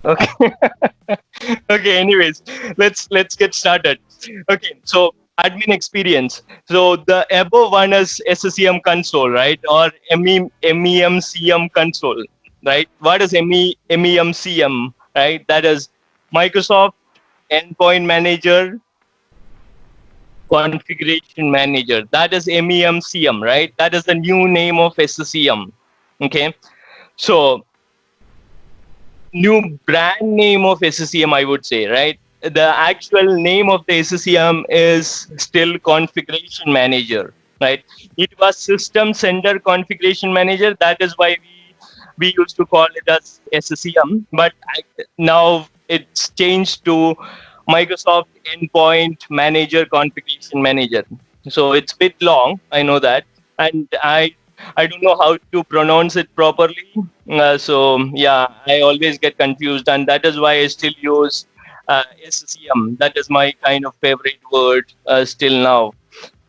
Okay. Okay. Anyways, let's get started. Okay. So admin experience. So the above one is SCCM console, right? Or MEMCM console, right? What is MEMCM, right? That is Microsoft Endpoint Manager Configuration Manager. That is MEMCM, right? That is the new name of SCCM. Okay. So new brand name of SCCM, I would say, right? The actual name of the SCCM is still Configuration Manager, right? It was System Center Configuration Manager. That is why we used to call it as SCCM. But now it's changed to Microsoft Endpoint Manager Configuration Manager. So it's a bit long, I know that, and I don't know how to pronounce it properly. So yeah, I always get confused, and that is why I still use SCM. That is my kind of favorite word still now.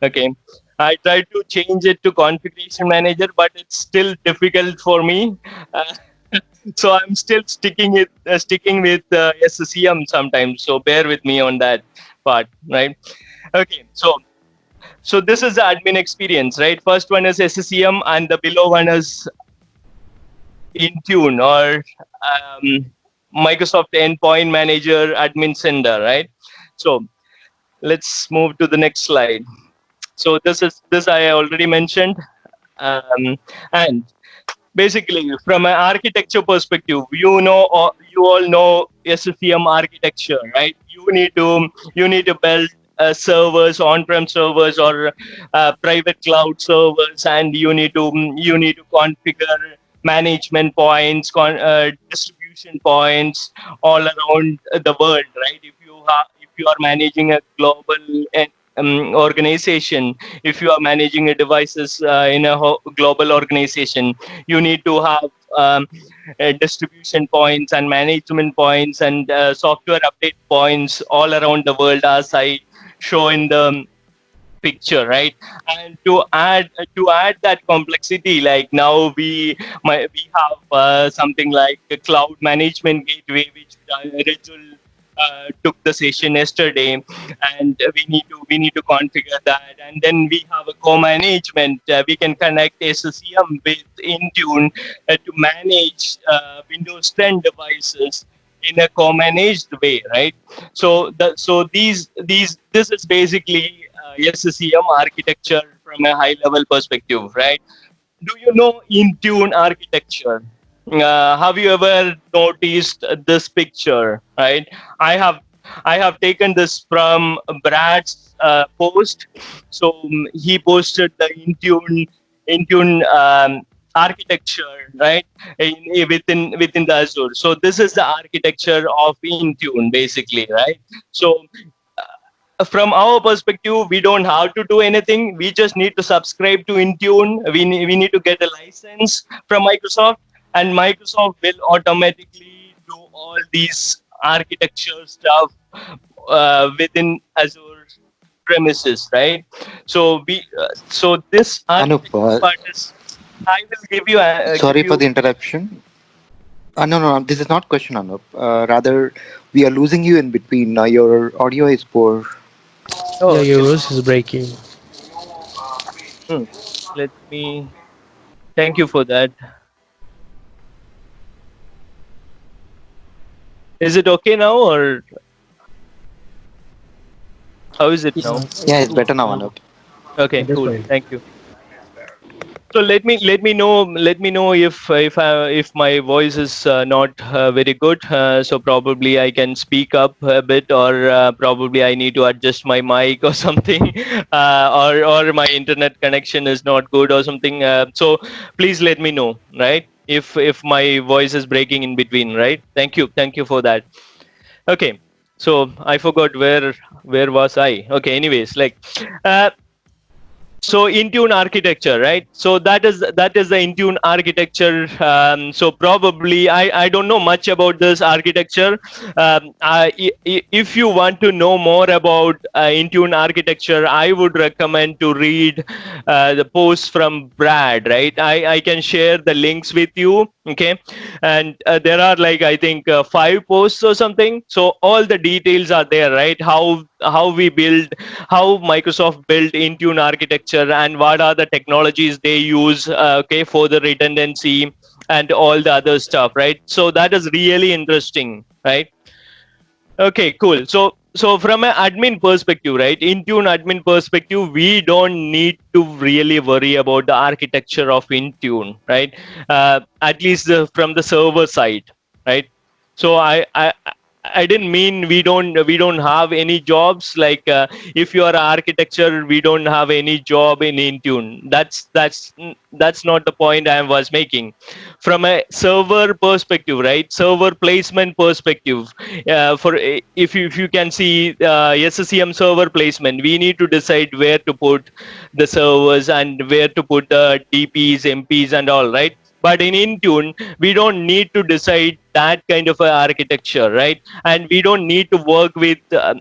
Okay, I tried to change it to configuration manager, but it's still difficult for me. Uh, so I'm still sticking with SCM sometimes. So bear with me on that part, right? Okay, so this is the admin experience, right? First one is SCCM, and the below one is Intune or Microsoft Endpoint Manager Admin Center, right? So let's move to the next slide. So this I already mentioned, and basically from an architecture perspective, you all know SCCM architecture, right? You need to build servers, on-prem servers or private cloud servers, and you need to configure management points, distribution points all around the world, right? If you are managing a global organization, if you are managing a devices in a global organization, you need to have distribution points and management points and software update points all around the world, as I show in the picture, right? And to add that complexity, like now we have something like a cloud management gateway, which Rachel took the session yesterday, and we need to configure that, and then we have a co-management. We can connect SCCM with Intune to manage Windows 10 devices in a co-managed way, right? So this is basically SCCM architecture from a high level perspective, right? Do you know Intune architecture? Have you ever noticed this picture, right? I have I have taken this from Brad's post. So he posted the Intune architecture, right, within the Azure. So this is the architecture of Intune, basically, right? So from our perspective, we don't have to do anything. We just need to subscribe to Intune. We need to get a license from Microsoft, and Microsoft will automatically do all these architecture stuff within Azure premises, right? So this Anup, architecture part is. I will give sorry for you. the interruption. No, this is not question, Anup. Rather, we are losing you in between. Your audio is poor. Oh, Yeah, your really? voice is breaking. Hmm. Let me. Thank you for that. Is it okay now, or how is it now? Yeah, it's better now, Anup. Okay, That's cool. fine. Thank you. So let me know if my voice is not very good. So probably I can speak up a bit, or probably I need to adjust my mic or something, or my internet connection is not good or something. So please let me know, right? If my voice is breaking in between, right? Thank you for that. Okay, so I forgot where was I. Okay, anyways, like. Uh, so Intune architecture, right? So that is the Intune architecture. So probably I don't know much about this architecture. If you want to know more about Intune architecture, I would recommend to read the post from Brad, right? I can share the links with you. Okay, and there are like, I think, 5 posts or something, so all the details are there, right? How we build, how Microsoft built Intune architecture, and what are the technologies they use, okay, for the redundancy and all the other stuff, right? So that is really interesting, right? Okay, cool. So from an admin perspective, right? Intune admin perspective, we don't need to really worry about the architecture of Intune, right? At least from the server side, right? So I didn't mean we don't have any jobs. Like, if you are an architecture, we don't have any job in Intune. That's not the point I was making. From a server perspective, right? Server placement perspective, if you can see, SCCM server placement, we need to decide where to put the servers and where to put the DPs, MPs, and all, right? But in Intune, we don't need to decide that kind of a architecture, right? And we don't need to work with a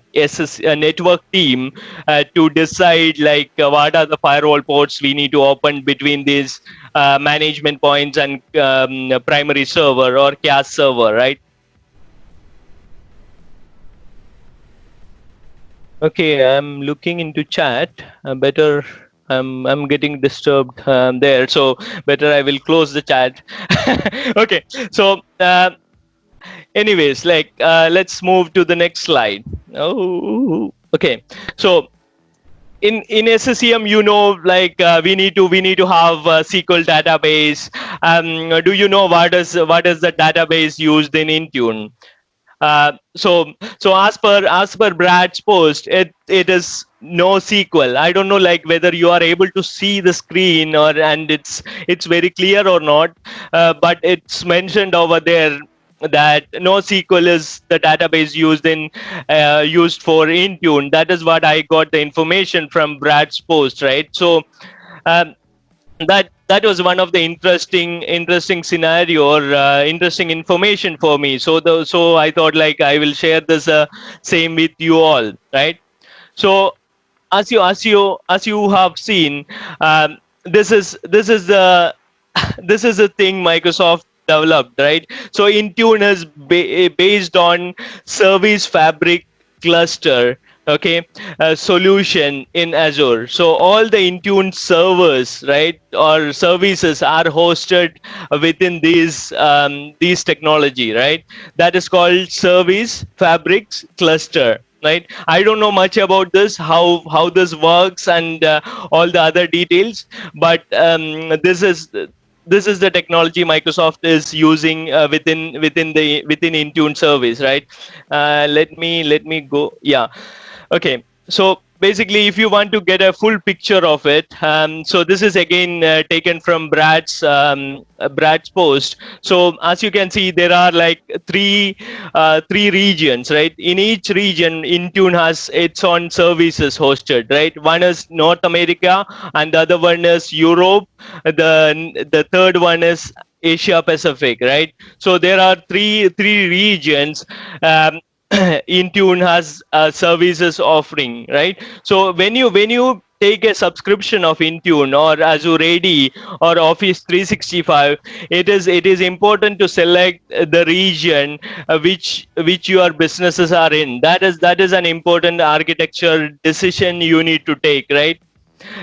network team to decide, like, what are the firewall ports we need to open between these management points and primary server or cache server, right? Okay, I'm looking into chat. Better, I'm getting disturbed there, so better I will close the chat. Okay, so anyways, like, let's move to the next slide. Oh, okay. So in SCCM, like, we need to have a SQL database. Do you know what is the database used in Intune? So as per Brad's post, it is NoSQL. I don't know, like, whether you are able to see the screen, and it's very clear or not, but it's mentioned over there that NoSQL is the database used for Intune. That is what I got the information from Brad's post, right? So um, that was one of the interesting scenario, or interesting information for me. So I thought, like, I will share this same with you all, right? So as you have seen, this is the this is the thing Microsoft developed, right? So Intune is based on Service Fabric cluster, okay, solution in Azure. So all the Intune servers, right, or services are hosted within these technology, right? That is called Service Fabrics cluster, right? I don't know much about this, how this works, and all the other details, but this is the technology Microsoft is using within Intune service, right? Let me go. Yeah. Okay. So basically, if you want to get a full picture of it, so this is again taken from Brad's post. So as you can see, there are like three regions, right? In each region, Intune has its own services hosted, right? One is North America, and the other one is Europe. The third one is Asia Pacific, right? So there are three regions. Intune has services offering, right? So when you take a subscription of Intune or Azure AD or Office 365, it is important to select the region which your businesses are in. That is an important architecture decision you need to take, right?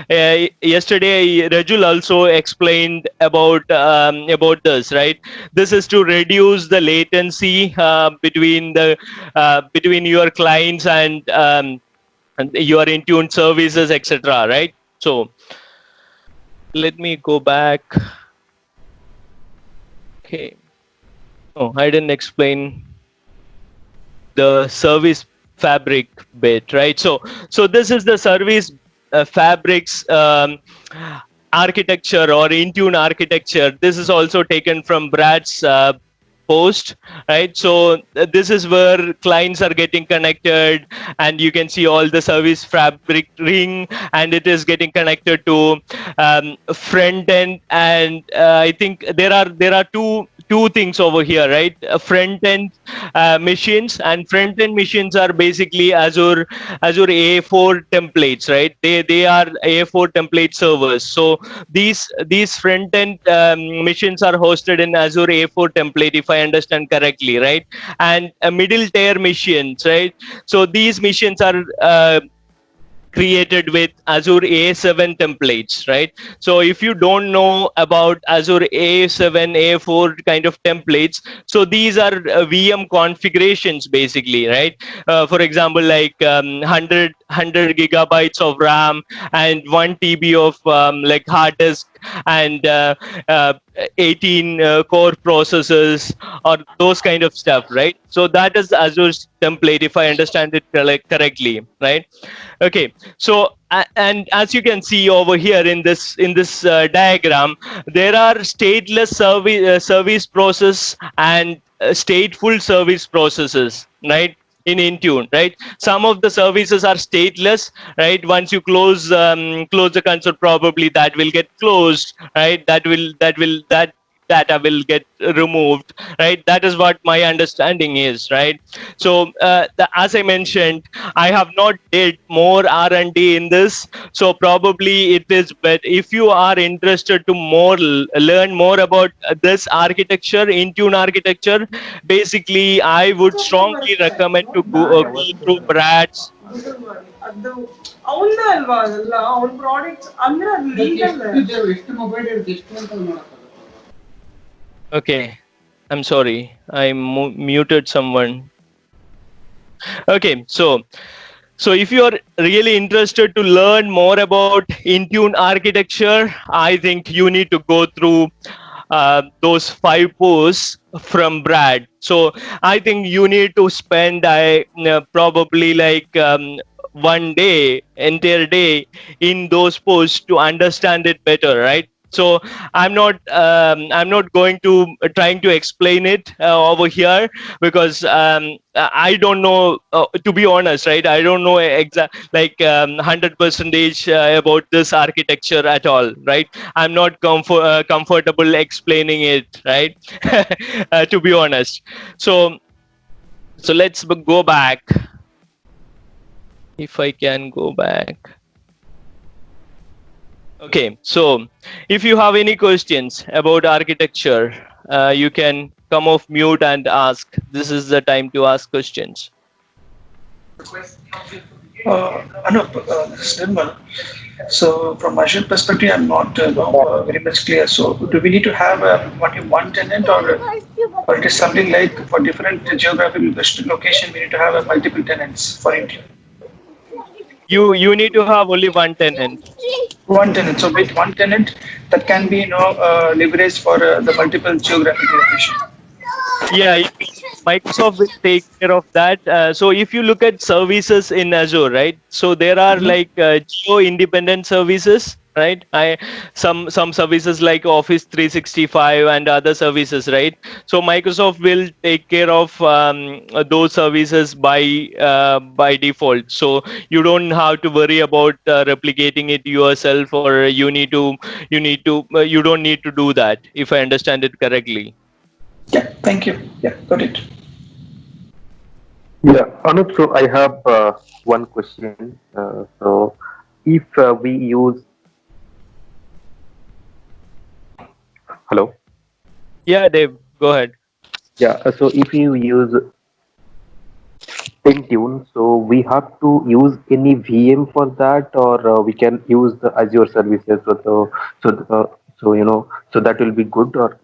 Yesterday Rajul also explained about this, right? This is to reduce the latency between your clients and your Intune services, etc., right? So let me go back. Okay. Oh, I didn't explain the service fabric bit, right? So this is the service fabrics architecture, or Intune architecture. This is also taken from Brad's post, right? So this is where clients are getting connected, and you can see all the service fabric ring, and it is getting connected to front end. And I think there are two things over here, right? Front end machines, and front end machines are basically Azure A4 templates, right? They are A4 template servers. So these front end machines are hosted in Azure A4 template, if I understand correctly, right? And middle tier machines, right? So these machines are created with Azure A7 templates, right? So if you don't know about Azure A7, A4 kind of templates, so these are VM configurations basically, right? For example, like 100 gigabytes of RAM and 1 TB of like hard disk, and uh, 18 core processors, or those kind of stuff, right? So that is Azure's template, if I understand it correctly, right? Okay, so and as you can see over here in this diagram, there are stateless service process and stateful service processes, right? In Intune, right? Some of the services are stateless, right? Once you close the console, probably that will get closed, right? That data will get removed, right? That is what my understanding is, right? So as I mentioned, I have not did more R&D in this, so probably it is. But if you are interested to learn more about this architecture, Intune architecture, basically I would strongly recommend to go through Brad's. ಅದು ಅವನ ಅಲ್ವಾ ಅದೆಲ್ಲ ಅವನ products ಅಂದ್ರೆ ಅದು legal ಎಷ್ಟು mobile ಇರುತ್ತೆ ಎಷ್ಟು ಅಂತ ನೋಡಕ್ಕಾಗುತ್ತೆ. Okay, I'm sorry, I muted someone. Okay, so if you are really interested to learn more about Intune architecture, I think you need to go through those 5 posts from Brad. So I think you need to spend probably like one day, entire day in those posts to understand it better, right? So I'm not going to trying to explain it over here, because I don't know, to be honest, right? I don't know exact like 100% about this architecture at all, right? I'm not comfortable explaining it, right? To be honest. So let's go back, if I can go back. Okay, so if you have any questions about architecture, you can come off mute and ask. This is the time to ask questions. Anup, this is Nirmal. So from Azure perspective, I'm not very much clear. So do we need to have only one tenant, or it is something like for different geographical location, we need to have multiple tenants for Intune? You need to have only one tenant. One tenant. So with one tenant, that can be leveraged for the multiple geographical location. Yeah, Microsoft will take care of that. So if you look at services in Azure, right? So there are like geo-independent services, right? Some services like Office 365 and other services, right? So Microsoft will take care of those services by default. So you don't have to worry about replicating it yourself, or you don't need to do that, if I understand it correctly. Yeah, thank you. Yeah, got it. Yeah, Anup, so I have one question. So if we use... Hello? Yeah, Dave, go ahead. Yeah, so if you use Intune, so we have to use any VM for that, or we can use the Azure services. So that will be good, or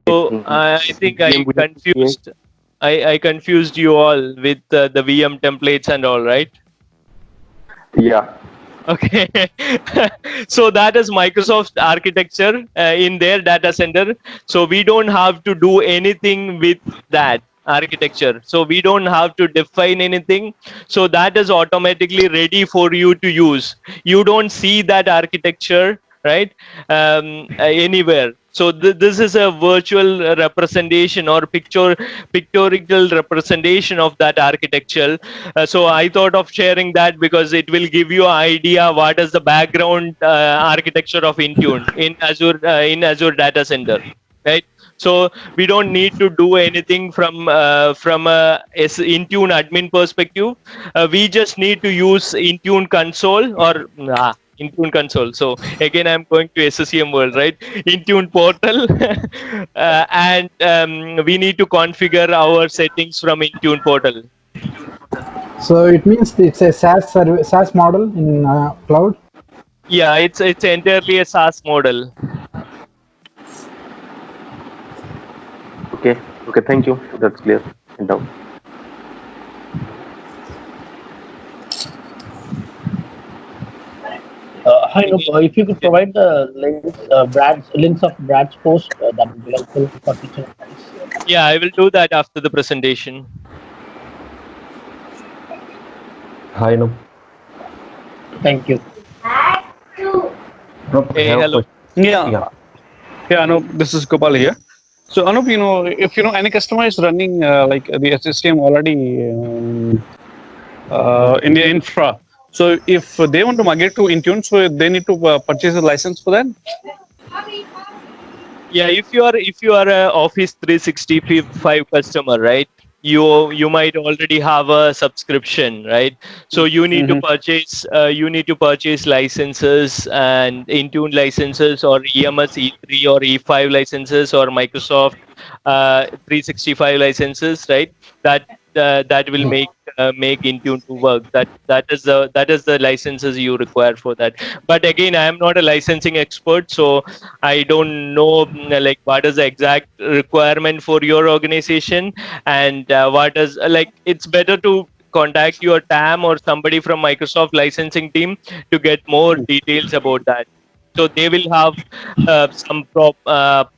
So I think I confused. I confused you all with the VM templates and all, right? Yeah. Okay. So that is Microsoft architecture in their data center. So we don't have to do anything with that architecture. So we don't have to define anything. So that is automatically ready for you to use. You don't see that architecture, right? Anywhere. So this is a virtual representation or pictorial representation of that architecture. So I thought of sharing that because it will give you an idea what is the background architecture of Intune in Azure Data Center, right? So we don't need to do anything from a Intune admin perspective. We just need to use Intune console or Intune console. So again, I'm going to SCCM world, right? Intune portal, and we need to configure our settings from Intune portal. So it means it's a SaaS model in cloud. Yeah, it's entirely a SaaS model. Okay. Okay. Thank you. That's clear. Now. Hi, no, if you could provide the links of Brad's post, that would be helpful for teaching guys. Yeah, I will do that after the presentation. Hi, no. Thank you. Hey, hello. Yeah. Anup, this is Gopal here. So Anup, if any customer is running like the SCCM already in the infra, so if they want to migrate to Intune, so they need to purchase a license for that. Yeah, if you are a Office 365 customer, right? You might already have a subscription, right? So you need to purchase licenses and Intune licenses or EMS E3 or E5 licenses or Microsoft 365 licenses, right? That will make Intune to work. That is the licenses you require for that. But again, I am not a licensing expert, so I don't know like what is the exact requirement for your organization, and what is like. It's better to contact your TAM or somebody from Microsoft licensing team to get more details about that. So they will have some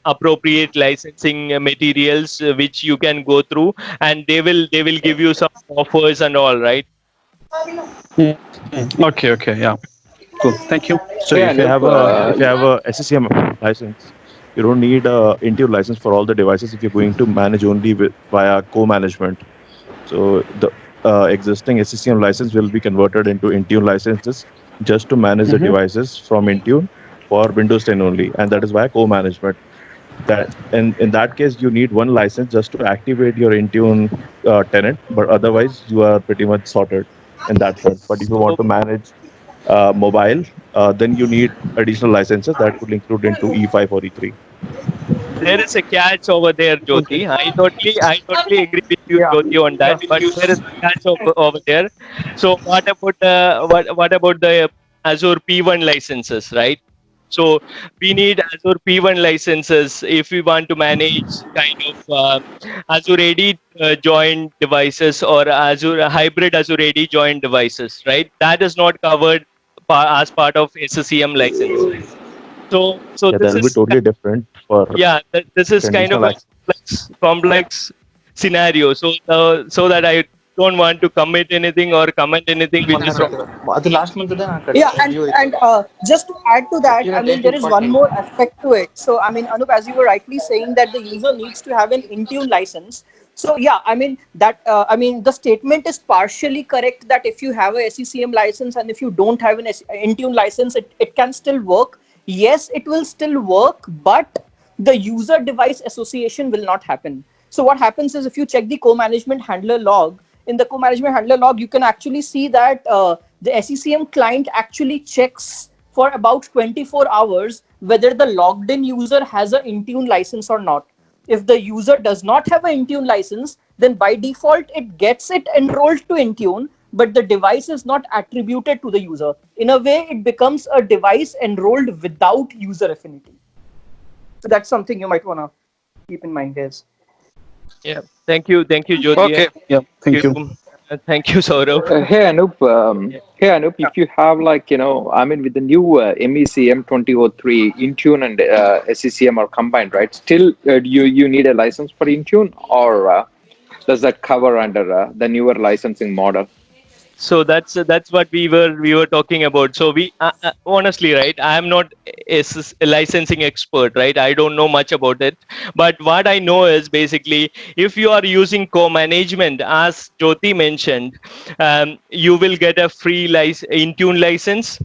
appropriate licensing materials which you can go through, and they will give you some offers and all, right? Okay, yeah, cool. Thank you. So Yeah, Anup, if you have a SCCM license, you don't need a Intune license for all the devices if you're going to manage only via co-management. So the existing SCCM license will be converted into Intune licenses just to manage the devices from Intune for Windows 10 only, and that is via co-management. That in that case, you need one license just to activate your Intune tenant, but otherwise you are pretty much sorted in that front. But if you want So to manage mobile, then you need additional licenses that could include into E5 or E3. there is a catch over there, Jyoti. I totally agree with you, yeah, Jyoti, on that. But there is a catch over there. So what about the Azure P1 licenses, right? So we need Azure P1 licenses if we want to manage kind of Azure AD joined devices or Azure hybrid Azure AD joined devices, right? That is not covered as part of SCCM license. So Yeah, this that'll be is totally different for yeah, this is kind of conditional a access. complex scenario. So that I don't want to commit anything or comment anything which is wrong. ಅದು last month Yeah, and just to add to that, I mean, there is one more aspect to it. So, I mean, Anup, as you were rightly saying that the user needs to have an Intune license. So, yeah, I mean, the statement is partially correct that if you have a SCCM license and if you don't have an Intune license, it can still work. Yes, it will still work, but the user device association will not happen. So what happens is if you check the co-management handler log, in the co-management handler log, you can actually see that the SCCM client actually checks for about 24 hours whether the logged in user has an Intune license or not. If the user does not have an Intune license, then by default, it gets it enrolled to Intune, but the device is not attributed to the user. In a way, it becomes a device enrolled without user affinity. So that's something you might want to keep in mind, guys. Yeah, thank you, Jyoti. Okay, yeah, thank you. Thank you, Saurabh. Hey Anup, if you have like, I mean, with the new MECM 2003, Intune and SCCM are combined, right? Still, you need a license for Intune, or does that cover under the newer licensing model? So that's what we were talking about. So we honestly, right, I am not a licensing expert, right? I don't know much about it, but what I know is basically if you are using co-management, as Jyoti mentioned, you will get a free Intune license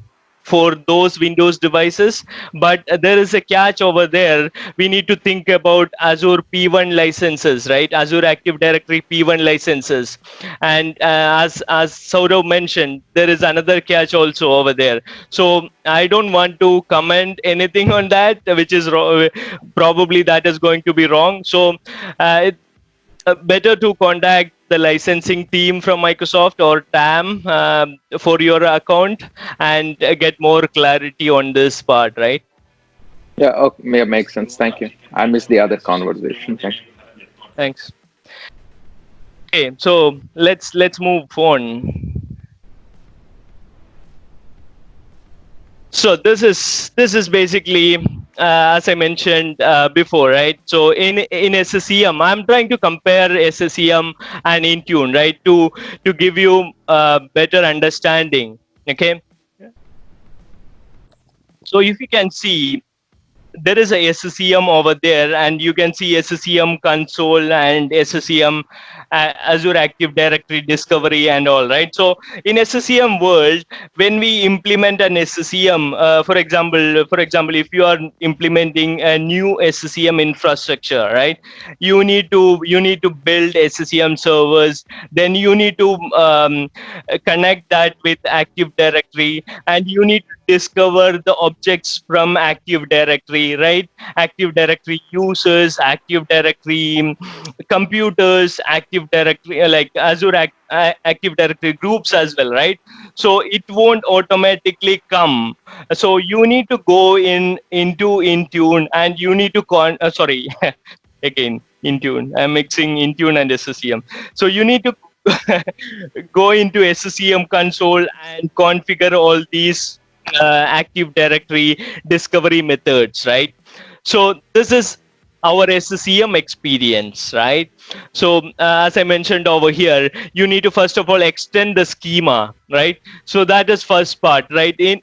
for those Windows devices. But there is a catch over there. We need to think about Azure P1 licenses, right? Azure Active Directory P1 licenses. And as Saurav mentioned, there is another catch also over there. So I don't want to comment anything on that, which is probably that is going to be wrong. So better to contact the licensing team from Microsoft or TAM for your account and get more clarity on this part, right? Yeah, okay, makes sense. Thank you. I missed the other conversation. Thank you. Thanks. Okay, so let's move on. So this is basically as I mentioned before, right? So in SCCM, I'm trying to compare SCCM and Intune, right, to give you better understanding. Okay, so if you can see, there is a SCCM over there, and you can see SCCM console and SCCM Azure Active Directory discovery and all, right? So in SCCM world, when we implement an SCCM, for example, if you are implementing a new SCCM infrastructure, right, you need to build SCCM servers, then you need to connect that with Active Directory, and you need to discover the objects from Active Directory, right? Active Directory users, Active Directory computers, Active Directory, like Azure Active Directory groups as well, right? So it won't automatically come. So you need to go into Intune, and you need to sorry, again Intune. I'm mixing Intune and SCCM. So you need to go into SCCM console and configure all these Active Directory discovery methods, right? So this is our SCCM experience, right? So as I mentioned over here, you need to first of all extend the schema, right? So that is first part, right? In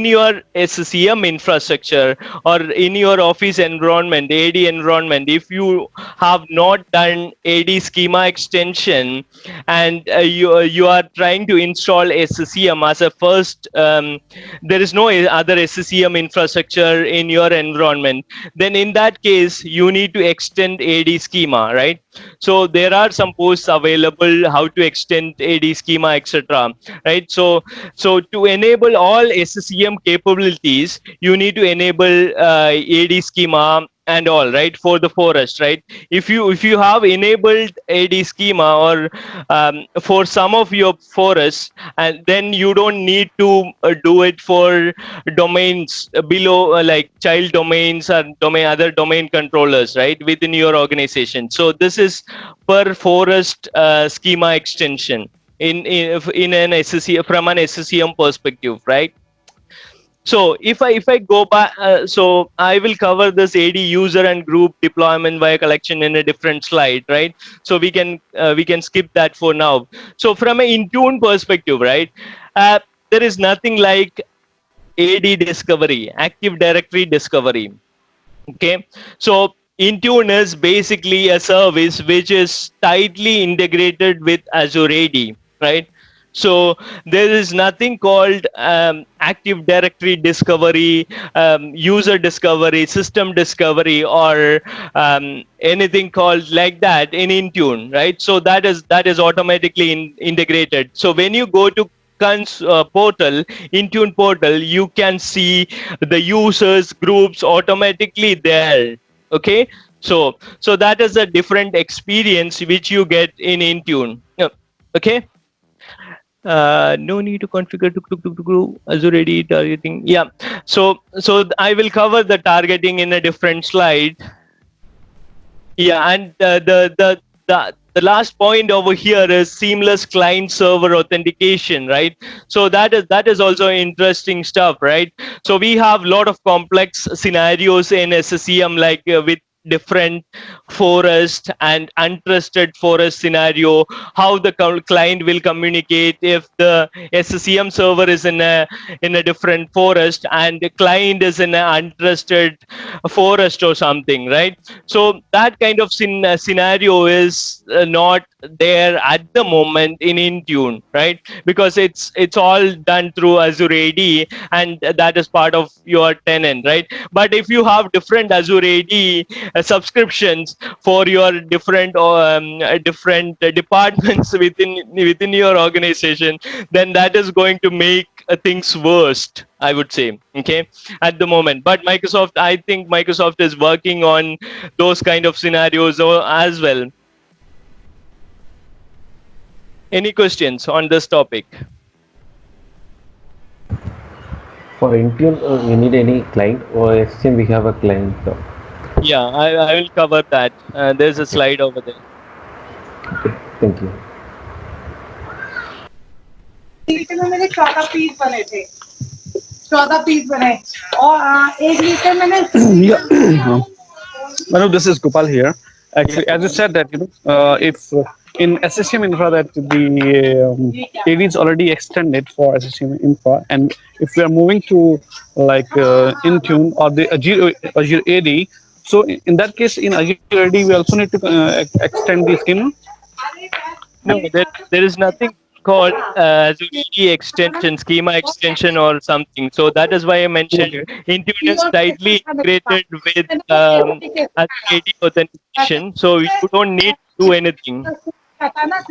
your SCCM infrastructure or in your office environment, AD environment, if you have not done AD schema extension, and you are trying to install SCCM as a first, there is no other SCCM infrastructure in your environment, then in that case you need to extend AD schema, right? So there are some posts available how to extend AD schema, etc., right? So to enable all SCCM capabilities, you need to enable AD schema and all, right, for the forest, right? If you have enabled AD schema or for some of your forests, and then you don't need to do it for domains below, like child domains or other domain controllers, right, within your organization. So this is per forest schema extension in an SCCM, from an SCCM perspective, right? So if I go back, so I will cover this AD user and group deployment via collection in a different slide, right? So we can skip that for now. So from an Intune perspective, right, there is nothing like AD discovery, Active Directory discovery. Okay, so Intune is basically a service which is tightly integrated with Azure AD, right? So there is nothing called Active Directory discovery, user discovery, system discovery, or anything called like that in Intune, right? So that is automatically integrated. So when you go to portal, Intune portal, you can see the users groups automatically there. Okay, so that is a different experience which you get in Intune. Yeah. Okay. No need to configure to Azure AD targeting. Yeah. So I will cover the targeting in a different slide. Yeah, and the last point over here is seamless client server authentication, right? So that is also interesting stuff, right? So we have a lot of complex scenarios in SCCM, like with different forest and untrusted forest scenario, how the client will communicate if the SCCM server is in a different forest and the client is in an untrusted forest or something, right? So that kind of scenario is not there at the moment in Intune, right? Because it's all done through Azure AD, and that is part of your tenant, right? But if you have different Azure AD subscriptions for your different departments within your organization, then that is going to make things worst, I would say, okay, at the moment. But I think Microsoft is working on those kind of scenarios as well. Any questions on this topic? For Intune, we need any client, or SCCM we have a client. Yeah, I will cover that. There's a slide over there. Okay, thank you. Litre में मैंने 14 piece बने थे, 14 piece बने और 1 litre मैंने Manu, this is Gopal here. Actually, as you said that if in SCCM infra that the AD is already extended for SCCM infra, and if we are moving to like Intune or the Azure AD, so in that case in Azure AD we also need to extend the schema. No, there is nothing called Azure AD extension, schema extension or something. So that is why I mentioned Intune is tightly integrated with Azure AD authentication. So you don't need to do anything.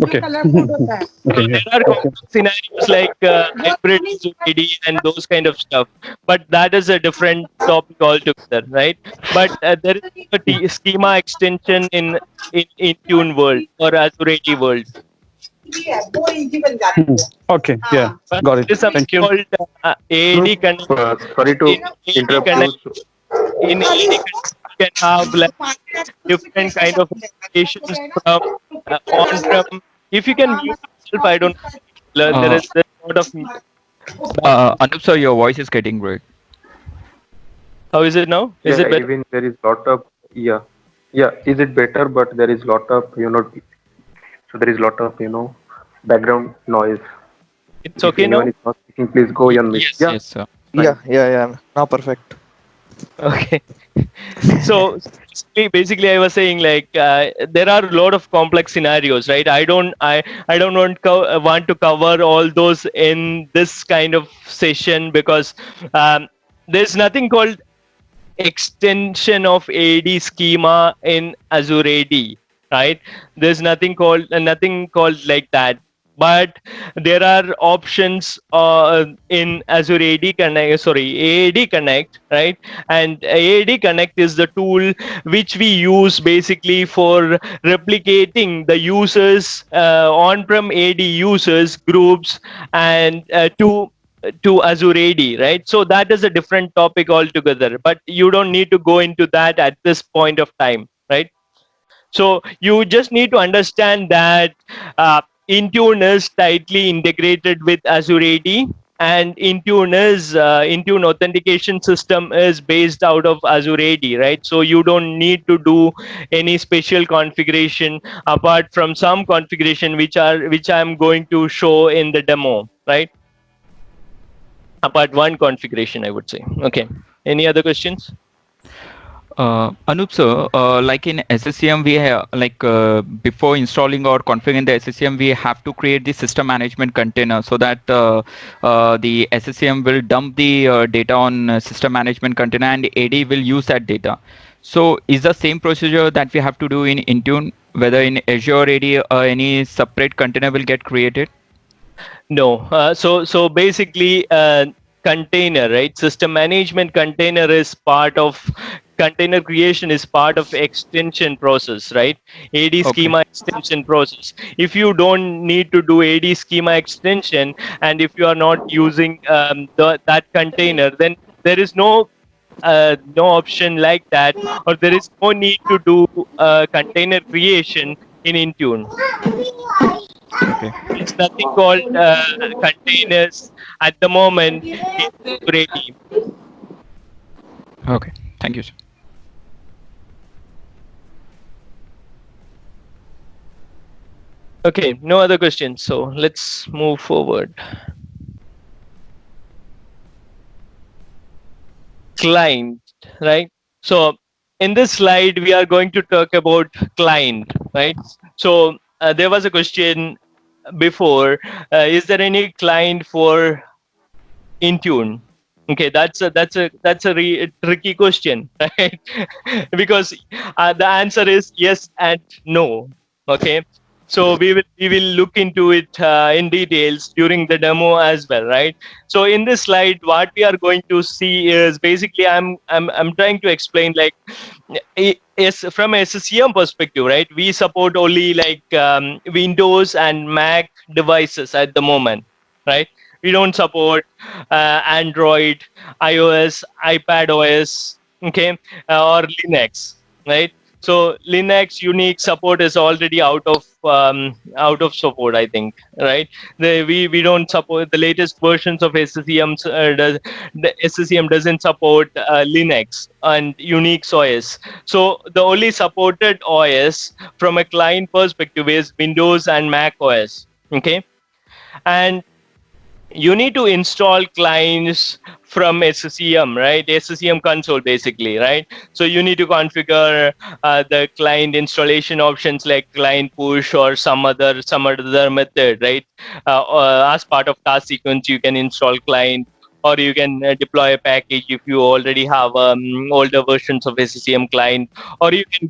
Okay. So there are complex scenarios like hybrid Azure AD and those kind of stuff, but that is a different topic altogether, right? But there is a schema extension in Intune world or Azure AD world. Okay, yeah, got it. There is something Thank you. called AD Connect. Sorry to In AD Connect, in AD Connect, you can have like different kind of applications from on-prem. If you can mute yourself, I don't know. There's a lot of Anup sir, your voice is getting great. How is it now? Is it better? Even there is lot of is it better? But there is lot of so there is lot of background noise. It's okay now? Anyone is not speaking, please go on mute. Yes, sir. Yeah. Now perfect. Okay. So basically, I was saying like there are a lot of complex scenarios, right? I don't want to cover all those in this kind of session because there's nothing called extension of AD schema in Azure AD, right? There's nothing called like that. But there are options in Azure AD Connect, right? And AD Connect is the tool which we use basically for replicating the users, on-prem AD users groups, and to Azure AD, right? So that is a different topic altogether, but you don't need to go into that at this point of time, right? So you just need to understand that Intune is tightly integrated with Azure AD, and Intune authentication system is based out of Azure AD, right? So you don't need to do any special configuration apart from some configuration which I'm going to show in the demo, right? Apart one configuration, I would say. Okay. Any other questions? Anup sir, like in SCCM, we have before installing or configuring the SCCM, we have to create the system management container so that the SCCM will dump the data on system management container and AD will use that data. So is the same procedure that we have to do in Intune, whether in Azure AD any separate container will get created? No. So basically, container, right? System management container is part of container creation is part of extension process, right? AD schema extension process. If you don't need to do AD schema extension, and if you are not using that container, then there is no option like that, or there is no need to do container creation in Intune. Okay. It's nothing called containers at the moment. It's ready. Okay. Thank you, sir. Okay, no other questions. So let's move forward. Client, right? So in this slide, we are going to talk about client, right? So there was a question before, is there any client for Intune? Okay, that's a tricky question, right? Because the answer is yes and no. Okay, so we will look into it in details during the demo as well, right? So in this slide, what we are going to see is basically I'm trying to explain, like, yes, from a SCCM perspective, right? We support only like Windows and Mac devices at the moment, right? We don't support Android, iOS, iPad OS, okay, or Linux, right? So Linux Unix support is already out of support, I think, right? We don't support the latest versions of SCCM. The SCCM doesn't support Linux and Unix OS. So the only supported OS from a client perspective is Windows and Mac OS. Okay, and you need to install clients from SCCM, right? SCCM console, basically, right? So you need to configure the client installation options like client push or some other method, right? As part of task sequence, you can install client, or you can deploy a package if you already have older versions of SCCM client, or you can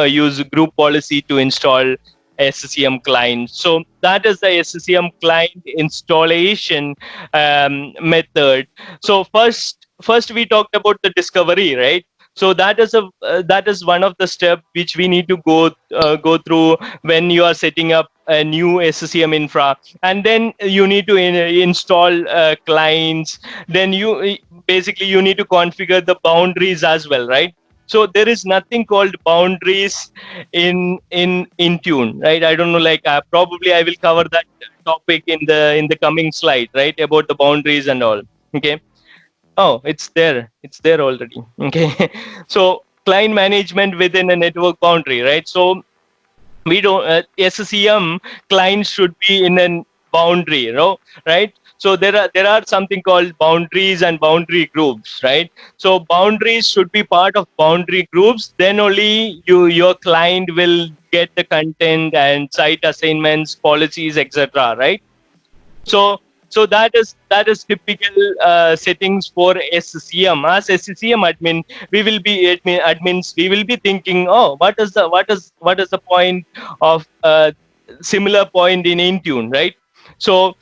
use group policy to install SCCM client. So that is the SCCM client installation method. So first we talked about the discovery, right? So that is one of the steps which we need to go through when you are setting up a new SCCM infra, and then you need to install clients. Then basically you need to configure the boundaries as well, right? So there is nothing called boundaries in Intune, right? I don't know, like probably I will cover that topic in the coming slide, right, about the boundaries and all. Okay. Oh, it's there already. Okay. So client management within a network boundary, right? So we don't SCCM clients should be in a boundary, right? So there are something called boundaries and boundary groups, right? So boundaries should be part of boundary groups, then only your client will get the content and site assignments, policies, etc., right? So that is typical settings for SCCM. As SCCM admin, we will be admins. We will be thinking, oh, what is the point of similar point in Intune, right? So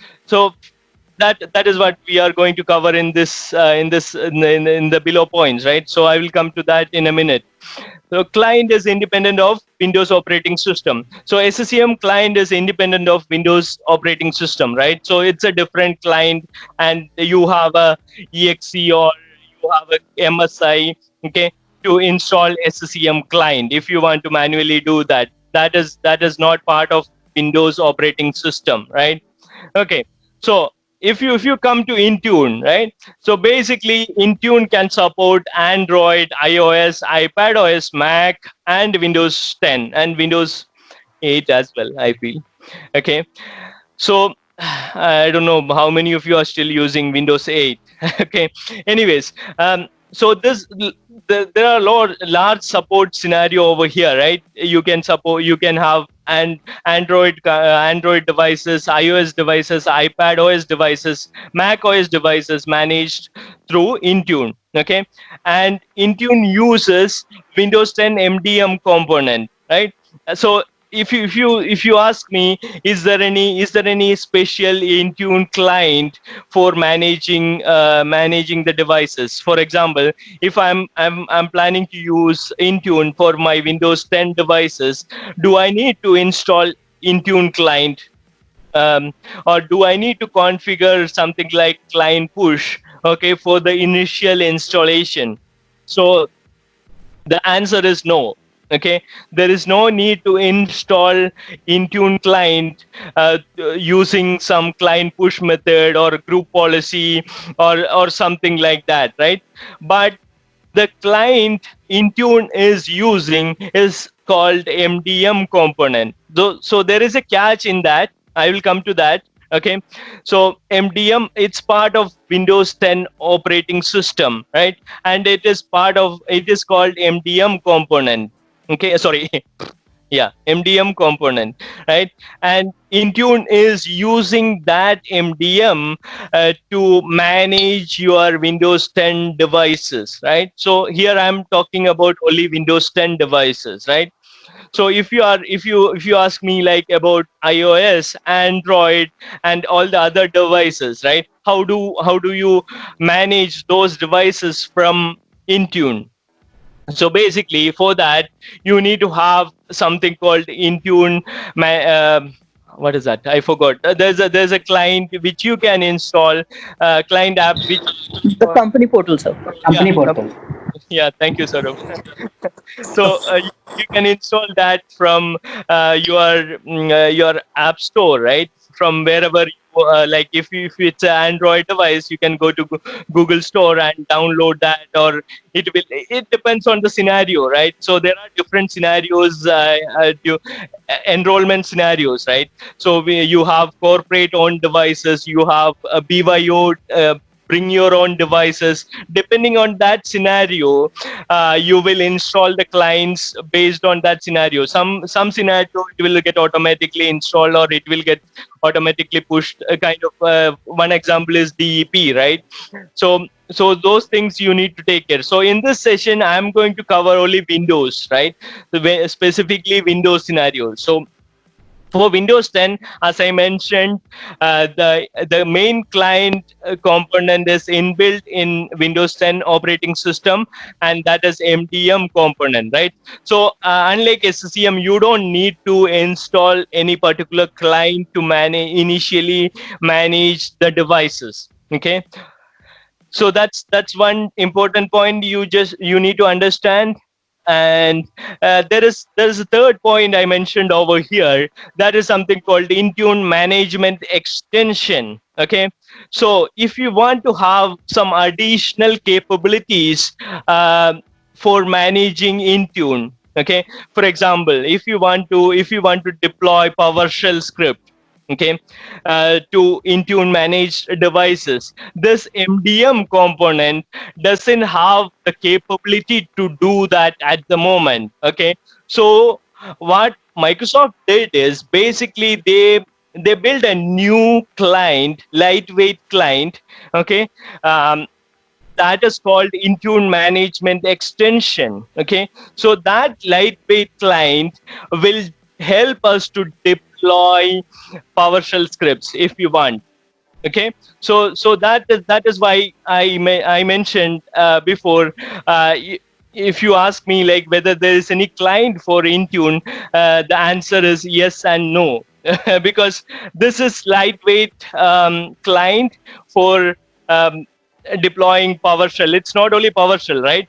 that is what we are going to cover in the below points, right? So I will come to that in a minute. So client is independent of Windows operating system. So SCCM client is independent of Windows operating system, right? So it's a different client, and you have a exe or you have a MSI, okay, to install SCCM client. If you want to manually do that, that is not part of Windows operating system, right? Okay. So if you come to Intune, right? So basically Intune can support Android, iOS, iPad OS, Mac, and Windows 10 and Windows 8 as well, I feel. Okay. So I don't know how many of you are still using Windows 8. Okay. Anyways, so there are large support scenario over here, right? You can have Android devices, iOS devices, iPad OS devices, Mac OS devices managed through Intune. Okay, and Intune uses Windows 10 MDM component, right? So if you ask me, is there any special Intune client for managing the devices? For example, if I'm planning to use Intune for my Windows 10 devices, do I need to install Intune client, or do I need to configure something like client push, okay, for the initial installation? So the answer is no. Okay, there is no need to install Intune client using some client push method or group policy or something like that, right? But the client Intune is using is called MDM component. So there is a catch in that. I will come to that. Okay, so MDM, it's part of Windows 10 operating system, right? And it is called MDM component. Okay, sorry. Yeah, MDM component, right? And Intune is using that MDM to manage your Windows 10 devices, right? So here I'm talking about only Windows 10 devices, right? So if you ask me like about iOS, Android, and all the other devices, right? How do you manage those devices from Intune? So basically, for that, you need to have something called Intune. What is that? I forgot. There's a client which you can install, client app which. The company portal, sir. Yeah, Company portal. yeah. Thank you, Saurabh. So you can install that from your app store, right? From wherever you, like if it's an Android device, you can go to Google Store and download that, or it depends on the scenario, right? So there are different scenarios, enrollment scenarios, right? So you have corporate owned devices, you have BYO, bring your own devices. Depending on that scenario, you will install the clients based on that scenario. Some scenario it will get automatically installed, or it will get automatically pushed. Kind of one example is DEP, right? So those things you need to take care. So in this session, I'm going to cover only Windows, right? Specifically Windows scenarios. So for Windows 10, as I mentioned, the main client component is inbuilt in Windows 10 operating system, and that is MDM component, right? So unlike SCCM, you don't need to install any particular client to initially manage the devices. Okay, so that's one important point you need to understand. And there is a third point I mentioned over here, that is something called Intune management extension. Okay, so if you want to have some additional capabilities for managing Intune, okay, for example, if you want to deploy PowerShell script, okay, to Intune managed devices, this MDM component doesn't have the capability to do that at the moment. Okay, so what Microsoft did is basically they built a new client, lightweight client. Okay, that is called Intune Management Extension. Okay, so that lightweight client will help us to deploy PowerShell scripts if you want. Okay, so that is why I mentioned before. If you ask me like whether there is any client for Intune, the answer is yes and no. Because this is lightweight client for deploying PowerShell. It's not only PowerShell, right?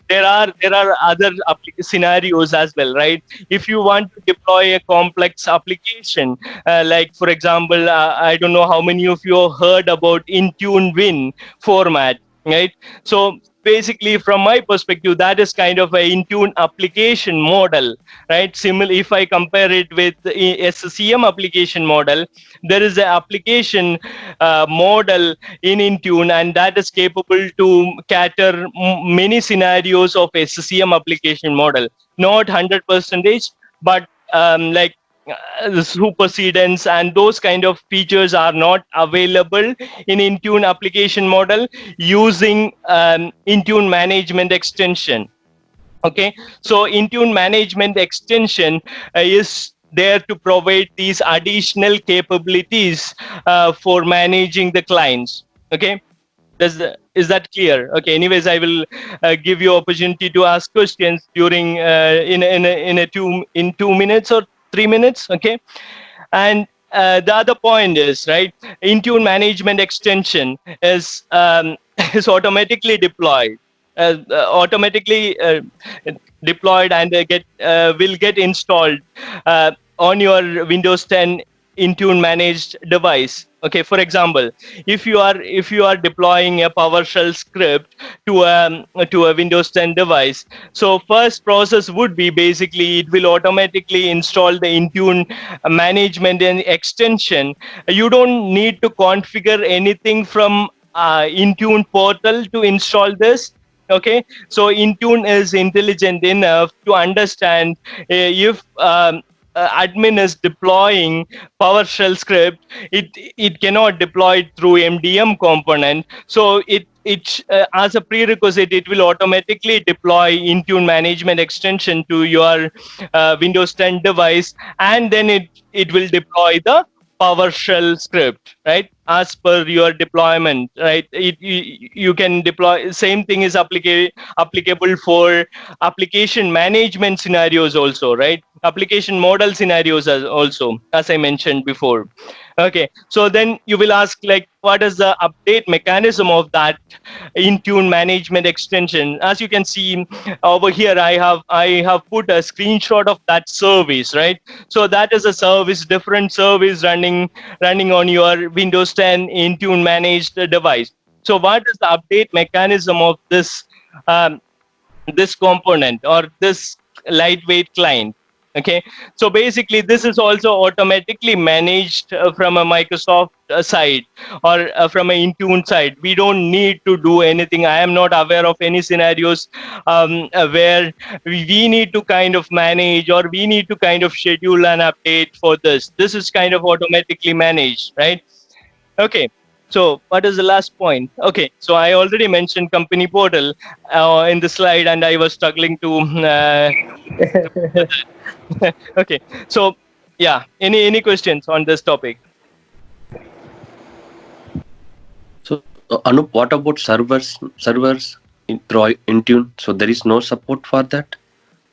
There are other scenarios as well, right? If you want to deploy a complex application, like for example, I don't know how many of you have heard about Intune Win format, right? So basically, from my perspective, that is kind of a Intune application model, right? Similar, if I compare it with the SCCM application model, there is an application model in Intune, and that is capable to cater many scenarios of SCCM application model. Not 100%, but like the supersedence and those kind of features are not available in Intune application model using Intune management extension. Okay, so Intune management extension is there to provide these additional capabilities for managing the clients. Okay, is that clear? Okay, anyways, I will give you opportunity to ask questions during in 2 minutes or 3 minutes. Okay, and the other point is, right, Intune management extension is is automatically deployed, automatically deployed, and will get installed on your Windows 10 Intune managed device. Okay, for example, if you are deploying a PowerShell script to a Windows 10 device, so first process would be basically it will automatically install the Intune management and extension. You don't need to configure anything from Intune portal to install this. Okay, so Intune is intelligent enough to understand if admin is deploying PowerShell script, it cannot deploy it through MDM component. So it as a prerequisite, it will automatically deploy Intune management extension to your Windows 10 device, and then it will deploy the PowerShell script, right, as per your deployment, right? You can deploy. Same thing is applicable for application management scenarios also, right? Application model scenarios also, as I mentioned before. Okay, so then you will ask, like, what is the update mechanism of that Intune management extension? As you can see over here, I have put a screenshot of that service, right? So that is a service, different service running on your Windows 10 Intune managed device. So what is the update mechanism of this this component or this lightweight client? Okay, so basically this is also automatically managed from a Microsoft side, or from a Intune side. We don't need to do anything. I am not aware of any scenarios where we need to kind of manage, or we need to kind of schedule an update for this. This is kind of automatically managed, right? Okay, so what is the last point? Okay, so I already mentioned company portal in the slide, and I was struggling to okay, so yeah, any questions on this topic? So Anup, what about servers through Intune? So there is no support for that?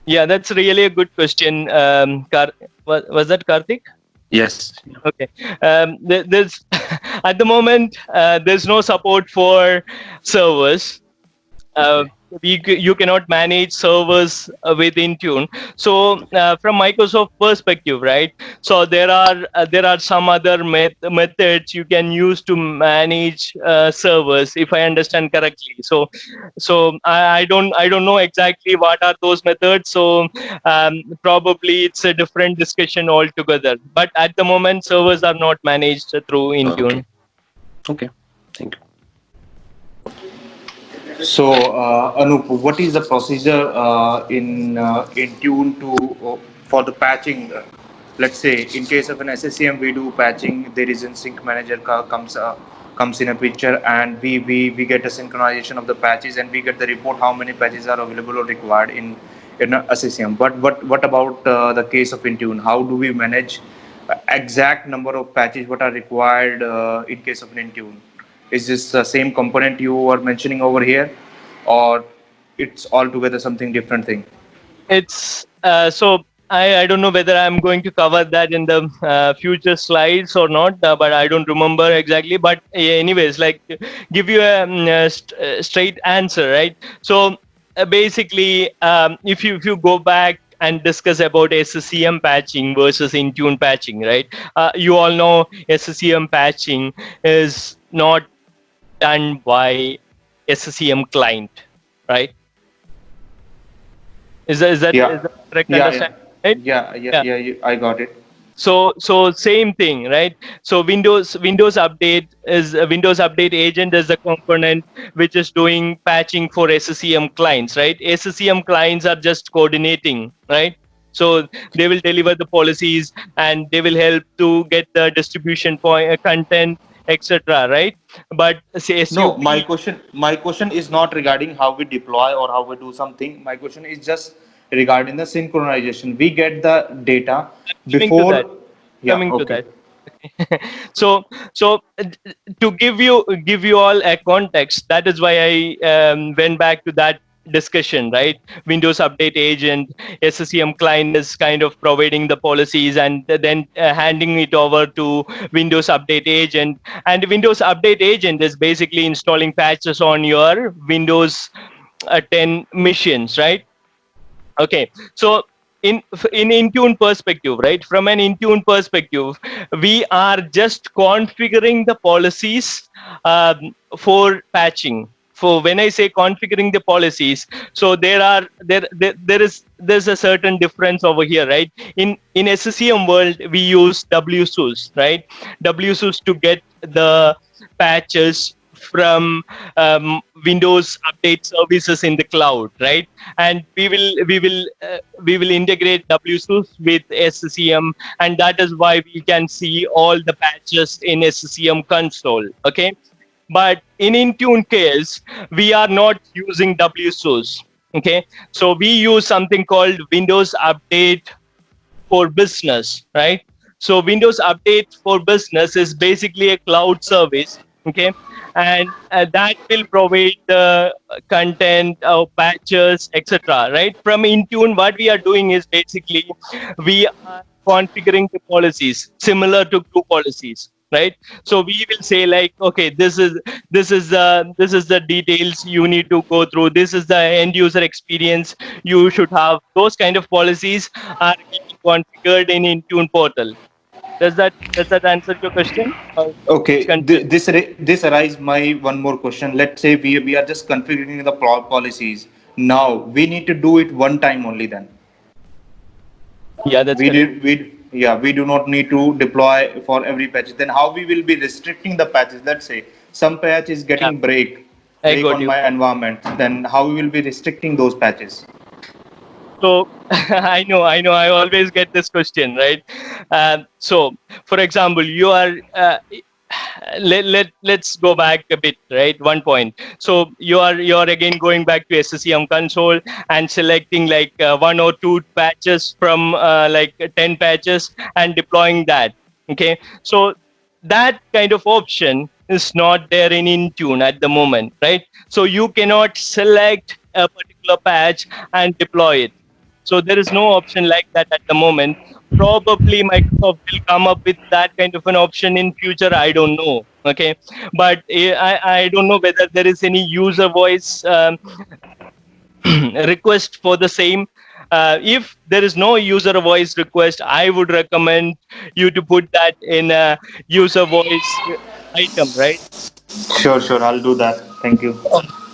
Yeah, that's really a good question. Was that Karthik? Yes. Okay. There's at the moment there's no support for servers. You cannot manage servers with Intune. So from Microsoft perspective, right? So there are some other methods you can use to manage servers, if I understand correctly. So I don't know exactly what are those methods. So probably it's a different discussion altogether. But at the moment, servers are not managed through Intune. Okay. Thank you. So, Anup, what is the procedure in Intune to for the patching? Let's say, in case of an SCCM, we do patching. There is a sync manager comes in a picture, and we get a synchronization of the patches, and we get the report how many patches are available or required in SCCM. But what about the case of Intune? How do we manage exact number of patches what are required in case of an Intune? Is this the same component you were mentioning over here, or it's altogether something different thing? It's so I don't know whether I'm going to cover that in the future slides or not, but I don't remember exactly. But anyways, like, give you a straight answer, right? So basically, if you go back and discuss about SCCM patching versus Intune patching, right? You all know SCCM patching is not done by SCCM client, right? Is that correct understanding? Right? Yeah, I got it. So same thing, right? So Windows Update is Windows Update Agent is the component which is doing patching for SCCM clients, right? SCCM clients are just coordinating, right? So they will deliver the policies, and they will help to get the distribution point content, etc., right? But say No, my question is not regarding how we deploy or how we do something. My question is just regarding the synchronization. We get the data before. Coming to that. So to give you all a context, that is why I went back to that discussion, right? Windows Update Agent, SCCM client is kind of providing the policies, and then handing it over to Windows Update Agent, and Windows Update Agent is basically installing patches on your Windows 10 machines, right? Okay, so in Intune perspective, right? From an Intune perspective, we are just configuring the policies for patching. For when I say configuring the policies, so there's a certain difference over here, right? In SCCM world, we use WSUS, right? WSUS to get the patches from Windows update services in the cloud, right? And we will integrate WSUS with SCCM, and that is why we can see all the patches in SCCM console. Okay, but in Intune case, we are not using WSUS. Okay, so we use something called Windows Update for Business, right? So Windows Update for Business is basically a cloud service, okay, and that will provide the content, patches, etc. Right? From Intune, what we are doing is basically we are configuring the policies similar to group policies, right? So we will say like, okay, this is the details you need to go through. This is the end user experience you should have. Those kind of policies are getting configured in Intune portal. Does that answer your question? Or Okay, it's confusing? this arises my one more question. Let's say we are just configuring the policies. Now we need to do it one time only. Then Yeah, that's we correct. did we yeah we do not need to deploy for every patch. Then how we will be restricting the patches? Let's say some patch is Yeah, getting I break got on you. my environment. Then how we will be restricting those patches? So I know. I always get this question, right? So, for example, you are. Let's go back a bit, right? One point. So you're again going back to SCCM console and selecting like one or two patches from like 10 patches and deploying that. Okay, so that kind of option is not there in Intune at the moment, right? So you cannot select a particular patch and deploy it. So there is no option like that at the moment. Probably Microsoft will come up with that kind of an option in future. I don't know. Okay, but I don't know whether there is any user voice request for the same. If there is no user voice request, I would recommend you to put that in a user voice item, right? Sure, I'll do that. Thank you.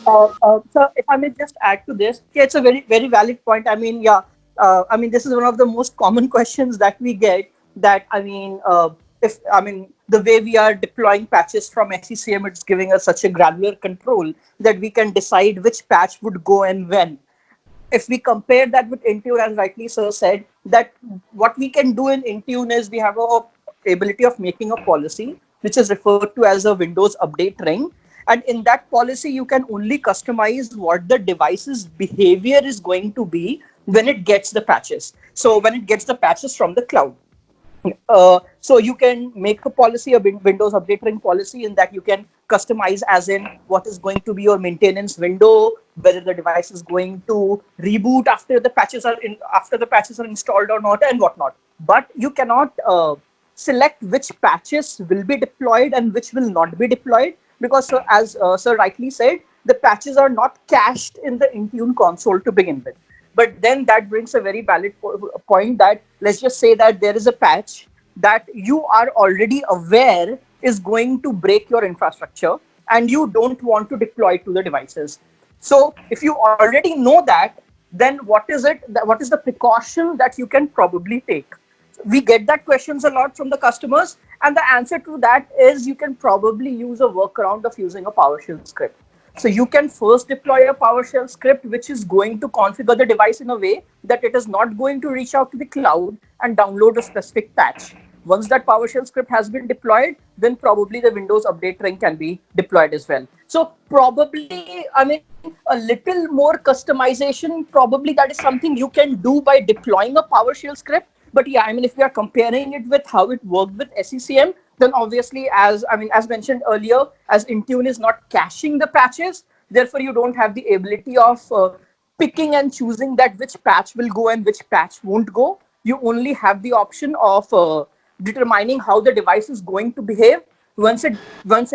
So if I may just add to this, yeah, it's a very valid point. I mean, yeah, I mean, this is one of the most common questions that we get. That I mean, if I mean the way we are deploying patches from SCCM, it's giving us such a granular control that we can decide which patch would go and when. If we compare that with Intune, as rightly sir said, that what we can do in Intune is we have a ability of making a policy which is referred to as a Windows update ring, and in that policy you can only customize what the device's behavior is going to be when it gets the patches. So when it gets the patches from the cloud, so you can make a policy, a Windows update ring policy, in that you can customize as in what is going to be your maintenance window, whether the device is going to reboot after the patches are installed or not, and whatnot. But you cannot select which patches will be deployed and which will not be deployed, because as sir rightly said, the patches are not cached in the Intune console to begin with. But then that brings a very valid point, that let's just say that there is a patch that you are already aware is going to break your infrastructure and you don't want to deploy it to the devices. So if you already know that, then what is the precaution that you can probably take? We get that questions a lot from the customers, and the answer to that is you can probably use a workaround of using a PowerShell script. So you can first deploy a PowerShell script which is going to configure the device in a way that it is not going to reach out to the cloud and download a specific patch. Once that PowerShell script has been deployed, then probably the Windows update ring can be deployed as well. So probably, I mean, a little more customization, probably that is something you can do by deploying a PowerShell script. But yeah, I mean, if we are comparing it with how it worked with SCCM, then obviously, as mentioned earlier, as Intune is not caching the patches, therefore you don't have the ability of picking and choosing that which patch will go and which patch won't go. You only have the option of determining how the device is going to behave once it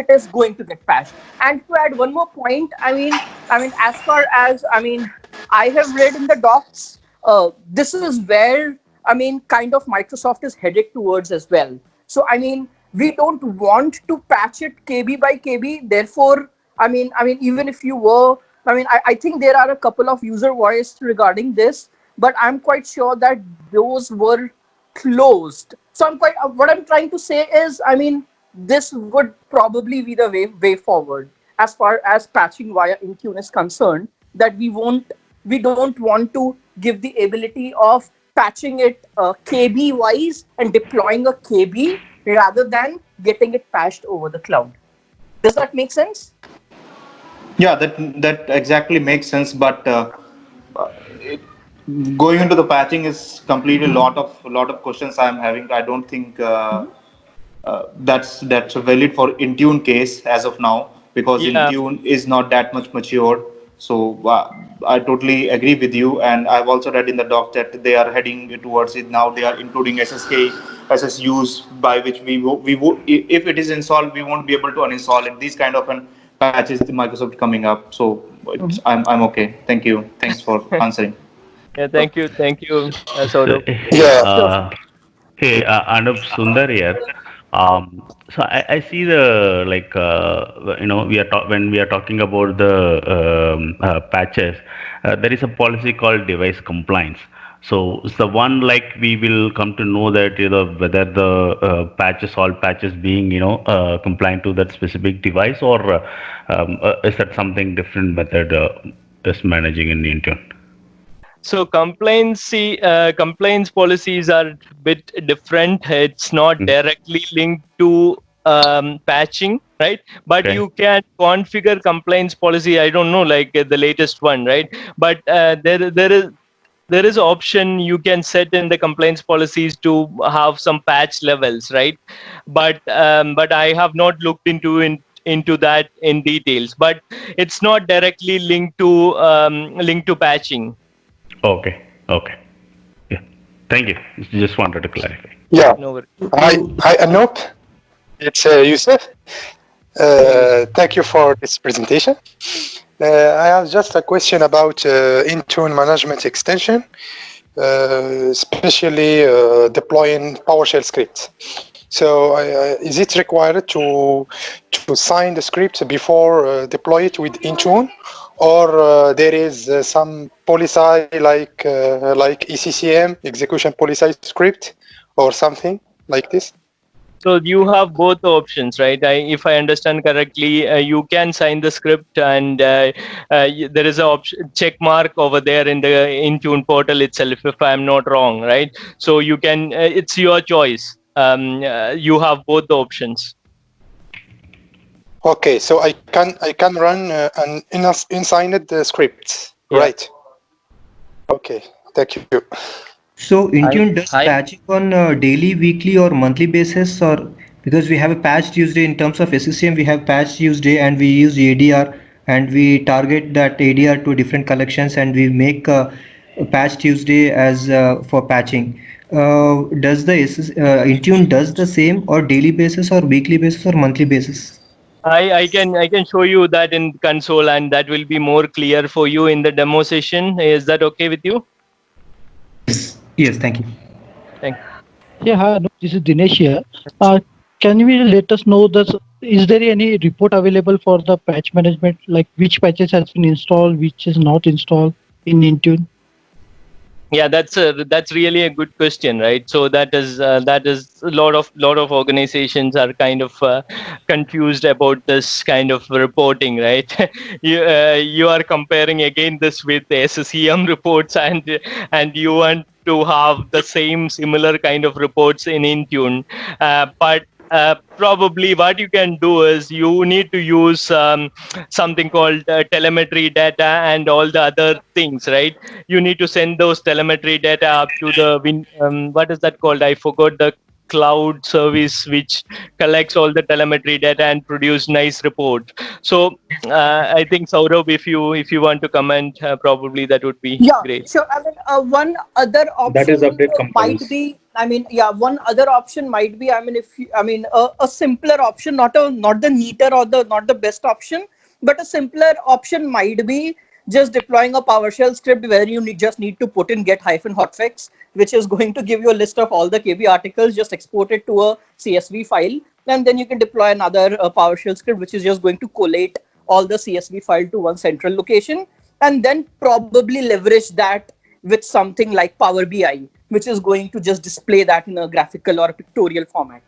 is going to get patched. And to add one more point, I mean, as far as I have read in the docs, this is where, I mean, kind of Microsoft is headed towards as well. So, I mean, we don't want to patch it KB by KB. Therefore, even if you were, I think there are a couple of user voice regarding this, but I'm quite sure that those were closed. So what I'm trying to say is, I mean, this would probably be the way forward as far as patching via Intune is concerned, that we don't want to give the ability of patching it KB wise and deploying a KB rather than getting it patched over the cloud. Does that make sense? Yeah, that exactly makes sense. But it, going into the patching is completely lot of questions I'm having. I don't think that's valid for Intune case as of now, because Yeah. Intune is not that much matured. So I totally agree with you, and I've also read in the doc that they are heading towards it now. They are including SSK, SSUs, by which if it is installed, we won't be able to uninstall it. These kind of patches the Microsoft coming up. So I'm okay. Thank you. Thanks for answering. Yeah, thank you, So, Saurabh. hey, hey, Anup Sundar here. So I see the like we are when we are talking about the patches, there is a policy called device compliance. So it's the one like we will come to know that whether the patches, all patches being compliant to that specific device, or is that something different method is managing in Intune? So compliance policies are a bit different. It's not directly linked to patching, right? But Okay. you can configure compliance policy. I don't know, like the latest one, right? But there is option you can set in the compliance policies to have some patch levels, right? But I have not looked into that in details. But it's not directly linked to patching. Okay. Okay. Yeah. Thank you. Just wanted to clarify. Yeah. No worries. Hi, Anup. It's Yusuf. Thank you for this presentation. I have just a question about Intune management extension, especially deploying PowerShell scripts. So is it required to sign the script before deploy it with Intune, or there is some policy like ECCM, execution policy script, or something like this? So you have both the options, right? If I understand correctly, you can sign the script, and there is a check mark over there in the Intune portal itself, if I'm not wrong, right? So you can, it's your choice. You have both the options. Okay, so I can run an unsigned script, Yeah. right? Okay, thank you. So Intune does patching on a daily, weekly, or monthly basis, or because we have a patch Tuesday in terms of SCCM, we have patch Tuesday and we use ADR and we target that ADR to different collections and we make a patch Tuesday as for patching. Does the Intune does the same or daily basis or weekly basis or monthly basis? I can show you that in console, and that will be more clear for you in the demo session. Is that okay with you? Yes, thank you. Thank you. Yeah, hi, Anup. This is Dinesh here. Can we let us know that is there any report available for the patch management, like which patches has been installed, which is not installed in Intune? Yeah, that's really a good question, right? So that is a lot of organizations are kind of confused about this kind of reporting, right? You are comparing again this with the SCCM reports, and you want to have the same similar kind of reports in Intune, but probably what you can do is you need to use something called telemetry data and all the other things, right? You need to send those telemetry data up to the what is that called? I forgot the cloud service which collects all the telemetry data and produce nice report. So I think Saurabh, if you want to comment, probably that would be Yeah, great. sure. I mean, one other That is option update might compliance. be. I mean, yeah, one other option might be. I mean, a simpler option, not the neater or the not the best option, but a simpler option might be just deploying a PowerShell script where you just need to put in get-hotfix, which is going to give you a list of all the KB articles, just export it to a CSV file, and then you can deploy another PowerShell script, which is just going to collate all the CSV file to one central location, and then probably leverage that with something like Power BI, which is going to just display that in a graphical or a pictorial format.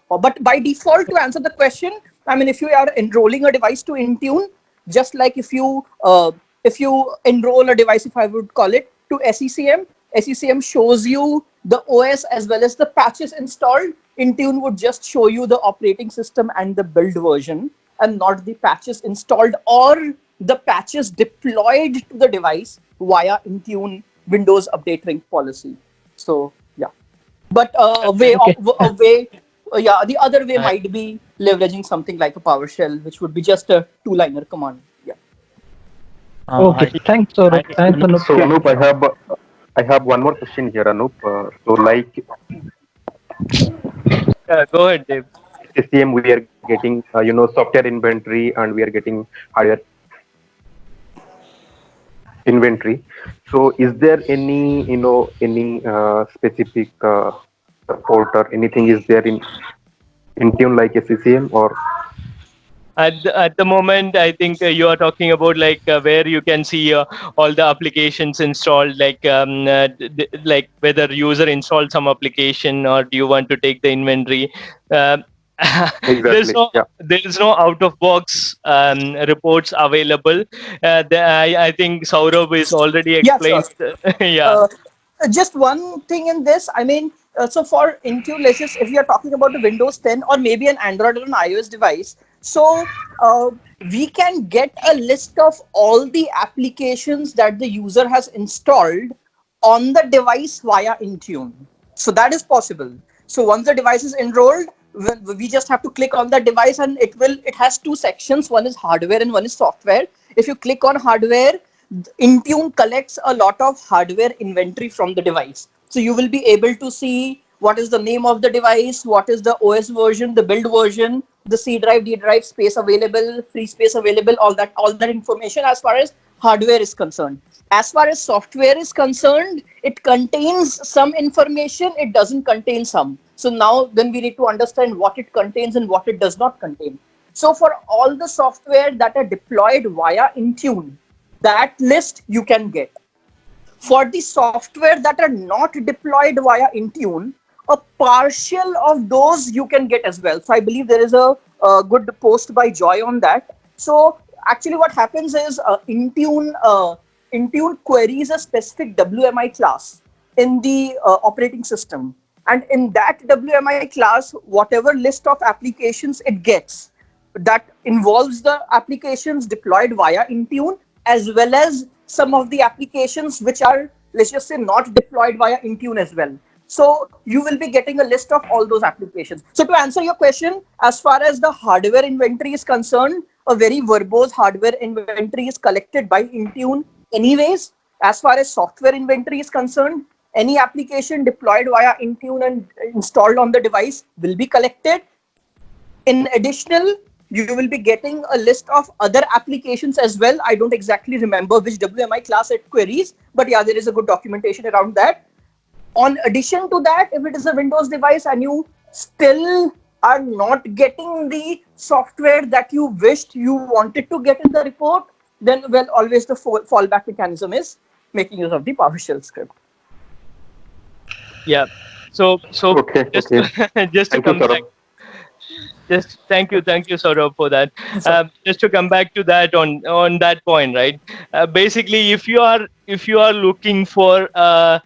But by default, to answer the question, I mean, if you are enrolling a device to Intune, just like if you enroll a device, if I would call it, to SCCM, SCCM shows you the OS as well as the patches installed. Intune would just show you the operating system and the build version, and not the patches installed or the patches deployed to the device via Intune Windows update ring policy. So yeah, but the other way might be leveraging something like a PowerShell, which would be just a two-liner command. Yeah. Okay, thanks, Saurabh. Thanks, Anup. So Anup, I have one more question here, Anup. So like Go ahead, Dave. SCCM, we are getting software inventory and we are getting hardware inventory. So is there any specific support or anything is there in Intune like SCCM or? At the moment, I think you are talking about like where you can see all the applications installed, like like whether user installed some application or do you want to take the inventory. Exactly. There is no out of box reports available. I think Saurabh is already explained. Yeah. Just one thing in this, I mean, so for Intune, let's just, if we are talking about a Windows 10 or maybe an Android or an iOS device, so we can get a list of all the applications that the user has installed on the device via Intune. So that is possible. So once the device is enrolled, we just have to click on the device and it has two sections. One is hardware and one is software. If you click on hardware, Intune collects a lot of hardware inventory from the device. So you will be able to see what is the name of the device, what is the OS version, the build version, the C drive, D drive, space available, free space available, all that information as far as hardware is concerned. As far as software is concerned, it contains some information, it doesn't contain some. So now then we need to understand what it contains and what it does not contain. So for all the software that are deployed via Intune, that list you can get. For the software that are not deployed via Intune, a partial of those you can get as well. So I believe there is a good post by Joy on that. So actually what happens is Intune queries a specific WMI class in the operating system. And in that WMI class, whatever list of applications it gets, that involves the applications deployed via Intune, as well as some of the applications which are, let's just say, not deployed via Intune as well. So you will be getting a list of all those applications. So to answer your question, as far as the hardware inventory is concerned, a very verbose hardware inventory is collected by Intune anyways. As far as software inventory is concerned, any application deployed via Intune and installed on the device will be collected. In additional, you will be getting a list of other applications as well. I don't exactly remember which WMI class it queries, but yeah, there is a good documentation around that. On addition to that, if it is a Windows device and you still are not getting the software that you wished you wanted to get in the report, then well, always the fallback mechanism is making use of the PowerShell script. Yeah. So okay. Just to come back. Just thank you, Saurabh, for that. Just to come back to that on that point, right? Basically, if you are looking for a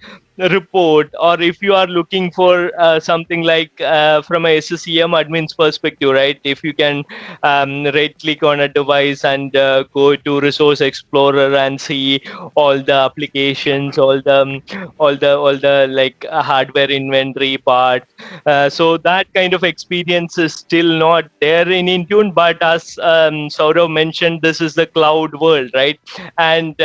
report, or if you are looking for something like from a SCCM admin's perspective, right? If you can right click on a device and go to Resource Explorer and see all the applications, all the like hardware inventory part. So that kind of experience is still not there in Intune, but as Saurav mentioned, this is the cloud world, right? And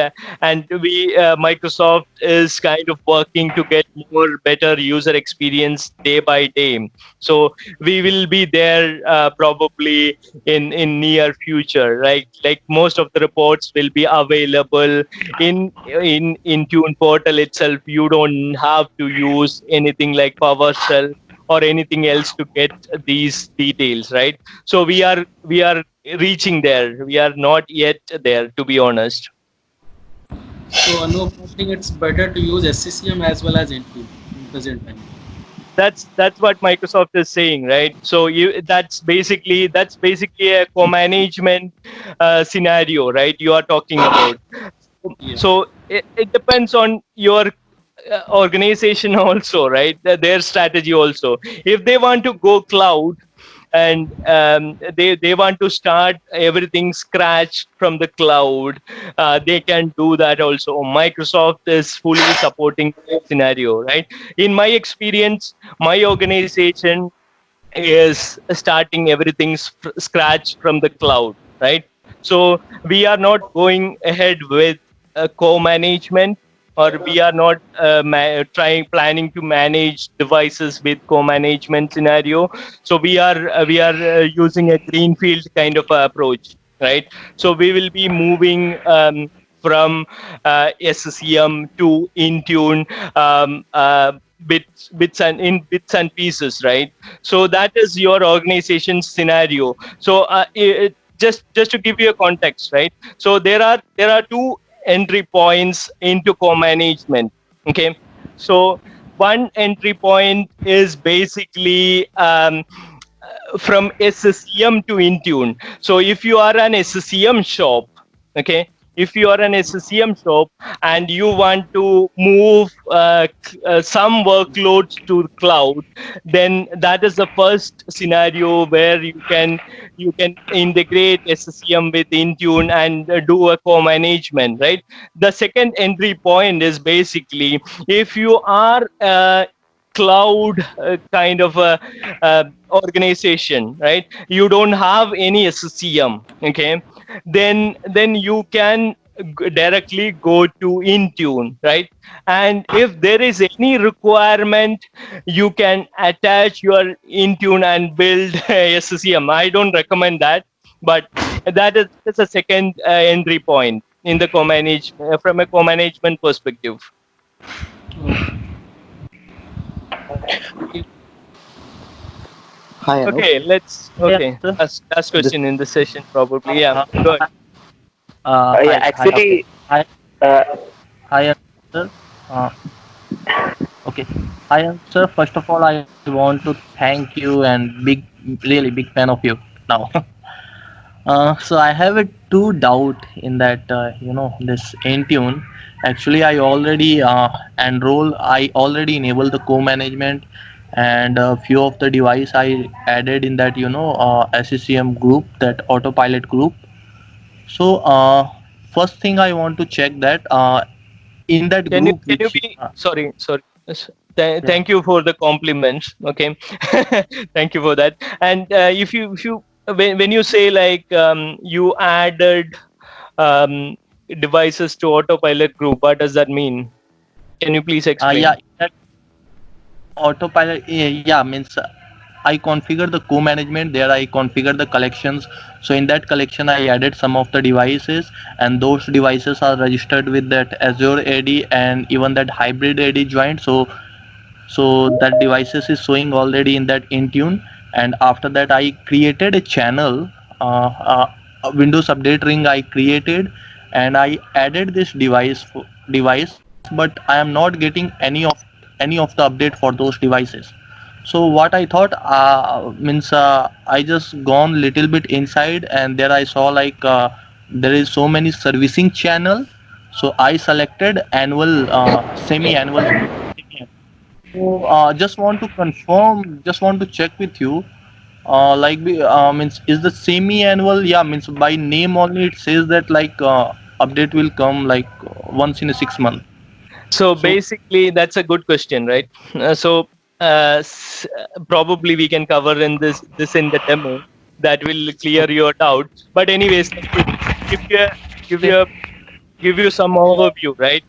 we Microsoft is kind of working working to get more better user experience day by day. So we will be there probably in near future, right? Like most of the reports will be available in Intune portal itself. You don't have to use anything like PowerShell or anything else to get these details, right? So we are reaching there. We are not yet there, to be honest. So Anup, I think it's better to use SCCM as well as Intune in present time. That's what Microsoft is saying, right? So that's basically a co-management scenario, right? You are talking about. So it depends on your organization also, right? Their strategy also. If they want to go cloud and they want to start everything scratch from the cloud, they can do that also. Microsoft is fully supporting that scenario, right? In my experience, my organization is starting everything scratch from the cloud, right? So we are not going ahead with co-management, or we are not planning to manage devices with co-management scenario. So we are using a greenfield kind of approach, right? So we will be moving from SCCM to Intune, bits and pieces, right? So that is your organization scenario. So just to give you a context, right? So there are two entry points into co-management. Okay, so one entry point is basically from SCCM to Intune. So if you are an SCCM shop, okay, if you are an SCCM shop and you want to move some workloads to cloud, then that is the first scenario where you can integrate SCCM with Intune and do a co-management, right? The second entry point is basically if you are cloud kind of a organization, right? You don't have any SCCM, okay? Then you can directly go to Intune, right? And if there is any requirement, you can attach your Intune and build SCCM. I don't recommend that, but that's a second entry point in the co-manage from a co-management perspective. Hi, Anup. Okay, last question in the session probably. Yeah, go ahead. Yeah, actually, uh, Hi, sir. Okay. Hi, sir. First of all, I want to thank you and really big fan of you now. So I have a two doubt in that this Intune. Actually, I already I already enabled the co-management, and a few of the device I added in that SCCM group, that autopilot group. So first thing I want to check that in that Can you group can you which be sorry. Thank you for the compliments. Okay, thank you for that. And if you when you say like you added um, devices to autopilot group, what does that mean? Can you please yeah, explain? that autopilot, yeah, means I configure the co-management there. I configure the collections. So in that collection I added some of the devices, and those devices are registered with that Azure AD and even that hybrid AD joint. So that devices is showing already in that Intune. And after that I created a channel, a Windows update ring I created, and I added this device, but I am not getting any of the update for those devices. So what I thought, means I just gone little bit inside, and there I saw like there is so many servicing channel. So I selected annual, semi-annual. So just want to confirm, just want to check with you. Means is the semi-annual? Yeah, means by name only it says that like update will come like once in a 6 month. So So basically, that's a good question, right? So probably we can cover in this in the demo that will clear your doubt. But anyways, let me give you a, give you some overview, right?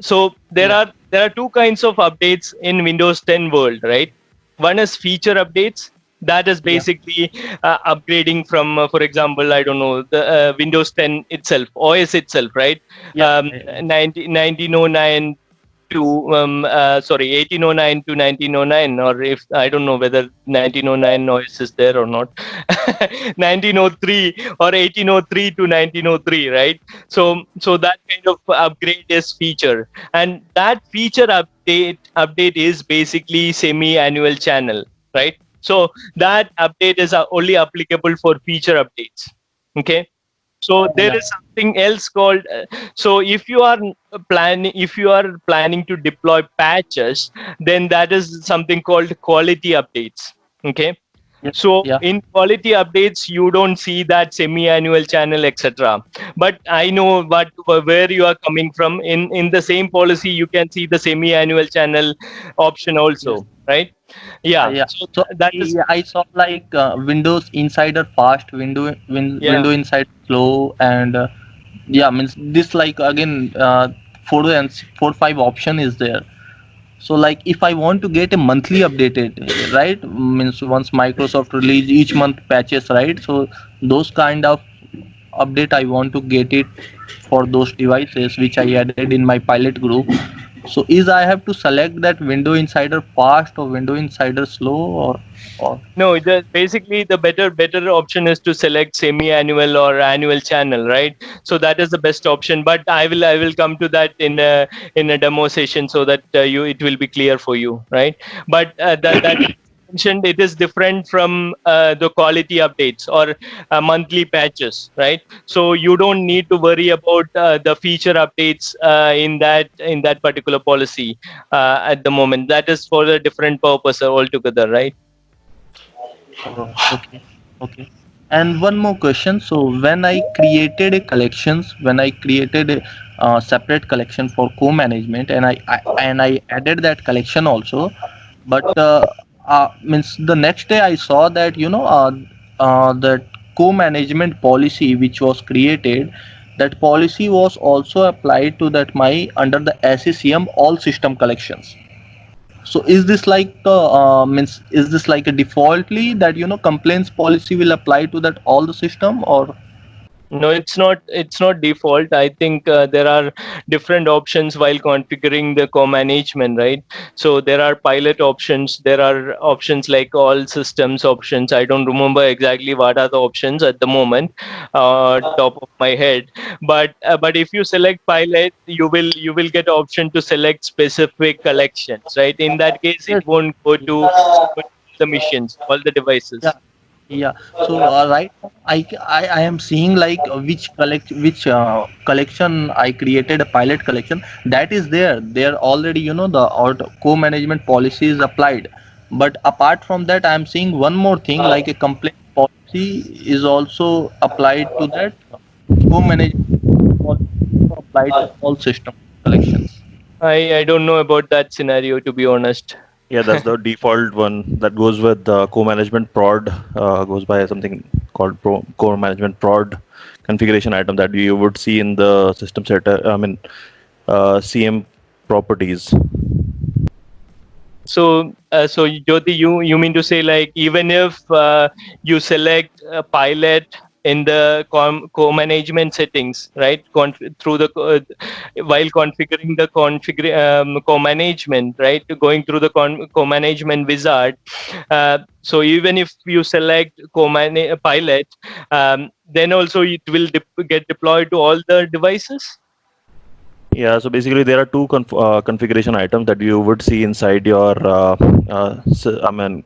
So there are two kinds of updates in Windows 10 world, right? One is feature updates. That is basically upgrading from, for example, I don't know, the Windows 10 itself, OS itself, right? 1909 to 1809 to 1909, or if I don't know whether 1909 OS is there or not. 1903 or 1803 to 1903, right? So that kind of upgrade is feature, and that feature update is basically semi-annual channel, right? So that update is only applicable for feature updates. Okay. So there is something else called so if you are planning to deploy patches, then that is something called quality updates. Okay. So in quality updates, you don't see that semi-annual channel, etc. But I know where you are coming from. In the same policy, you can see the semi-annual channel option also, right? Yeah. Yeah. So So that is I saw like Windows Insider fast, Window Insider slow, and means this like again four five option is there. So like if I want to get a monthly updated, right? Means once Microsoft release each month patches, right? So those kind of update I want to get it for those devices which I added in my pilot group. So is I have to select that Window Insider fast or Window Insider slow or no, basically the better option is to select semi-annual or annual channel, right? So that is the best option. But I will come to that in a demo session so that it will be clear for you, right? But that mentioned, it is different from the quality updates or monthly patches, right? So you don't need to worry about the feature updates in that particular policy at the moment. That is for a different purpose altogether, right? Oh, okay. And one more question. So when I created a separate collection for co-management, and I added that collection also, but means the next day I saw that that co-management policy which was created, that policy was also applied to that my under the SCCM all system collections. So is this like means is this like a defaultly that complaints policy will apply to that all the system or? No, it's not. It's not default. I think there are different options while configuring the co-management, right? So there are pilot options. There are options like all systems options. I don't remember exactly what are the options at the moment, top of my head. But if you select pilot, you will get option to select specific collections, right? In that case, it won't go to the machines, all the devices. Yeah. So right now I am seeing like which collection I created a pilot collection that is there. There already the auto co-management policy is applied. But apart from that, I am seeing one more thing like a complaint policy is also applied to that co-management policy also applied to all system collections. I don't know about that scenario, to be honest. Yeah, that's the default one that goes with the co-management prod, goes by something called co-management prod configuration item that you would see in the system set. CM properties. So Jyoti, you mean to say like even if you select a pilot in the co-management settings, right? Through the while configuring the co-management, right? Going through the co-management wizard. So even if you select pilot, then also it will get deployed to all the devices. Yeah, so basically there are two configuration items that you would see inside your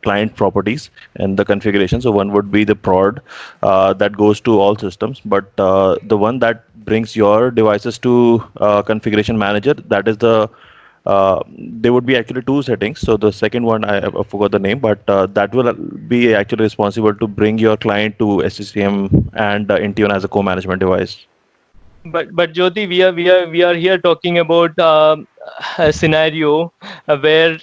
client properties and the configuration. So one would be the prod that goes to all systems, but the one that brings your devices to configuration manager, that is there would be actually two settings. So the second one, I forgot the name, but that will be actually responsible to bring your client to SCCM and Intune as a co-management device. But Jyoti, we are here talking about a scenario where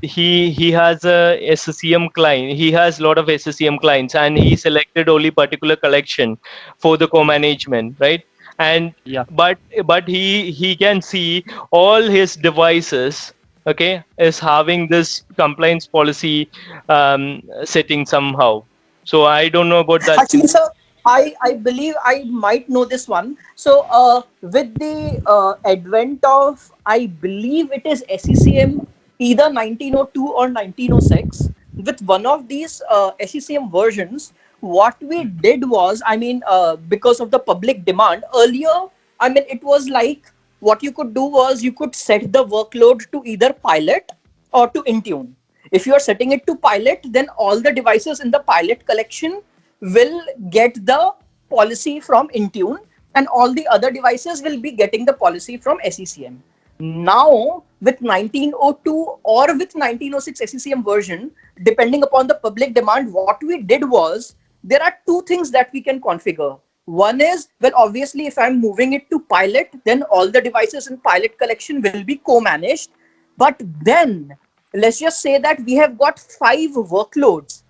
he has a SCCM client. He has a lot of SCCM clients, and he selected only particular collection for the co-management, right? and Yeah. but he can see all his devices, okay, is having this compliance policy setting somehow. So I don't know about that. Actually, sir, I believe I might know this one. So, with the advent of, I believe it is SCCM, either 1902 or 1906, with one of these SCCM versions, what we did was, I mean, because of the public demand earlier, I mean, it was like what you could do was you could set the workload to either pilot or to Intune. If you are setting it to pilot, then all the devices in the pilot collection will get the policy from Intune, and all the other devices will be getting the policy from SCCM. Now, with 1902 or with 1906 SCCM version, depending upon the public demand, what we did was there are two things that we can configure. One is, well, obviously, if I'm moving it to pilot, then all the devices in pilot collection will be co-managed. But then, let's just say that we have got 5 workloads.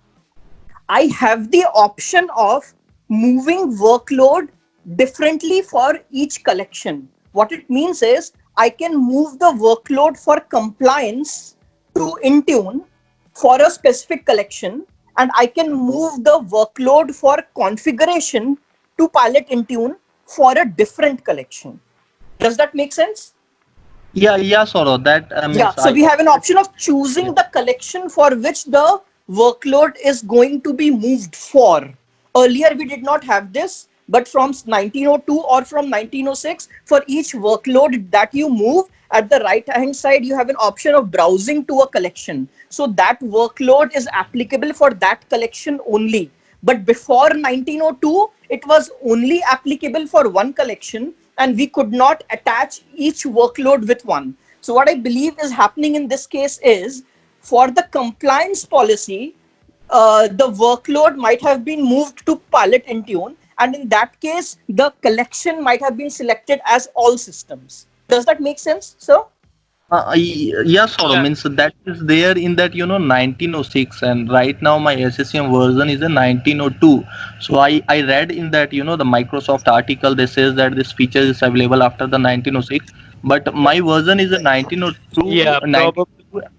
I have the option of moving workload differently for each collection. What it means is I can move the workload for compliance to Intune for a specific collection, and I can move the workload for configuration to Pilot Intune for a different collection. Does that make sense? Yeah, Saurav. That Yeah, means so we have an option of choosing the collection for which the workload is going to be moved for. Earlier, we did not have this, but from 1902 or from 1906, for each workload that you move, at the right hand side, you have an option of browsing to a collection. So that workload is applicable for that collection only. But before 1902, it was only applicable for one collection, and we could not attach each workload with one. So what I believe is happening in this case is, for the compliance policy, the workload might have been moved to Pilot Intune, and in that case, the collection might have been selected as all systems. Does that make sense, sir? Yeah, Saurav. Means that is there in that 1906, and right now my SCCM version is a 1902. So I read in that the Microsoft article, they says that this feature is available after the 1906, but my version is a 1902. Yeah, That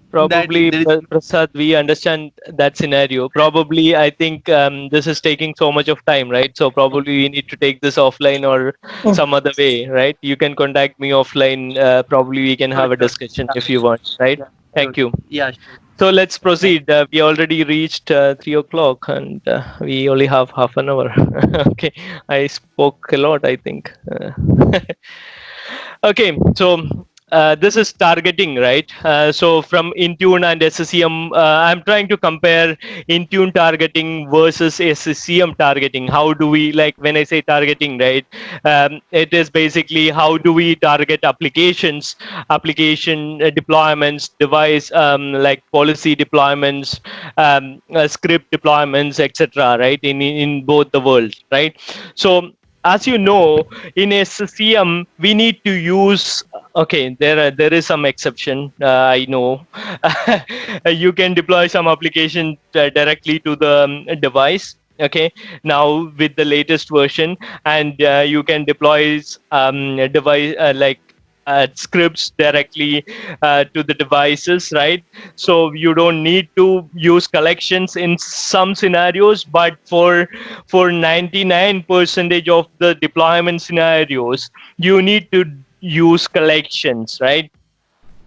probably there is Prasad, we understand that scenario. Probably, I think this is taking so much of time, right? So probably we need to take this offline or some other way, right? You can contact me offline. Probably we can have a discussion if you want, right? Thank you. Yeah. So let's proceed. We already reached 3 o'clock, and we only have half an hour. Okay, I spoke a lot, I think. Okay, so this is targeting, right? So from Intune and SCCM, I'm trying to compare Intune targeting versus SCCM targeting. How do we, like when I say targeting, right? It is basically how do we target applications, application deployments, device like policy deployments, script deployments, etc. Right? In both the worlds, right? So as you know, in SCCM, we need to use. Okay, there is some exception. I know you can deploy some application directly to the device. Okay, now with the latest version, and you can deploy device like scripts directly to the devices, right? So you don't need to use collections in some scenarios, but for 99% of the deployment scenarios, you need to use collections, right?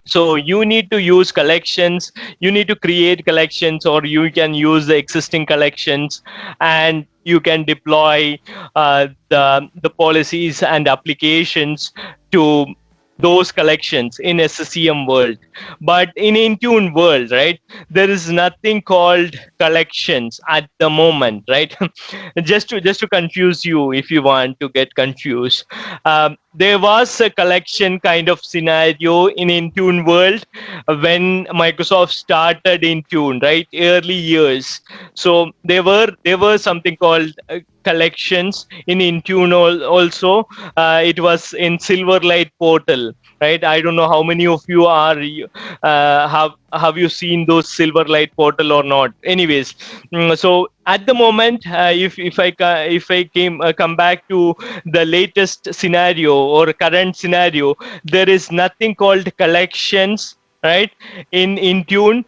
So you need to use collections, you need to create collections, or you can use the existing collections, and you can deploy the policies and applications to those collections in SCCM world. But in Intune world, right, there is nothing called collections at the moment, right? just to confuse you, if you want to get confused, there was a collection kind of scenario in Intune world when Microsoft started Intune, right? Early years. So there were something called collections in Intune also. It was in Silverlight portal, right? I don't know how many of you are have you seen those Silverlight portal or not. Anyways, so at the moment, if I come back to the latest scenario or current scenario, there is nothing called collections, right? In Intune,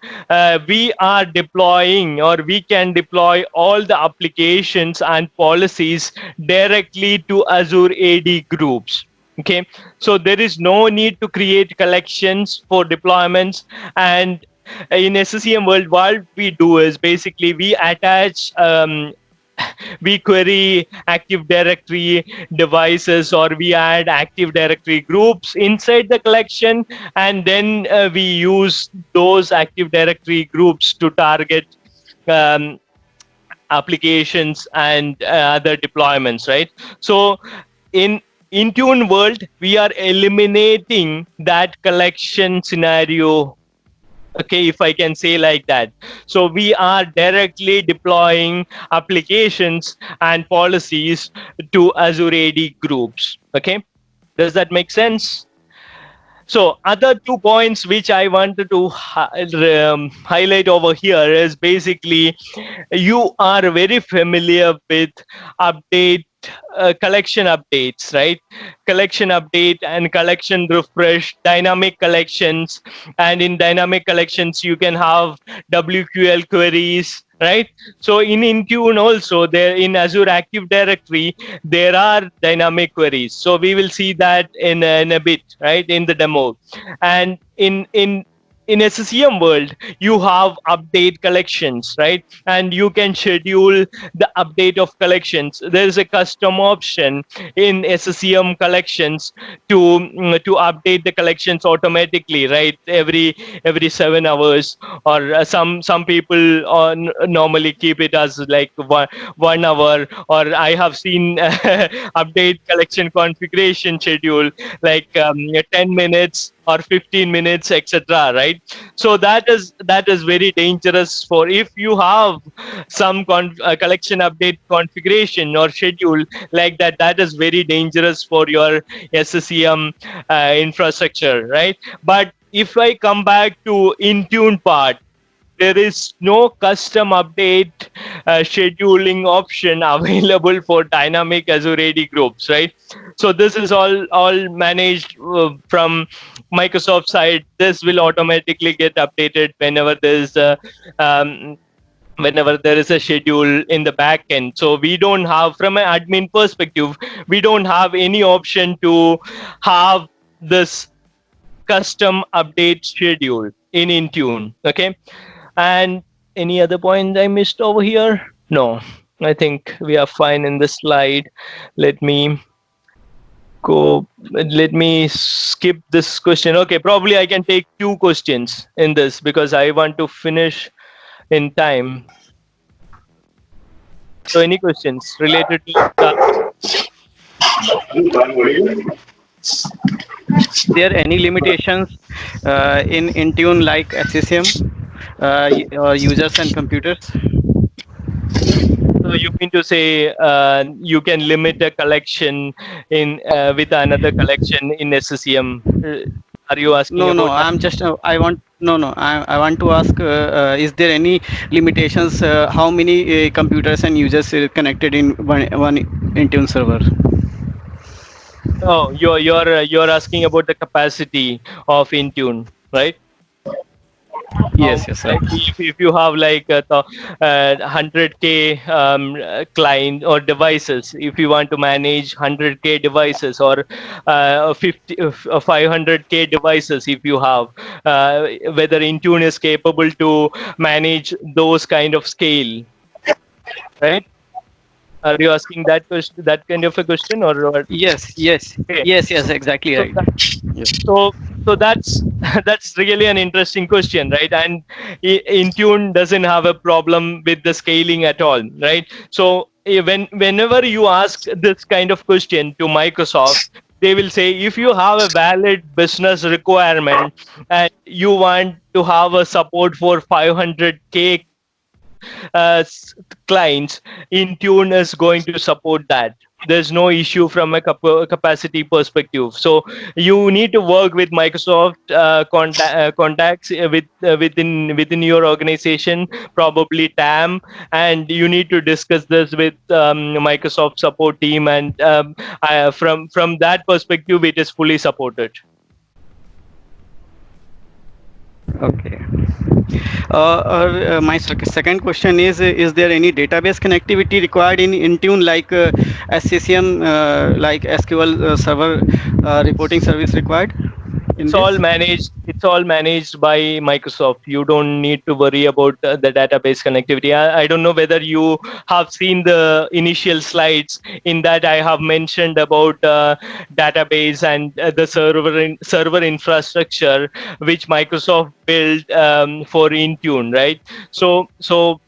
we are deploying, or we can deploy all the applications and policies directly to Azure AD groups. Okay, so there is no need to create collections for deployments. And in SCCM world, what we do is basically we attach we query Active Directory devices, or we add Active Directory groups inside the collection, and then we use those Active Directory groups to target um, applications and other deployments, right? So in Intune world, we are eliminating that collection scenario, okay, if I can say like that. So we are directly deploying applications and policies to Azure AD groups. Okay, does that make sense? So other 2 points which I wanted to highlight over here is basically, you are very familiar with update collection updates, right? Collection update and collection refresh, dynamic collections, and in dynamic collections you can have WQL queries, right? So in Intune also, there in Azure Active Directory, there are dynamic queries. So we will see that in a bit, right, in the demo. And in SCCM world, you have update collections, right? And you can schedule the update of collections. There is a custom option in SCCM collections to update the collections automatically, right? Every 7 hours, or some people normally keep it as like 1 hour, or I have seen update collection configuration schedule like 10 minutes or 15 minutes, etc., right? So that is very dangerous. For if you have some collection update configuration or schedule like that, that is very dangerous for your SCCM infrastructure, right? But if I come back to Intune part, there is no custom update scheduling option available for dynamic Azure AD groups, right? So this is all managed from Microsoft side. This will automatically get updated whenever there is a schedule in the back end. So we don't have, from an admin perspective, we don't have any option to have this custom update schedule in Intune. Okay. And any other point I missed over here? No, I think we are fine in this slide. Let me skip this question. Okay, probably I can take 2 questions in this because I want to finish in time. So any questions related to there any limitations in Intune like SCCM users and computers? So you mean to say you can limit a collection in with another collection in SCCM? Are you asking No, about that? I'm just I want to ask, is there any limitations, how many computers and users connected in one Intune server? Oh, you're asking about the capacity of Intune, right? Yes, right. Like if you have like 100K client or devices, if you want to manage 100K devices, or 500K devices, if you have, whether Intune is capable to manage those kind of scale, right? Are you asking that question, that kind of a question, or what? Yes, Okay. exactly So right. Yes. so that's that's really an interesting question, right? And Intune doesn't have a problem with the scaling at all, right? So whenever you ask this kind of question to Microsoft, they will say, if you have a valid business requirement and you want to have a support for 500K clients, Intune is going to support that. There's no issue from a capacity perspective. So you need to work with Microsoft contacts within your organization, probably TAM, and you need to discuss this with Microsoft support team. And from that perspective, it is fully supported. Okay. My second question is there any database connectivity required in Intune, like SCCM, like SQL Server reporting service required in It's this? all managed. It's all managed by Microsoft. You don't need to worry about the database connectivity. I don't know whether you have seen the initial slides. In that, I have mentioned about database and the server infrastructure which Microsoft built for Intune, right? So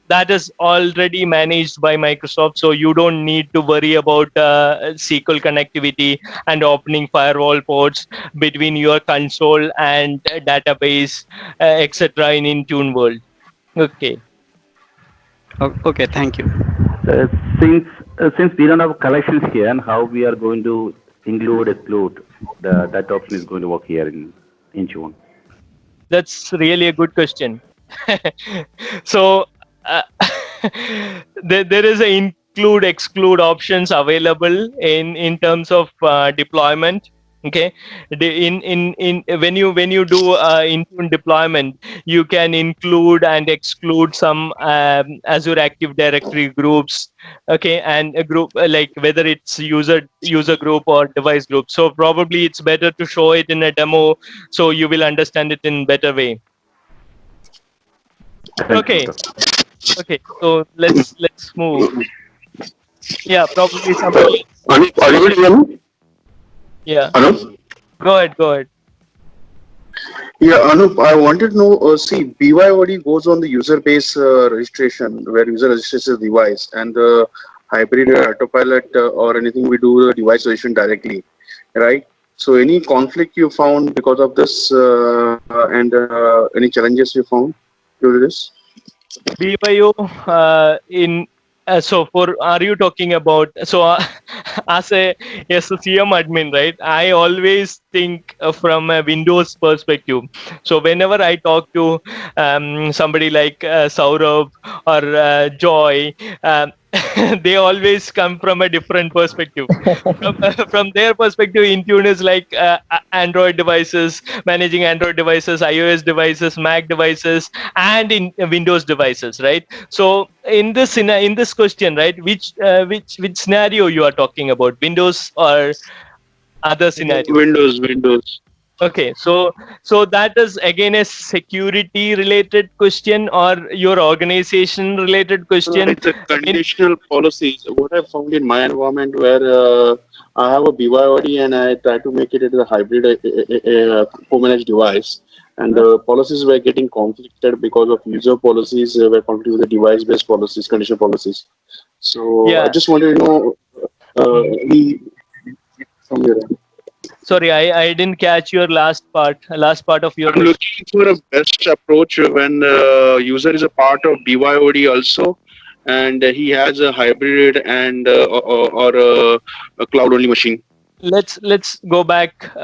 that is already managed by Microsoft. So you don't need to worry about SQL connectivity and opening firewall ports between your console and database, etc. in Intune world. Okay. Okay, thank you. Uh, since since we don't have collections here, and how we are going to exclude that option is going to work here in Intune. That's really a good question. So there is a include exclude options available in terms of deployment. Okay, in when you do Intune deployment, you can include and exclude some Azure Active Directory groups. Okay, and a group like whether it's user group or device group. So probably it's better to show it in a demo, so you will understand it in better way. Okay. Okay, so let's move. Yeah, probably somebody. Yeah. Anup? Go ahead. Yeah, Anup, I wanted to know, see, BYOD goes on the user base registration, where user registers the device, and the hybrid autopilot or anything we do the device registration directly, right? So any conflict you found because of this and any challenges you found due to this? BYO in so for are you talking about as a SCCM admin, right? I always think from a Windows perspective. So whenever I talk to somebody like Saurabh or Joy, they always come from a different perspective. From their perspective, Intune is like Android devices, managing Android devices, iOS devices, Mac devices, and in Windows devices, right? So in this question, right, which scenario you are talking about, Windows or other scenario? Windows. Okay, so that is again a security related question or your organization related question. It's a conditional policies. What I found in my environment where I have a BYOD and I try to make it into a hybrid co-managed device, and the policies were getting conflicted because of user policies were conflicted with the device-based policies, conditional policies. So Yeah. I just wanted to know from your end. Sorry, I didn't catch your last part of your I'm looking for a best approach when the user is a part of BYOD also, and he has a hybrid and or a cloud-only machine. Let's go back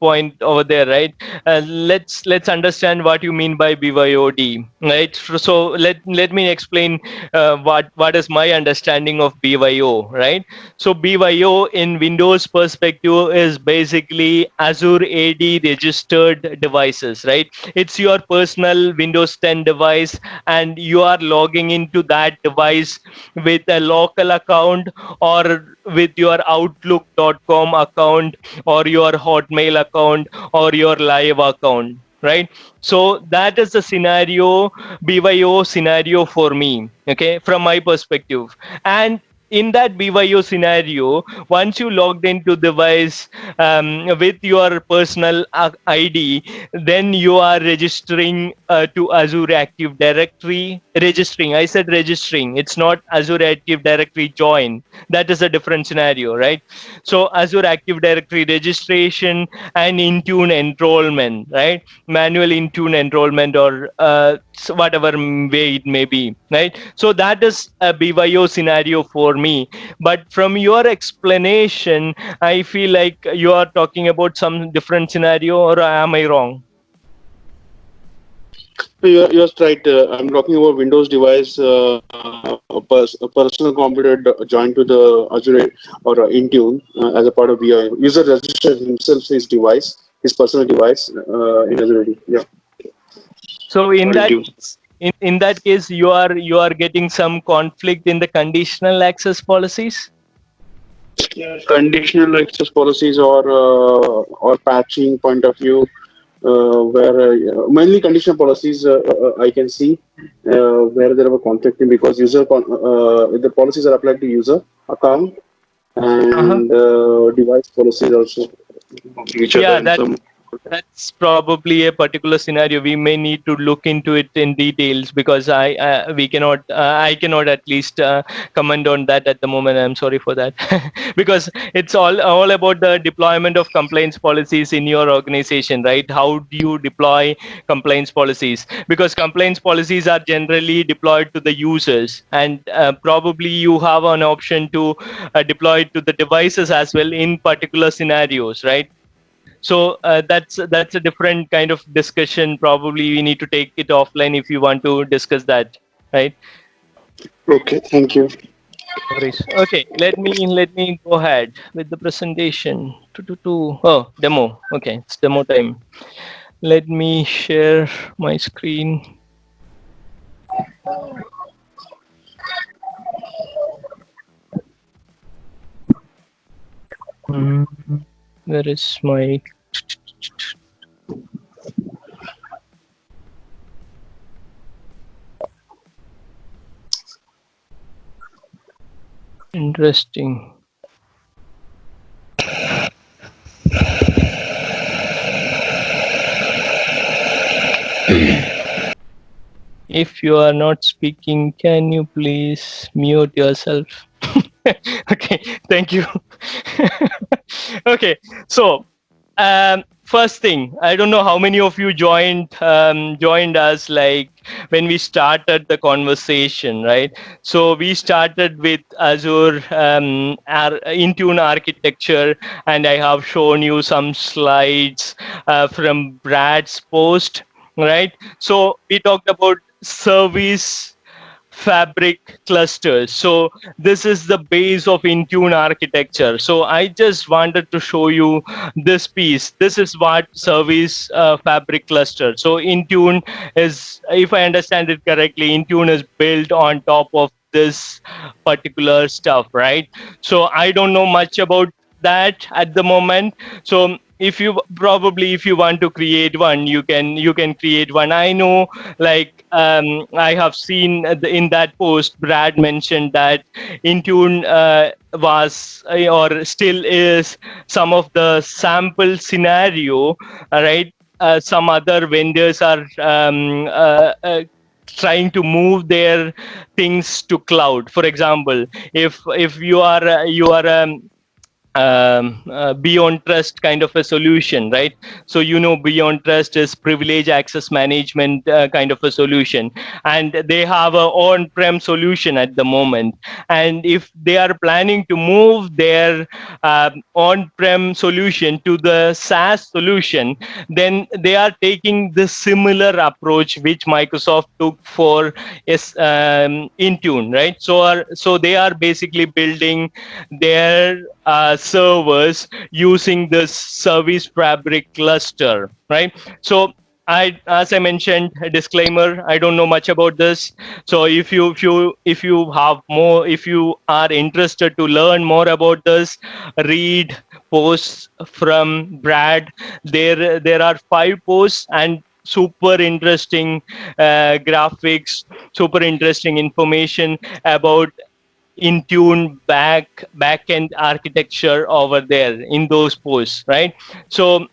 point over there, right? Let's understand what you mean by BYOD, right? So let me explain what is my understanding of BYO, right? So BYO in Windows perspective is basically Azure AD registered devices, right? It's your personal Windows 10 device, and you are logging into that device with a local account or with your outlook.com account or your Hotmail account or your live account, right? So that is the scenario, BYO scenario for me, okay, from my perspective. And in that BYO scenario, once you logged into device with your personal ID, then you are registering to Azure Active Directory. Registering, I said registering. It's not Azure Active Directory join. That is a different scenario, right? So Azure Active Directory registration and Intune enrollment, right? Manual Intune enrollment or whatever way it may be, right? So that is a BYO scenario for me. But from your explanation, I feel like you are talking about some different scenario, or am I wrong? You're right. I'm talking about Windows device, a personal computer joined to the Azure or Intune as a part of BI. User registers himself his device, his personal device in Azure. Yeah. So in Or that Intune. in that case, you are getting some conflict in the conditional access policies. Conditional access policies or patching point of view, where mainly conditional policies I can see where there are conflicting because the policies are applied to user account and device policies also each other Yeah, in some. that's probably a particular scenario. We may need to look into it in details, because I cannot at least comment on that at the moment. I'm sorry for that. Because it's all about the deployment of compliance policies in your organization, right? How do you deploy compliance policies? Because compliance policies are generally deployed to the users, and probably you have an option to deploy it to the devices as well in particular scenarios, right? So that's a different kind of discussion. Probably we need to take it offline if you want to discuss that, right? Okay, thank you. Okay, let me go ahead with the presentation. Oh, demo. Okay, it's demo time. Let me share my screen. Where is my interesting? If you are not speaking, can you please mute yourself? Okay, thank you. Okay, so first thing, I don't know how many of you joined us like when we started the conversation, right? So we started with Azure Intune architecture, and I have shown you some slides from Brad's post, right? So we talked about service fabric clusters. So this is the base of Intune architecture. So I just wanted to show you this piece. This is what service fabric cluster. So Intune is, if I understand it correctly, Intune is built on top of this particular stuff, right? So I don't know much about that at the moment. So if you want to create one, you can create one. I know, like I have seen in that post Brad mentioned that Intune was or still is some of the sample scenario, right? Some other vendors are trying to move their things to cloud. For example, if you are beyond trust kind of a solution, right? So beyond trust is privilege access management kind of a solution, and they have a on-prem solution at the moment. And if they are planning to move their on-prem solution to the SaaS solution, then they are taking the similar approach which Microsoft took for Intune, right? So they are basically building their servers using this service fabric cluster, right? So as I mentioned, a disclaimer, I don't know much about this. So if you have more, if you are interested to learn more about this, read posts from Brad. There are 5 posts and super interesting graphics, super interesting information about Intune backend architecture over there in those posts, right? So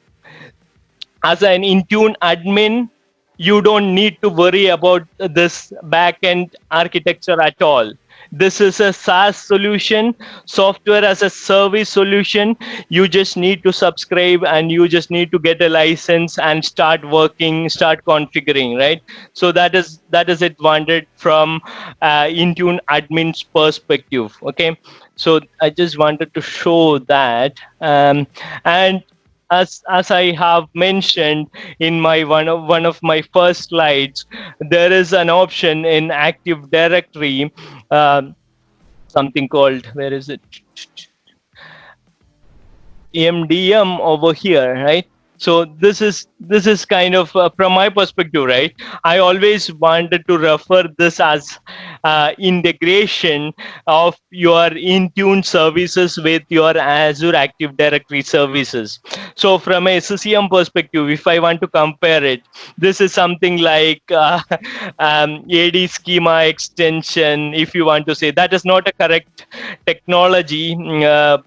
as an Intune admin, you don't need to worry about this backend architecture at all. This is a SaaS solution, software as a service solution. You just need to subscribe and you just need to get a license and start working, start configuring, right? So that is it wanted from Intune admin's perspective. Okay, so I just wanted to show that. And as I have mentioned in my one of my first slides, there is an option in Active Directory, something called, where is it, MDM over here, right? So this is kind of from my perspective, right? I always wanted to refer this as integration of your Intune services with your Azure Active Directory services. So from a SCCM perspective, if I want to compare it, this is something like AD schema extension, if you want to say. That is not a correct technology,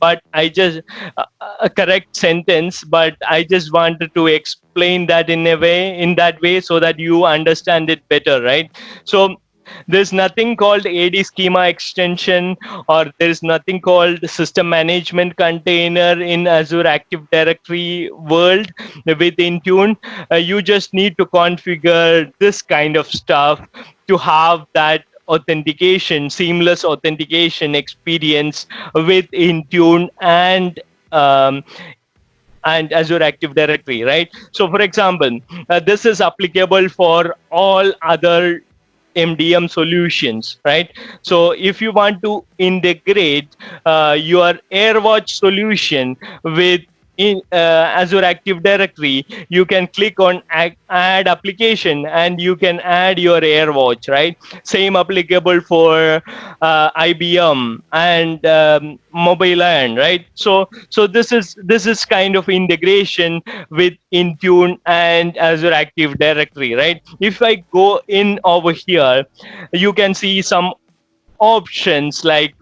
but I just a correct sentence, but I just wanted to explain that in that way so that you understand it better, right? So there's nothing called AD schema extension, or there's nothing called system management container in Azure Active Directory world with Intune. You just need to configure this kind of stuff to have that authentication, seamless authentication experience with Intune um, and Azure Active Directory, right? So for example, this is applicable for all other MDM solutions, right? So if you want to integrate your AirWatch solution with Azure Active Directory, you can click on add application and you can add your AirWatch, right? Same applicable for IBM and Mobile Iron, right? So this is kind of integration with Intune and Azure Active Directory, right? If I go in over here, you can see some options like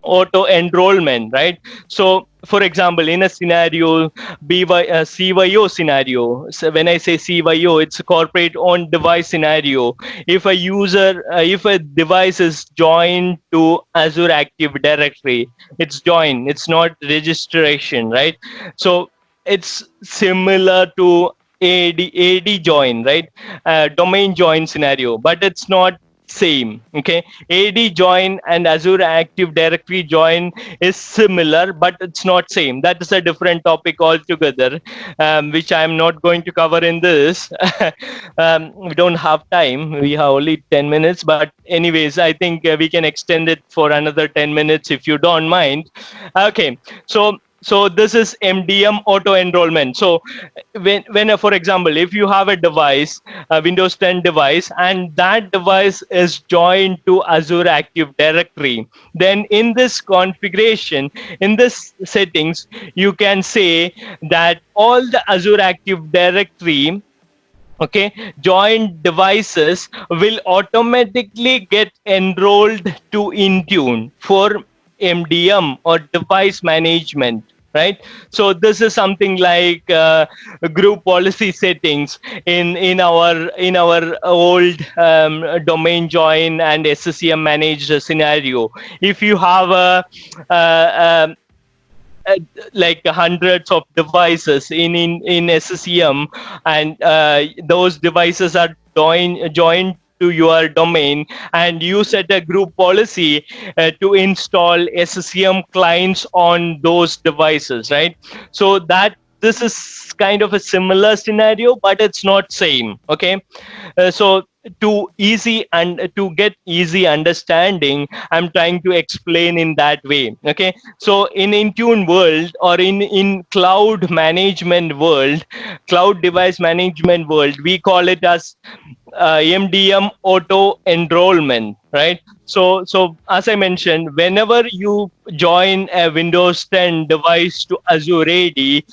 auto enrollment, right? So for example, in a scenario, CYO scenario, so when I say CYO, it's a corporate on device scenario. If a user, if a device is joined to Azure Active Directory, it's joined, it's not registration, right? So it's similar to AD join, right? Domain join scenario, but it's not same. Okay, AD join and Azure Active Directory join is similar, but it's not same. That is a different topic altogether, which I'm not going to cover in this. We don't have time, we have only 10 minutes, but anyways, I think we can extend it for another 10 minutes if you don't mind. Okay, so this is MDM auto enrollment. So when for example, if you have a device, a Windows 10 device, and that device is joined to Azure Active Directory, then in this configuration, in this settings, you can say that all the Azure Active Directory, okay, joined devices will automatically get enrolled to Intune for MDM or device management, right? So this is something like group policy settings in our old domain join and SCCM managed scenario. If you have uh, like hundreds of devices in SCCM, and those devices are joined to your domain, and you set a group policy to install SCCM clients on those devices, right? So that this is kind of a similar scenario, but it's not same. Okay, so to get easy understanding, I'm trying to explain in that way. Okay, so in Intune world, or in cloud management world, cloud device management world, we call it as MDM auto enrollment, right? So as I mentioned, whenever you join a Windows 10 device to Azure AD,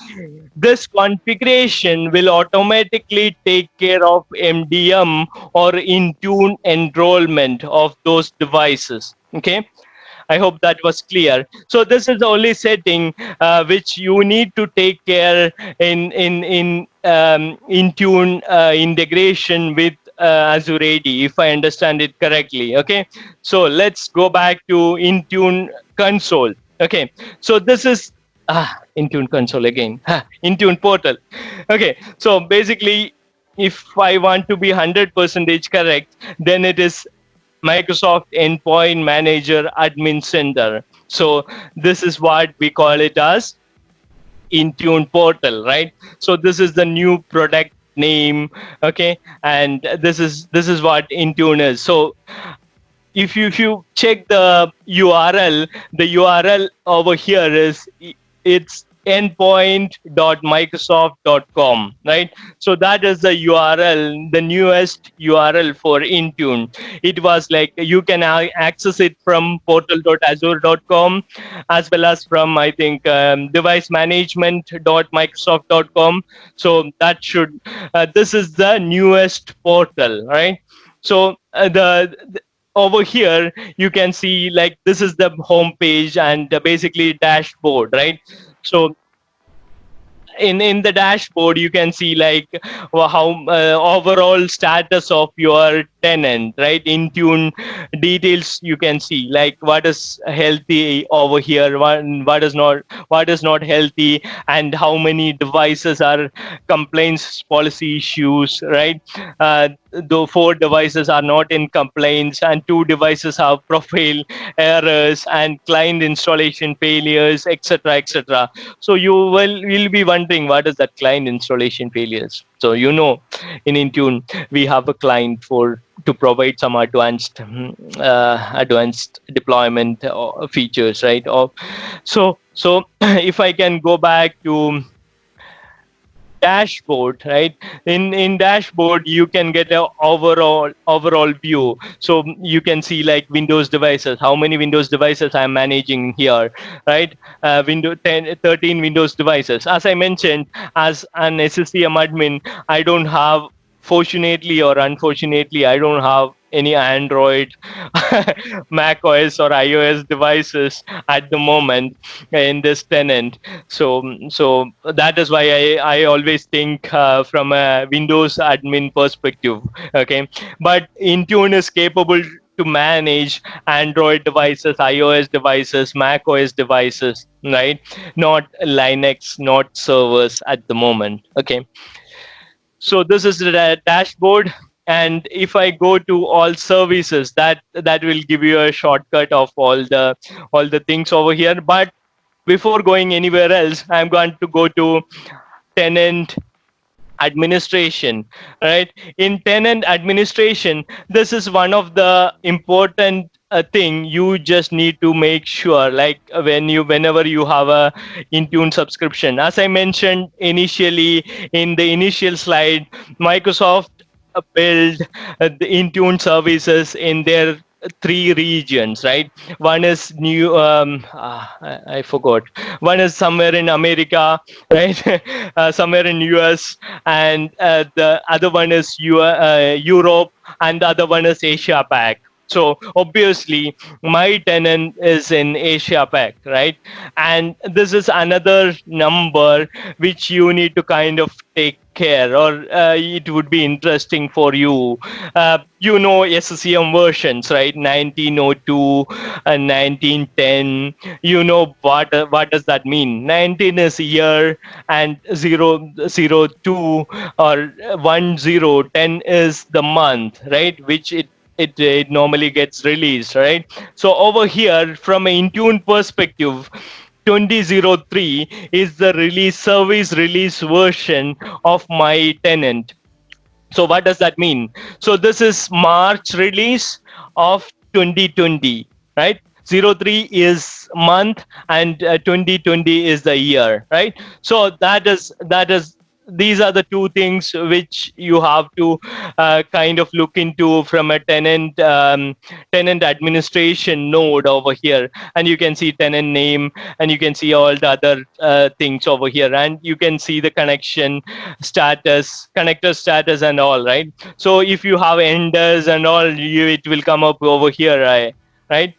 this configuration will automatically take care of MDM or Intune enrollment of those devices. Okay, I hope that was clear. So this is the only setting which you need to take care in Intune integration with Azure AD, if I understand it correctly. Okay, so let's go back to Intune console. Okay, so this is Intune console again, Intune portal. Okay, so basically, if I want to be 100% correct, then it is Microsoft Endpoint Manager Admin Center. So this is what we call it as Intune portal, right? So this is the new product name. Okay, and this is what Intune is. So if you check the URL, the URL over here is it's endpoint.microsoft.com, right? So that is the URL, the newest URL for Intune. It was like you can access it from portal.azure.com as well as from, I think, devicemanagement.microsoft.com. So that should this is the newest portal, right? So over here you can see like this is the home page and basically dashboard, right? So in the dashboard you can see like how overall status of your tenant, right? Intune details you can see like what is healthy over here, what is not healthy, and how many devices are complaints policy issues, right? Though 4 devices are not in complaints and 2 devices have profile errors and client installation failures, etc., etc. So you will be wondering what is that client installation failures. So in Intune we have a client for to provide some advanced deployment features, right? So if I can go back to dashboard, right? In dashboard you can get a overall view. So you can see like Windows devices, how many Windows devices I'm managing here, right? Windows 10 13 Windows devices. As I mentioned, as an SCCM admin, I don't have, fortunately or unfortunately, I don't have any Android, Mac OS or iOS devices at the moment in this tenant. So that is why I always think from a Windows admin perspective. Okay, but Intune is capable to manage Android devices, iOS devices, Mac OS devices, right? Not Linux, not servers at the moment. Okay, so this is the dashboard, and if I go to all services, that will give you a shortcut of all the things over here. But before going anywhere else, I'm going to go to tenant administration, right? In tenant administration, this is one of the important thing you just need to make sure, like whenever you have a Intune subscription. As I mentioned initially in the initial slide, Microsoft build the Intune services in their 3 regions, right? One is I forgot. One is somewhere in America, right? Somewhere in US, and the other one is Europe, and the other one is Asia Pac. So obviously my tenant is in Asia Pac, right? And this is another number which you need to kind of take care, or it would be interesting for you. SCCM versions, right? 1902 and 1910. What does that mean? 19 is year, and 002 or 10 is the month, right? Which it normally gets released, right? So over here, from an Intune perspective, 2003 is the service release version of my tenant. So what does that mean? So this is March release of 2020, right? 03 is month, and 2020 is the year, right? So that is these are the 2 things which you have to kind of look into from a tenant administration node over here. And you can see tenant name, and you can see all the other things over here, and you can see the connection status, connector status, and all, right? So if you have enders and all, it will come up over here, right?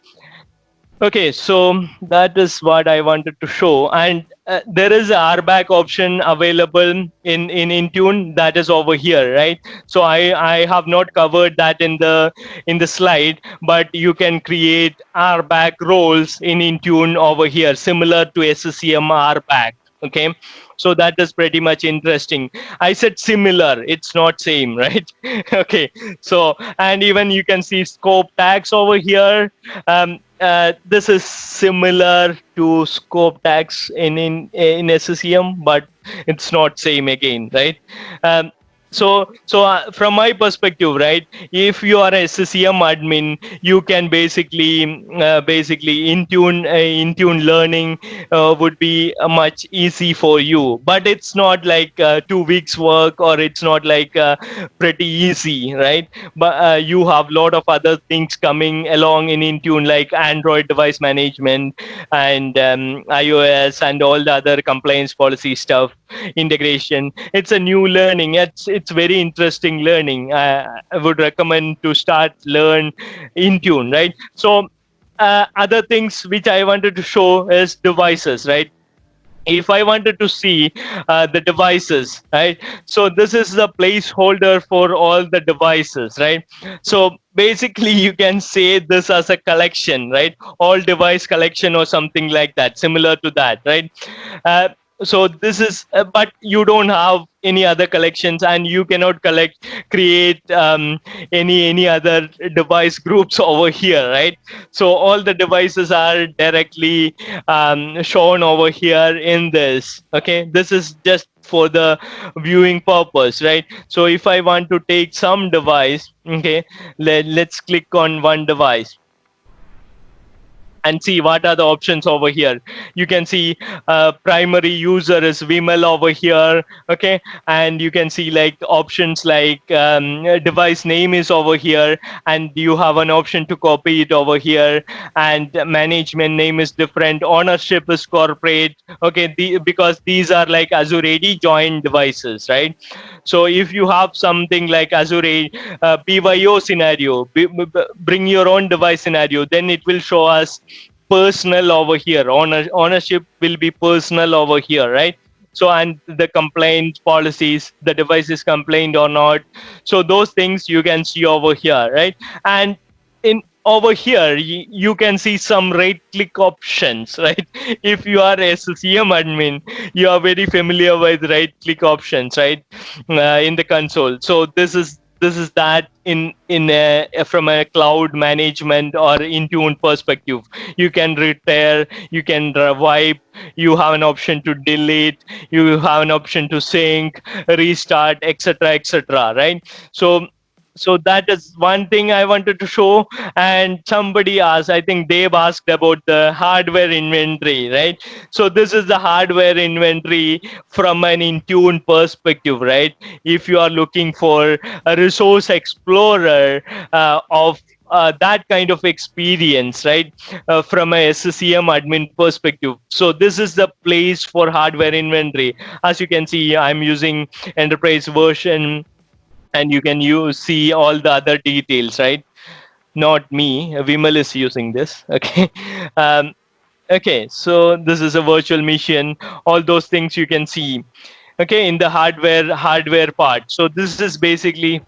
Okay, so that is what I wanted to show. And there is a RBAC option available in Intune that is over here, right? So I have not covered that in the slide, but you can create RBAC roles in Intune over here, similar to SCCM RBAC. Okay, so that is pretty much interesting. I said similar, it's not same, right? Okay, so and even you can see scope tags over here. This is similar to scope tags in SCCM, but it's not same again, right? So from my perspective, right, if you are a SCCM admin, you can basically Intune learning would be much easy for you, but it's not like 2 weeks work, or it's not like pretty easy, right? But you have a lot of other things coming along in Intune, like Android device management and iOS and all the other compliance policy stuff, integration. It's a new learning. It's very interesting learning. I would recommend to learn Intune, right? So other things which I wanted to show is devices, right? If I wanted to see the devices, right, so this is the placeholder for all the devices, right? So basically you can say this as a collection, right? All device collection or something like that, similar to that, right? uh, so this is but you don't have any other collections, and you cannot create any other device groups over here, right? So all the devices are directly shown over here in this. Okay, this is just for the viewing purpose, right? So if I want to take some device, okay, let's click on one device and see what are the options over here. You can see primary user is Vimal over here. Okay, and you can see like options like device name is over here, and you have an option to copy it over here, and management name is different, ownership is corporate. Okay, because these are like Azure AD joined devices, right? So if you have something like Azure BYO scenario, bring your own device scenario, then it will show us personal over here. Ownership will be personal over here, right? So, and the complaint policies, the device is complained or not. So those things you can see over here, right? And in over here you can see some right click options, right? If you are a SCCM admin, you are very familiar with right click options, right? In the console. So this is that from a cloud management or Intune perspective. You can repair, you can revive, you have an option to delete, you have an option to sync, restart, etc., right? So that is one thing I wanted to show. And somebody asked, I think Dave asked about the hardware inventory, right? So this is the hardware inventory from an Intune perspective, right? If you are looking for a resource explorer of that kind of experience, right? From a SCCM admin perspective. So this is the place for hardware inventory. As you can see, I'm using enterprise version, and you can see all the other details, right? Not me, Vimal is using this. Okay. um, okay, so this is a virtual machine, all those things you can see, okay, in the hardware part. So this is basically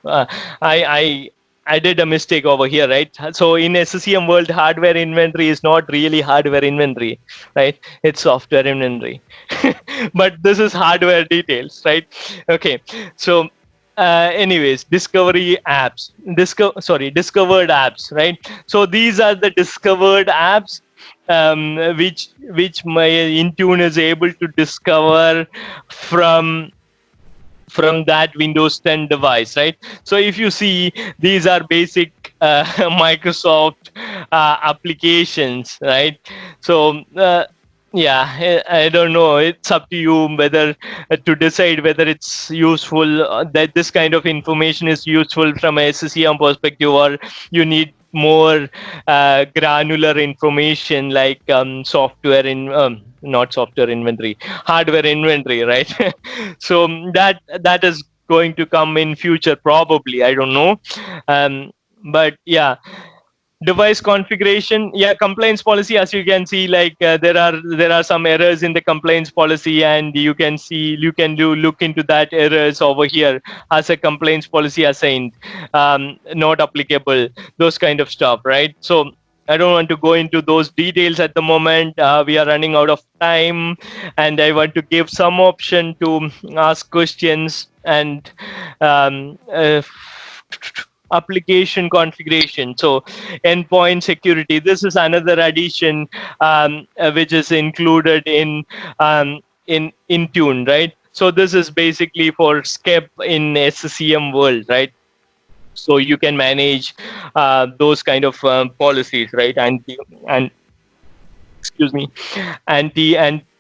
uh, I I did a mistake over here, right? So in SCCM world, hardware inventory is not really hardware inventory, right? It's software inventory. But this is hardware details, right? Okay, so anyways, discovery apps, discovered apps, right? So these are the discovered apps which my Intune is able to discover from that Windows 10 device, right? So if you see, these are basic Microsoft applications, right? So yeah, I don't know, it's up to you whether to decide whether it's useful, that this kind of information is useful from a SCCM perspective, or you need more granular information like software in not software inventory, hardware inventory, right? So that is going to come in future, probably, I don't know. But yeah, device configuration, yeah, compliance policy, as you can see, like there are some errors in the compliance policy, and you can look into that errors over here as a compliance policy assigned, not applicable, those kind of stuff, right? So I don't want to go into those details at the moment. We are running out of time, and I want to give some option to ask questions. And application configuration, so endpoint security, this is another addition which is included in Intune, right? So this is basically for SCCM in SCCM world, right? So you can manage those kind of policies, right? And excuse me,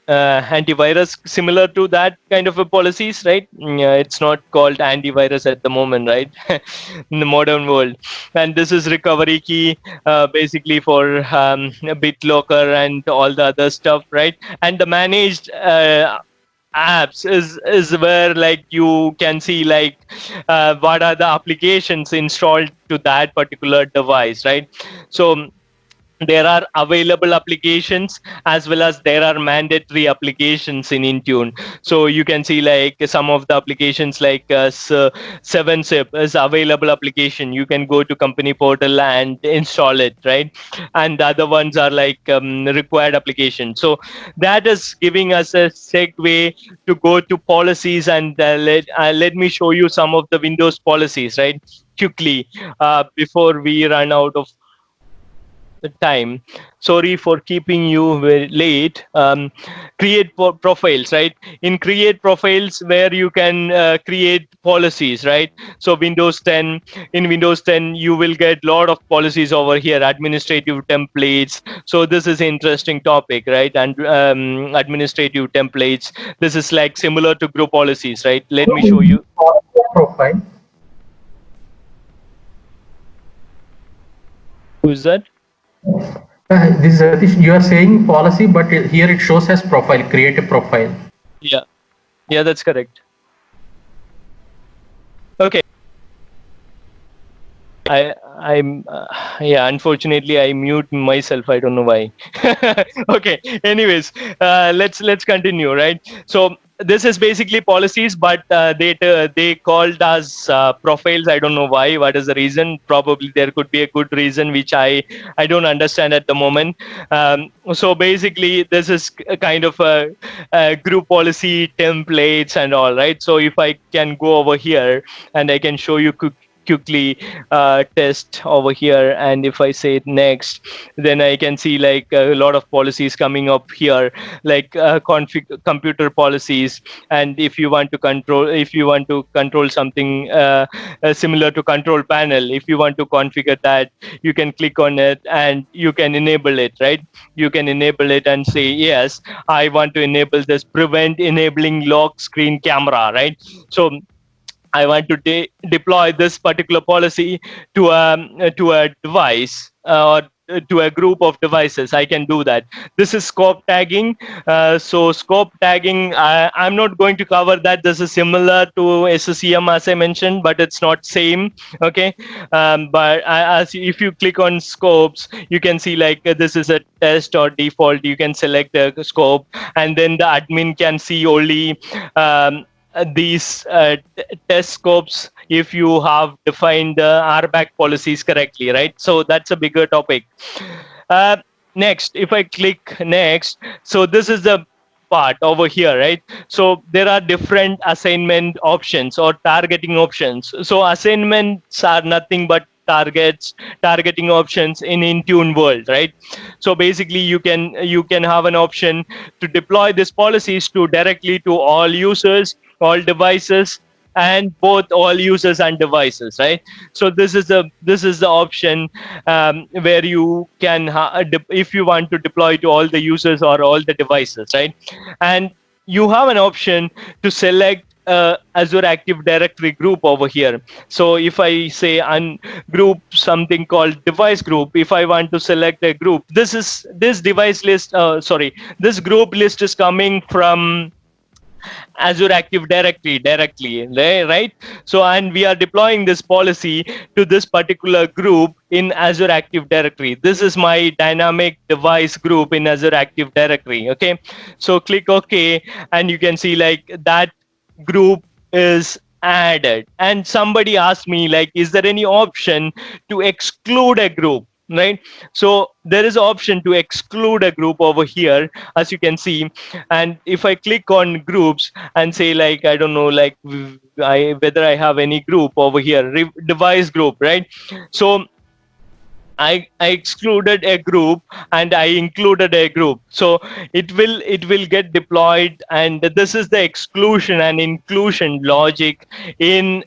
antivirus, similar to that kind of a policies, right? Yeah, it's not called antivirus at the moment, right? In the modern world. And this is recovery key, basically for BitLocker and all the other stuff, right? And the managed apps is where, like, you can see, like, what are the applications installed to that particular device, right? So there are available applications as well as there are mandatory applications in Intune. So you can see, like, some of the applications, like 7-zip is available application. You can go to company portal and install it, right? And the other ones are like required application. So that is giving us a segue to go to policies, and let me show you some of the Windows policies, right, quickly, before we run out of the time. Sorry for keeping you very late. Create profiles, right? In create profiles, where you can create policies, right? So Windows 10, in Windows 10 you will get lot of policies over here, administrative templates. So this is interesting topic, right? And administrative templates, this is like similar to group policies, right? Let me show you Profile. who is that. This is Satish. You are saying policy, but here it shows as profile. Create a profile. Yeah, that's correct. Okay. I'm yeah, unfortunately I mute myself, I don't know why. Okay, anyways, let's continue, right? So this is basically policies, but they called as profiles. I don't know why. What is the reason? Probably there could be a good reason which I don't understand at the moment. So basically this is a kind of a group policy templates and all, right? So if I can go over here and I can show you quickly test over here, and if I say next, then I can see, like, a lot of policies coming up here, like computer policies. And if you want to control something similar to control panel, if you want to configure that, you can click on it and you can enable it, right? You can enable it and say, yes, I want to enable this prevent enabling lock screen camera, right? So I want to deploy this particular policy to a device, or to a group of devices. I can do that. This is scope tagging. So scope tagging, I'm not going to cover that. This is similar to SCCM, as I mentioned, but it's not same. Okay, but if you click on scopes, you can see, like, this is a test or default. You can select the scope, and then the admin can see only these test scopes if you have defined the RBAC policies correctly, right? So that's a bigger topic. Next, if I click next, so this is the part over here, right? So there are different assignment options or targeting options. So assignments are nothing but targeting options in Intune world, right? So basically you can have an option to deploy these policies to directly to all users, all devices, and both all users and devices, right? So this is the option where you can if you want to deploy to all the users or all the devices, right? And you have an option to select Azure Active Directory group over here. So if I say group something called device group, if I want to select a group, this device list, this group list is coming from Azure Active Directory directly, right? So, and we are deploying this policy to this particular group in Azure Active Directory. This is my dynamic device group in Azure Active Directory. Okay, so click OK, and you can see like that group is added. And somebody asked me like, is there any option to exclude a group? Right, so there is an option to exclude a group over here, as you can see. And if I click on groups and say like, I don't know, like whether I have any group over here, device group, right? So I excluded a group and I included a group. So it will get deployed, and this is the exclusion and inclusion logic in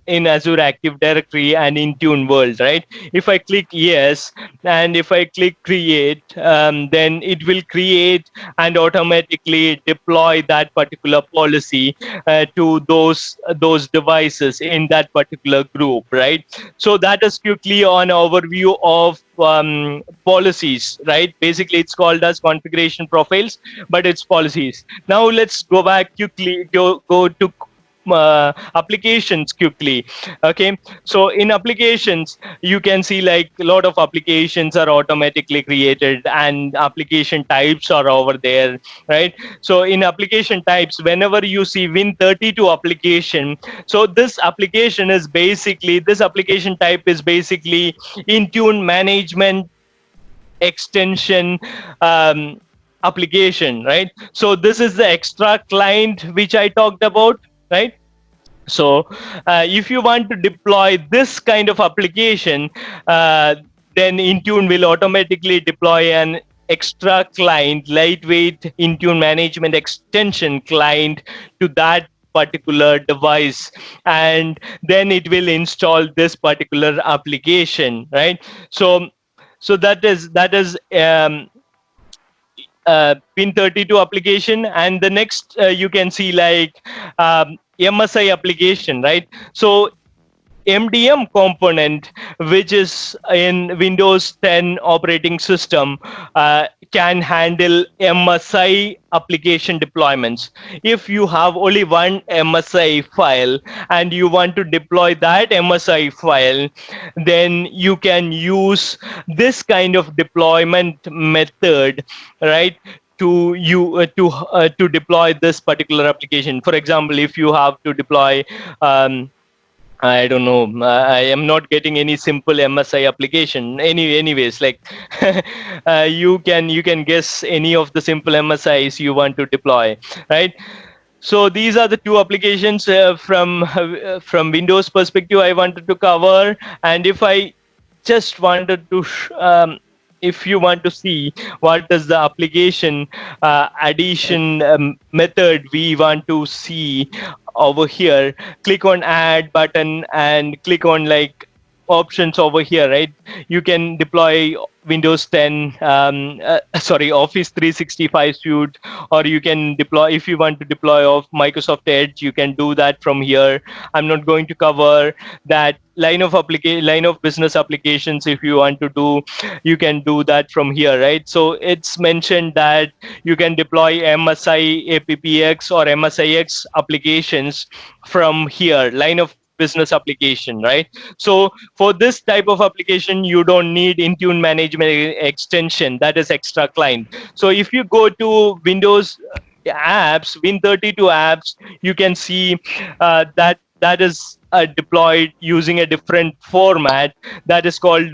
Azure Active Directory and Intune world, right? If I click yes, and if I click create, then it will create and automatically deploy that particular policy to those devices in that particular group, right? So that is quickly on overview of policies, right? Basically, it's called as configuration profiles, but it's policies. Now let's go back quickly, go to applications quickly. Okay, so in applications you can see like a lot of applications are automatically created and application types are over there, right? So in application types, whenever you see Win32 application, so this application type is basically Intune management extension application, right? So this is the extra client which I talked about, right? So if you want to deploy this kind of application, then Intune will automatically deploy an extra client, lightweight Intune management extension client to that particular device, and then it will install this particular application, right? So that is Win32 application. And the next you can see like MSI application, right? So MDM component, which is in Windows 10 operating system, can handle MSI application deployments. If you have only one MSI file and you want to deploy that MSI file, then you can use this kind of deployment method, right? To deploy this particular application. For example, if you have to deploy I don't know. I am not getting any simple MSI application. Anyways, like you can guess any of the simple MSIs you want to deploy, right? So these are the two applications from Windows perspective I wanted to cover. And if I just wanted to if you want to see what is the application addition method we want to see over here, click on add button and click on like options over here, right? You can deploy Windows 10 Office 365 suite, or you can deploy, if you want to deploy of Microsoft Edge, you can do that from here. I'm not going to cover that line of business applications. If you want to do, you can do that from here, right? So it's mentioned that you can deploy MSI APPX or MSIX applications from here, line of business application, right? So for this type of application, you don't need Intune management extension, that is extra client. So if you go to Windows apps, Win32 apps, you can see that is deployed using a different format that is called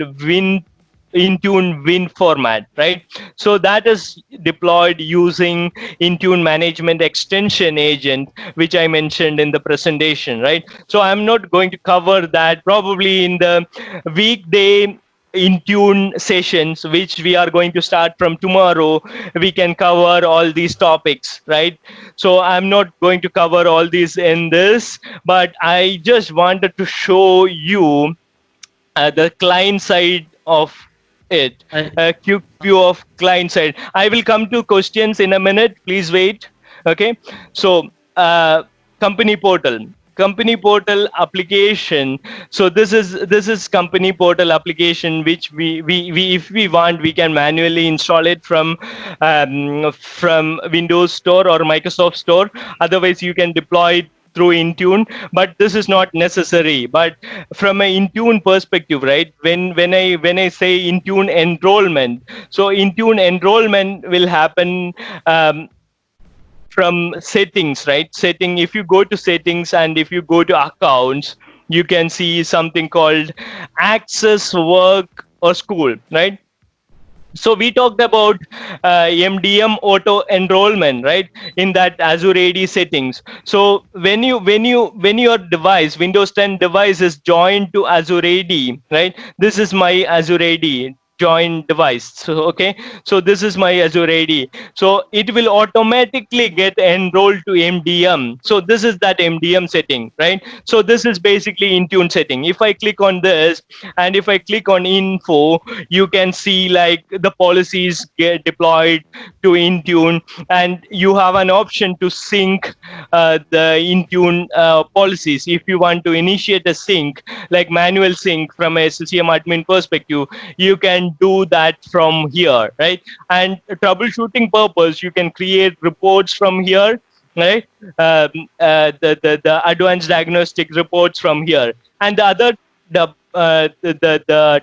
Intune Win format, right? So that is deployed using Intune management extension agent, which I mentioned in the presentation, right? So I'm not going to cover that. Probably in the weekday Intune sessions, which we are going to start from tomorrow, we can cover all these topics, right? So I'm not going to cover all these in this, but I just wanted to show you the client side of it, a quick view of client side. I will come to questions in a minute. Please wait. Okay. So company portal. company portal application. So this is company portal application, which we if we want, we can manually install it from Windows Store or Microsoft Store. Otherwise, you can deploy it through Intune, but this is not necessary. But from an Intune perspective, right, when I say Intune enrollment, so Intune enrollment will happen from settings, right? If you go to settings and if you go to accounts, you can see something called access, work, or school, right? So we talked about MDM auto enrollment, right, in that Azure AD settings. So when your device, Windows 10 device, is joined to Azure AD, right, this is my Azure AD join device. So okay, so this is my Azure AD, so it will automatically get enrolled to MDM. So this is that MDM setting, right? So this is basically Intune setting. If I click on this and if I click on info, you can see like the policies get deployed to Intune, and you have an option to sync the Intune policies. If you want to initiate a sync, like manual sync from a SCCM admin perspective, you can do that from here, right? And troubleshooting purpose, you can create reports from here, right? The advanced diagnostic reports from here. And the other the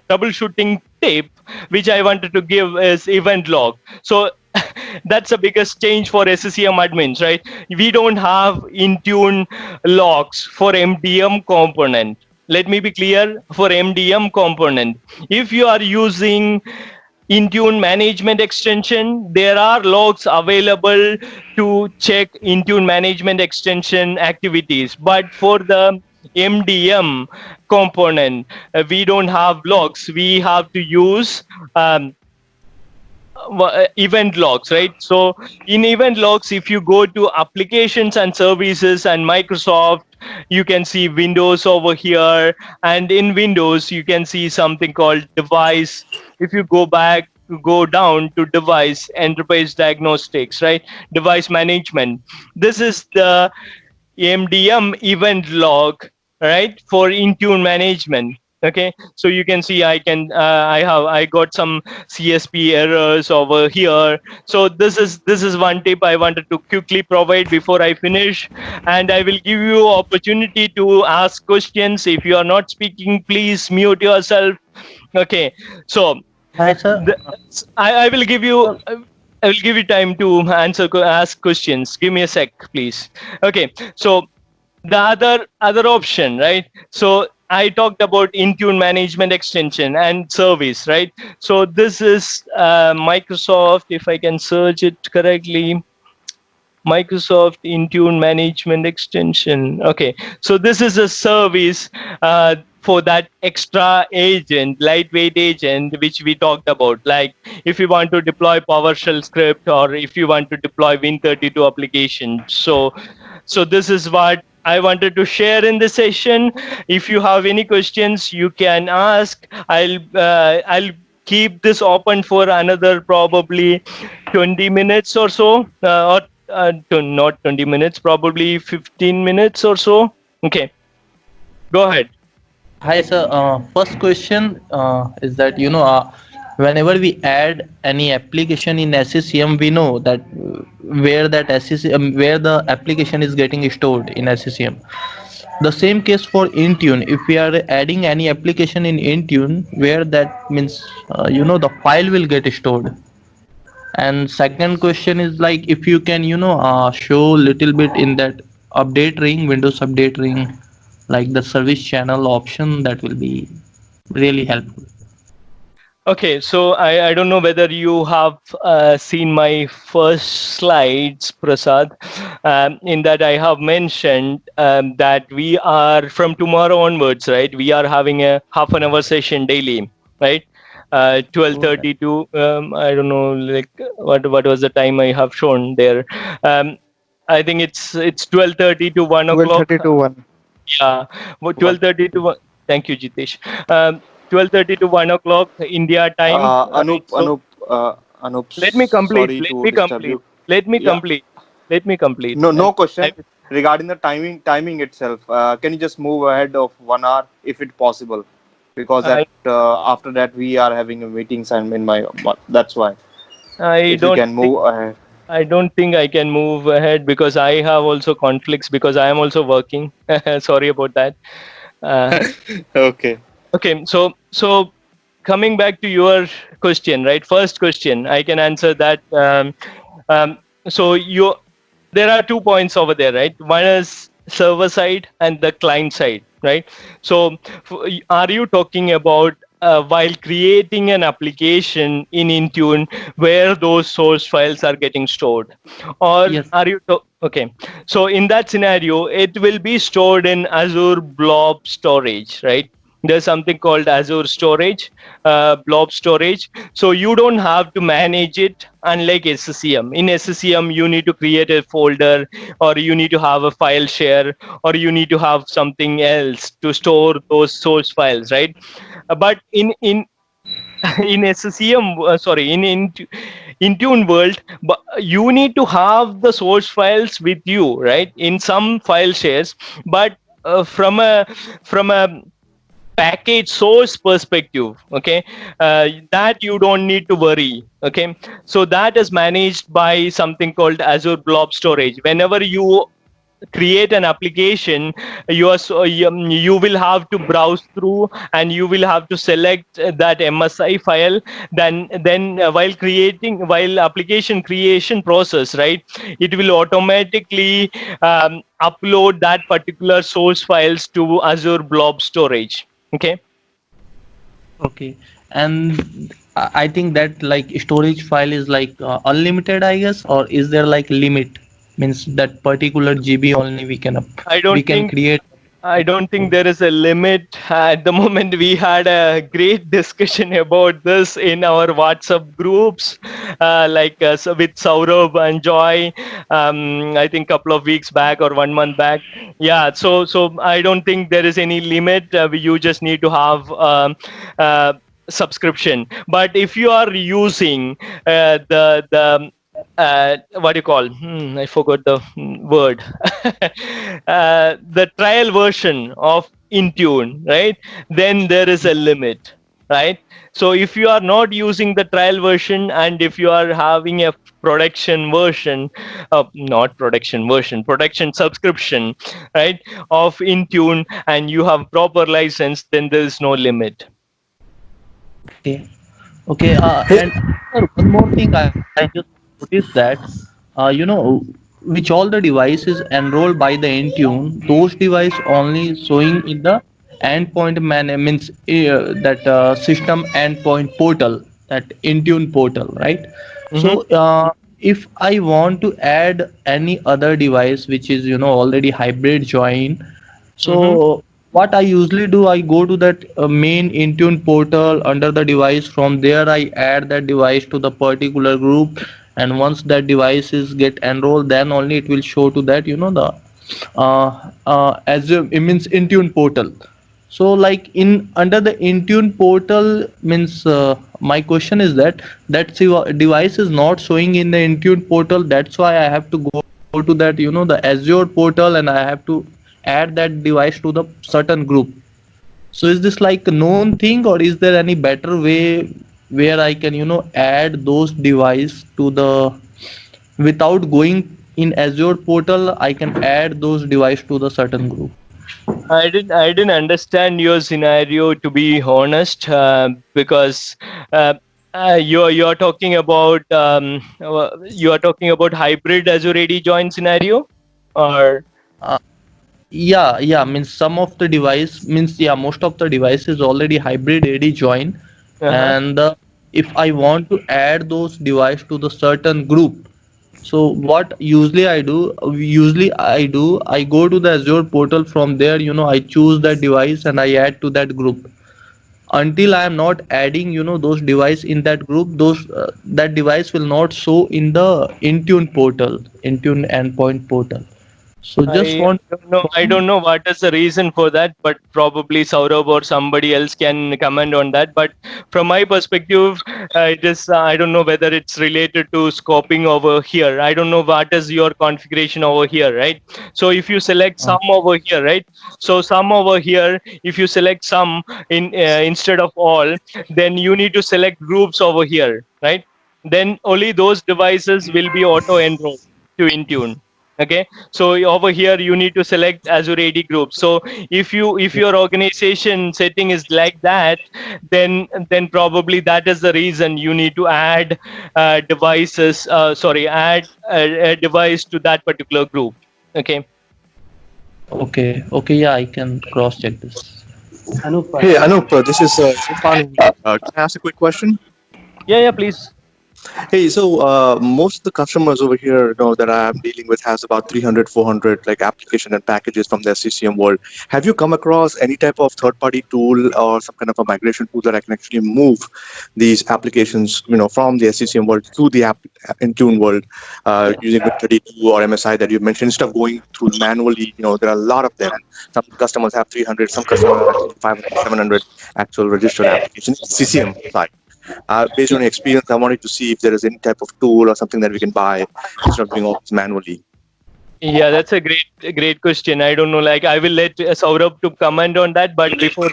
troubleshooting tip which I wanted to give is event log. So that's the biggest change for SCCM admins, right? We don't have Intune logs for MDM component. Let me be clear, for MDM component, if you are using Intune management extension, there are logs available to check Intune management extension activities. But for the MDM component, we don't have logs. We have to use event logs, right? So in event logs, if you go to applications and services and Microsoft, you can see Windows over here, and in Windows you can see something called device. If you go down to device, enterprise diagnostics, right, device management, this is the MDM event log, right, for Intune management. Okay, so you can see I got some CSP errors over here. So this is one tip I wanted to quickly provide before I finish, and I will give you opportunity to ask questions. If you are not speaking, please mute yourself. Okay, so Hi, sir. I will give you I will give you time to ask questions. Give me a sec, please. Okay, so the other option, right? So I talked about Intune management extension and service, right? So this is Microsoft, if I can search it correctly, Microsoft Intune management extension. Okay, so this is a service for that extra agent, lightweight agent, which we talked about. Like if you want to deploy PowerShell script, or if you want to deploy Win32 application. So this is what I wanted to share in this session. If you have any questions, you can ask. I'll keep this open for another probably 20 minutes or so, not 20 minutes, probably 15 minutes or so. Okay, go ahead. Hi, sir. First question is that whenever we add any application in SCCM, we know that where that SCCM, where the application is getting stored in SCCM. The same case for Intune. If we are adding any application in Intune, where that means the file will get stored. And second question is like if you can show little bit in that update ring, Windows update ring, like the service channel option, that will be really helpful. Okay, so I don't know whether you have seen my first slides, Prasad. In that I have mentioned that we are from tomorrow onwards, right? We are having a half an hour session daily, right? 12:30 to I don't know, like what was the time I have shown there. I think it's 12:30 to 1 o'clock. 12:30 to 1. Yeah, 12:30 to 1. Thank you, Jitesh. 12:30 to 1 o'clock India time. Anup, So Anup, Anup, let me complete. sorry Let to me disturb complete. you. Let me Yeah. complete. Let me complete. No question regarding the timing itself. Can you just move ahead of 1 hour if it's possible? Because that after that we are having a meetings and in my that's why. I If you don't can think move ahead. I don't think I can move ahead because I have also conflicts because I am also working. Sorry about that. Uh, Okay. okay, so coming back to your question, right? First question, I can answer that. So there are 2 points over there, right? One is server side and the client side, right? So are you talking about while creating an application in Intune where those source files are getting stored, or Yes. are you okay? So in that scenario, it will be stored in Azure Blob Storage, right? There's something called Azure Storage, Blob Storage. So you don't have to manage it, unlike SCCM. In SCCM, you need to create a folder, or you need to have a file share, or you need to have something else to store those source files, right? But in in SCCM, sorry, in Intune world, but you need to have the source files with you, right? In some file shares, but from a package source perspective, okay, that you don't need to worry, okay. So that is managed by something called Azure Blob Storage. Whenever you create an application, you will have to browse through and you will have to select that MSI file. Then while application creation process, right, it will automatically upload that particular source files to Azure Blob Storage, okay. Okay, and I think that like storage file is like unlimited, I guess, or is there like limit? Means that particular GB only I we don't can think create. I don't think there is a limit. At the moment, we had a great discussion about this in our WhatsApp groups, so with Saurabh and Joy. I think couple of weeks back or 1 month back. Yeah. So I don't think there is any limit. You just need to have uh, subscription. But if you are using the what do you call? I forgot the word. The trial version of Intune, right? Then there is a limit, right? So if you are not using the trial version and if you are having a production version, not production version, production subscription, right, of Intune, and you have proper license, then there is no limit. Okay. Okay, and sir, one more thing I just noticed that, which all the devices enrolled by the Intune, those device only showing in the endpoint means that system endpoint portal, that Intune portal, right? Mm-hmm. So if I want to add any other device which is already hybrid join, Mm-hmm. so what I usually do, I go to that main Intune portal under the device. From there, I add that device to the particular group, and once that device is get enrolled, then only it will show to that the Azure, it means Intune portal. So like in under the Intune portal means my question is that device is not showing in the Intune portal. That's why I have to go to that the Azure portal, and I have to add that device to the certain group. So is this like a known thing, or is there any better way where I can add those device to the without going in Azure portal? I can add those device to the certain group. I didn't understand your scenario, to be honest, because uh, you're talking about you are talking about hybrid Azure AD join scenario, or Uh, yeah, means some of the device means yeah, most of the device is already hybrid AD join, uh-huh. and if I want to add those device to the certain group, so what usually I go to the Azure portal. From there, I choose that device and I add to that group. Until I am not adding those device in that group, those that device will not show in the Intune portal, Intune endpoint portal. So just want I don't know what is the reason for that, but probably Saurabh or somebody else can comment on that. But from my perspective, it is I don't know whether it's related to scoping over here. I don't know what is your configuration over here, right? So if you select some over here, right? So some over here, if you select some instead of all, then you need to select groups over here, right? Then only those devices will be auto enrolled to Intune. Okay, so over here you need to select Azure AD group. So if your organization setting is like that, then probably that is the reason you need to add devices. Add a device to that particular group. Okay. okay, yeah, I can cross check this. Hey, Anup, this is Irfan here. Can I ask a quick question? Yeah, please. Hey, so most of the customers over here, that I'm dealing with has about 300, 400 like application and packages from the SCCM world. Have you come across any type of third-party tool or some kind of a migration tool that I can actually move these applications, from the SCCM world to the Intune world using Win32 or MSI that you mentioned, instead of going through manually? There are a lot of them. Some customers have 300, some customers have actually 500, 700 actual registered applications, CCM side. Based on your experience, I wanted to see if there is any type of tool or something that we can buy instead of doing all this manually. Yeah, that's a great question. I don't know. Like, I will let Saurabh to comment on that, but before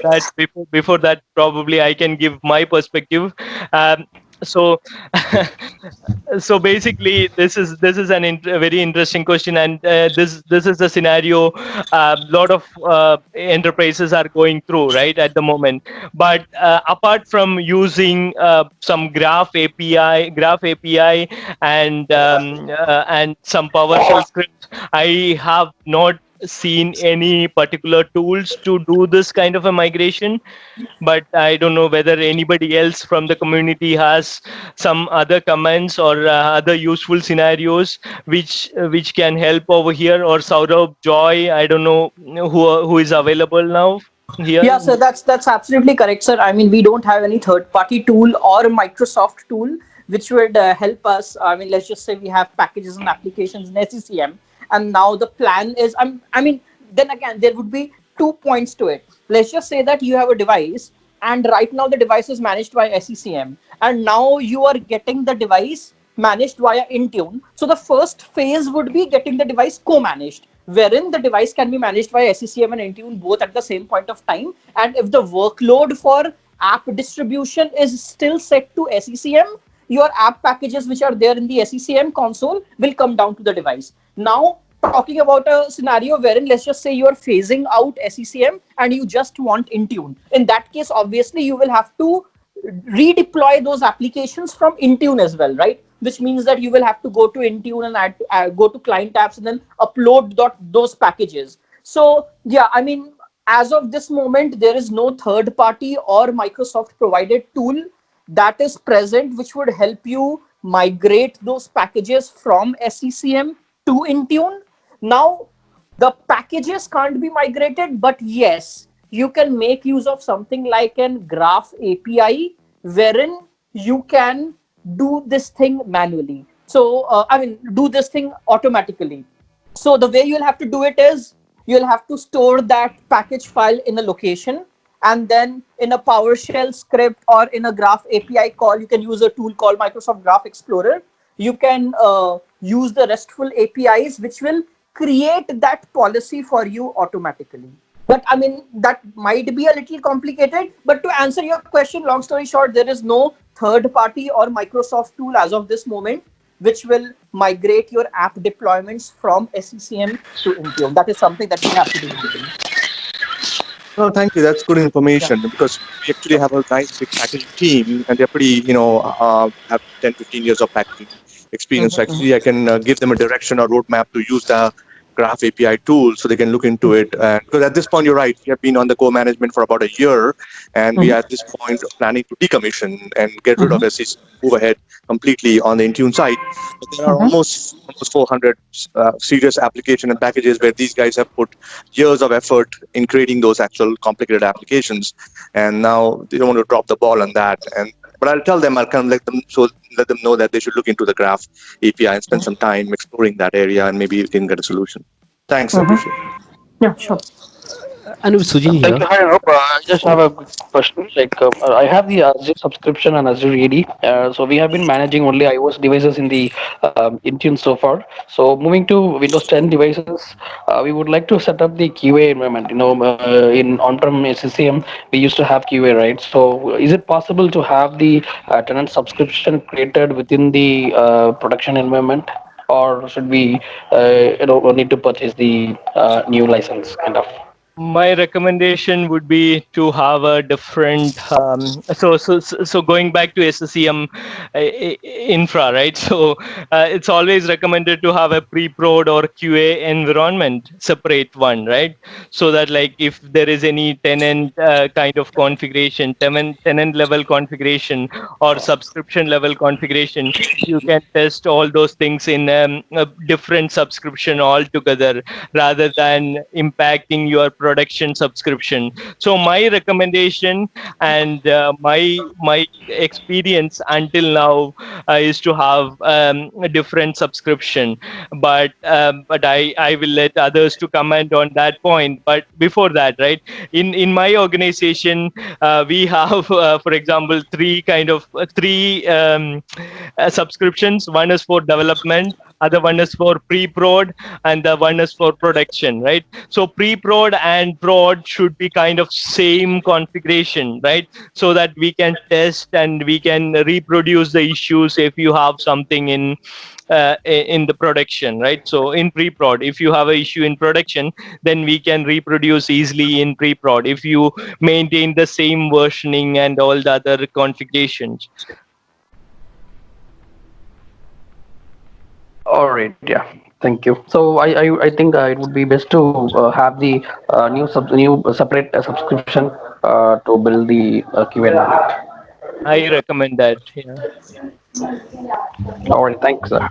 that, probably I can give my perspective. So, so basically, this is a very interesting question, and this is the scenario a lot of enterprises are going through right at the moment. But apart from using some graph API, and some PowerShell scripts, I have not seen any particular tools to do this kind of a migration. But I don't know whether anybody else from the community has some other comments or other useful scenarios which can help over here. Or Saurabh, Joy, I don't know who is available now here. Yeah, so that's absolutely correct, sir. I mean, we don't have any third-party tool or Microsoft tool which would help us. I mean, let's just say we have packages and applications in SCCM, and now the plan is, I mean, then again, there would be 2 points to it. Let's just say that you have a device, and right now the device is managed by SCCM, and now you are getting the device managed via Intune. So the first phase would be getting the device co-managed, wherein the device can be managed by SCCM and Intune both at the same point of time. And if the workload for app distribution is still set to SCCM, your app packages which are there in the SCCM console will come down to the device. Now, talking about a scenario wherein, let's just say you are phasing out SCCM and you just want Intune. In that case, obviously, you will have to redeploy those applications from Intune as well, right? Which means that you will have to go to Intune and go to client apps and then upload those packages. So yeah, I mean, as of this moment, there is no third party or Microsoft provided tool that is present which would help you migrate those packages from SCCM to Intune. Now, the packages can't be migrated, but yes, you can make use of something like an graph API wherein you can do this thing manually. So, I mean, do this thing automatically. So the way you'll have to do it is you'll have to store that package file in a location, and then in a PowerShell script or in a Graph API call, you can use a tool called Microsoft Graph Explorer. You can use the RESTful APIs, which will create that policy for you automatically. But I mean, that might be a little complicated. But to answer your question, long story short, there is no third party or Microsoft tool as of this moment which will migrate your app deployments from SCCM to Intune. That is something that we have to do. No, thank you. That's good information, because we actually have a nice big packaging team, and they're pretty, have 10, 15 years of packaging experience. So actually, I can give them a direction or roadmap to use the Graph API tool so they can look into it. Because at this point, you're right, we have been on the co-management for about a year, and we are at this point planning to decommission and get rid of SCC, move ahead completely on the Intune side. But there are almost 400 serious application and packages where these guys have put years of effort in creating those actual complicated applications, and now they don't want to drop the ball on that. But I'll tell them, I'll kind of let them know that they should look into the Graph API and spend some time exploring that area, and maybe we can get a solution. Thanks, appreciate it. Yeah, sure. Sujin Thank here. you. Hi, Anup. I just have a quick question. I have the Azure subscription and Azure AD. So we have been managing only iOS devices in the Intune so far. So moving to Windows 10 devices, we would like to set up the QA environment. In on-prem SCCM, we used to have QA, right? So is it possible to have the tenant subscription created within the production environment, or should we, need to purchase the new license kind of? My recommendation would be to have a different so going back to SCCM infra, right? So it's always recommended to have a pre-prod or QA environment, separate one, right? So that like if there is any tenant kind of configuration, tenant level configuration or subscription level configuration, you can test all those things in a different subscription altogether, rather than impacting your production subscription. So my recommendation and my experience until now is to have a different subscription, but I will let others to comment on that point. But before that, right, in my organization, we have for example three subscriptions. One is for development, other one is for pre-prod, and the one is for production, right? So pre-prod and prod should be kind of same configuration, right? So that we can test and we can reproduce the issues if you have something in the production, right? So in pre-prod, if you have an issue in production, then we can reproduce easily in pre-prod if you maintain the same versioning and all the other configurations. All right. Yeah. Thank you. So I think it would be best to have the new separate subscription to build the QA environment. I recommend that. Yeah. All right. Thanks, sir.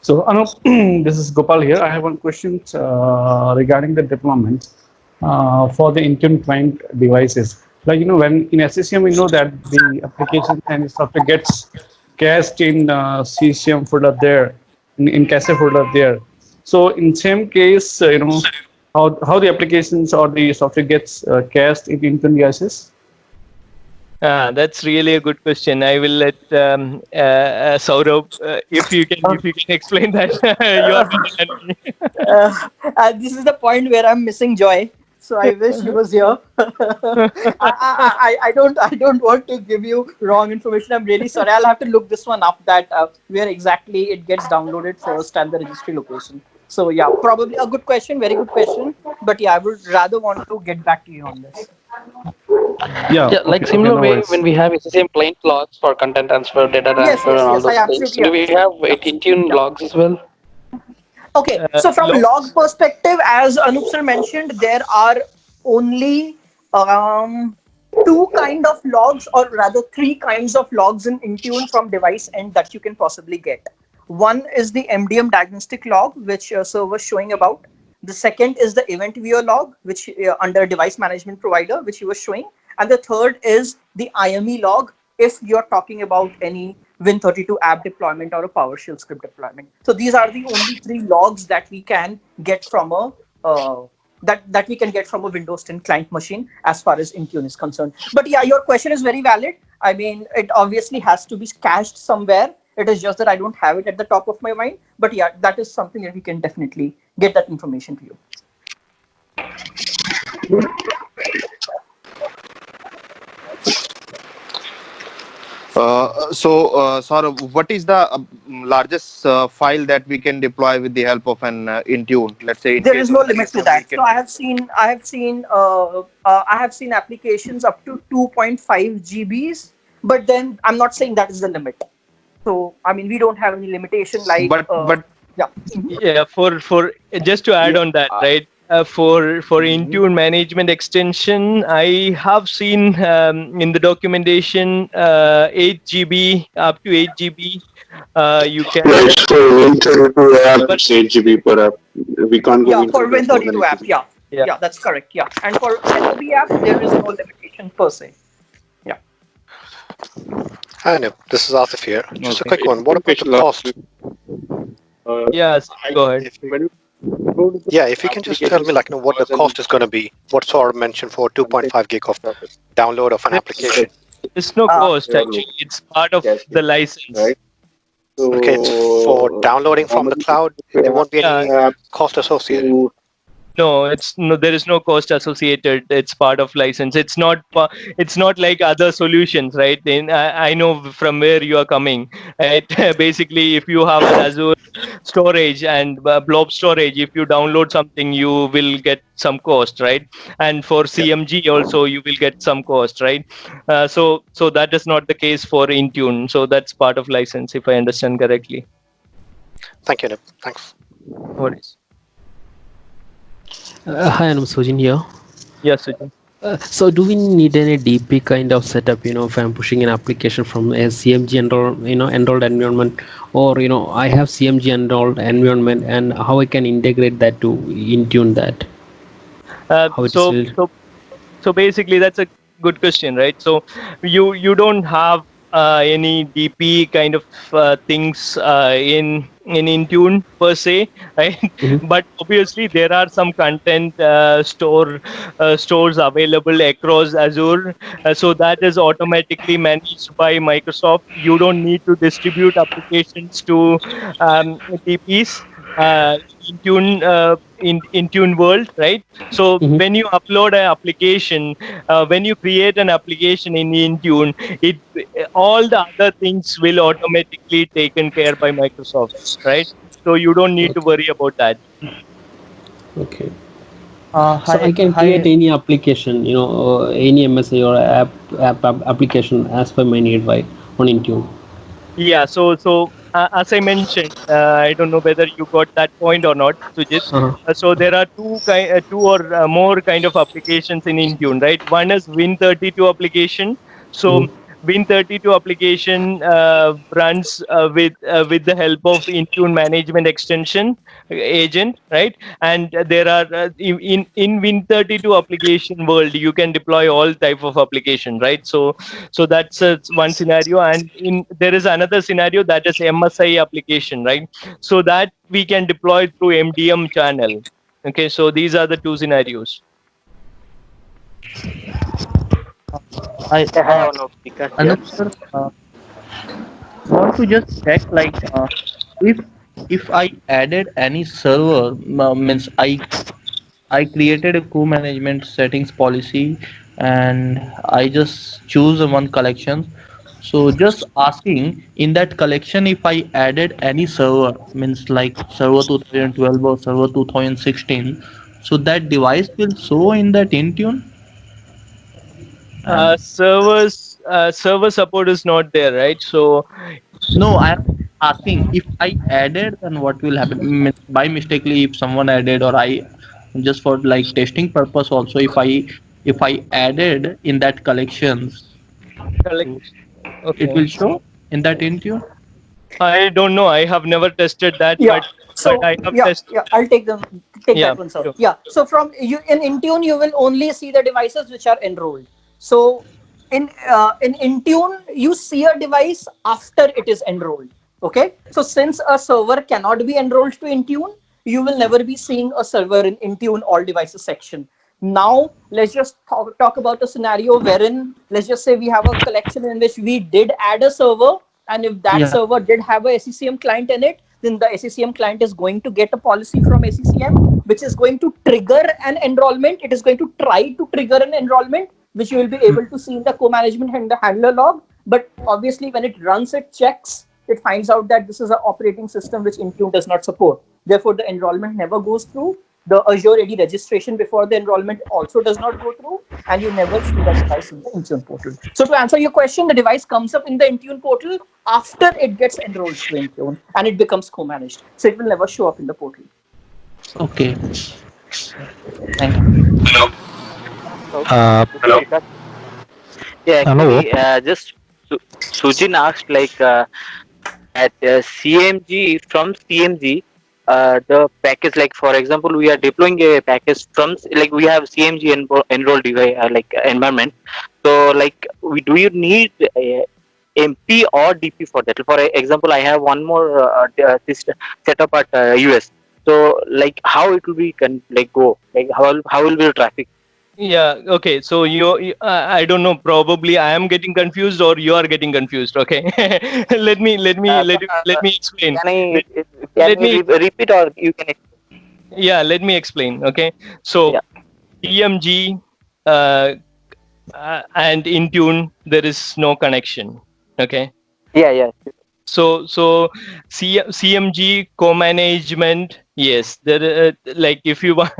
So, Anup, this is Gopal here. I have one question regarding the deployment for the Intune client devices. Like, when in SCCM, we know that the application and software gets cached in CCM folder there, in cache folder there. So, in same case, how the applications or the software gets cached in Intune devices? That's really a good question. I will let Saurabh, if you can explain that. You are better than me. This is the point where I'm missing Joy. So I wish he was here. I don't want to give you wrong information. I'm really sorry. I'll have to look this one up, that where exactly it gets downloaded first and the registry location. So yeah, probably a good question, very good question. But yeah, I would rather want to get back to you on this. Yeah, like similar way when we have SCCM client logs for content transfer, data transfer, and all those things. Do we have Intune logs as well? Okay, so from log perspective, as Anup sir mentioned, there are only two kind of logs, or rather three kinds of logs in Intune from device end that you can possibly get. One is the MDM diagnostic log, which sir was showing about. The second is the event viewer log, which under device management provider, which he was showing. And the third is the IME log, if you're talking about any Win32 app deployment or a PowerShell script deployment. So these are the only three logs that we can get from a that we can get from a Windows 10 client machine as far as Intune is concerned. But yeah, your question is very valid. I mean, it obviously has to be cached somewhere. It is just that I don't have it at the top of my mind. But yeah, that is something that we can definitely get that information to you. Saurabh, what is the largest file that we can deploy with the help of an Intune? Let's say There is no limit to that. So I have seen applications up to 2.5 GBs, but then I'm not saying that is the limit. So I mean, we don't have any limitation like. Yeah, for just to add on that, right? For Intune management extension, I have seen in the documentation 8 GB up to 8 GB. You can. Right, for Win32 app, it's 8 GB per app. We can't go. Yeah, for Win32 app, yeah, that's correct. Yeah, and for SOB app, there is no limitation per se. Yeah. Hi, Nip. This is Atif here. Just a quick one. What about the cost? Yes, go ahead. Yeah, if you can just tell me, like, what the cost is going to be. What sort of mentioned for 2.5 gig of download of an application? It's no cost actually. It's part of the license. Okay, it's for downloading from the cloud. There won't be any cost associated. No, there is no cost associated. It's part of license. It's not like other solutions, right? I know from where you are coming, right? Basically, if you have an Azure storage and blob storage, if you download something, you will get some cost, right? And for CMG also, you will get some cost, right? So that is not the case for Intune. So that's part of license, if I understand correctly. Thank you, Nip. Thanks. No worries. Hi, I'm Sujin here. Yes, Sujin. So do we need any DP kind of setup, if I'm pushing an application from a CMG enrolled environment, or, I have CMG enrolled environment, and how I can integrate that to Intune that? How it is So built? so basically, that's a good question, right? So you don't have any DP kind of things in Intune per se, right? But obviously there are some content stores available across Azure, so that is automatically managed by Microsoft. You don't need to distribute applications to DPs. Intune in Intune world, right? So when you upload an application, when you create an application in Intune, all the other things will automatically taken care by Microsoft, right? So you don't need to worry about that. Okay. So I can create any application, any MSA or application as per my need, right, on Intune. Yeah. So as I mentioned, I don't know whether you got that point or not, Sujit. So there are two or more kind of applications in Intune, right? One is Win32 application. So Win32 application runs with the help of Intune management extension agent, right? And there are in Win32 application world, you can deploy all type of application, right? So that's one scenario, and there is another scenario that is MSI application, right? So that we can deploy through MDM channel. Okay, so these are the two scenarios. I have no speakers here. Anup sir, want to just check, like, if I added any server, means I created a co-management settings policy, and I just choose one collection. So just asking, in that collection, if I added any server, means like server 2012 or server 2016, so that device will show in that Intune. Server support is not there, right? So no, I am asking, if I added, then what will happen? By mistakenly, if someone added, or I just for like testing purpose also, if I added in that collections, it okay. will show in that Intune. I don't know. I have never tested that, Yeah. but So I have yeah, tested. I'll take Yeah, that one, sir. sure. Yeah. So from you in Intune, you will only see the devices which are enrolled. So in Intune, you see a device after it is enrolled. Okay. So since a server cannot be enrolled to Intune, you will never be seeing a server in Intune all devices section. Now let's just talk about a scenario wherein, let's just say we have a collection in which we did add a server, and if that server did have a SCCM client in it, then the SCCM client is going to get a policy from SCCM, which is going to trigger an enrollment. It is going to try to trigger an enrollment, which you will be able to see in the co-management and the handler log. But obviously, when it runs it checks, it finds out that this is an operating system which Intune does not support. Therefore, the enrollment never goes through. The Azure AD registration before the enrollment also does not go through, and you never see that device in the Intune portal. So to answer your question, the device comes up in the Intune portal after it gets enrolled to Intune, and it becomes co-managed. So it will never show up in the portal. Okay. Thank you. Hello. Yeah, actually, just Sujin asked, like, at CMG, from CMG, the package, like for example, we are deploying a package from, like, we have CMG enrolled device, like environment. So like, do you need MP or DP for that. For example, I have one more setup at US. So like how it will be go, like how will be the traffic? Yeah, okay. So I don't know, probably I am getting confused or you are getting confused. Okay. Let me explain. Can I Let me repeat, or you can? Yeah, let me explain. Okay. So TMG and Intune, there is no connection. Okay. Yeah. So CMG co-management, yes, there like if you want,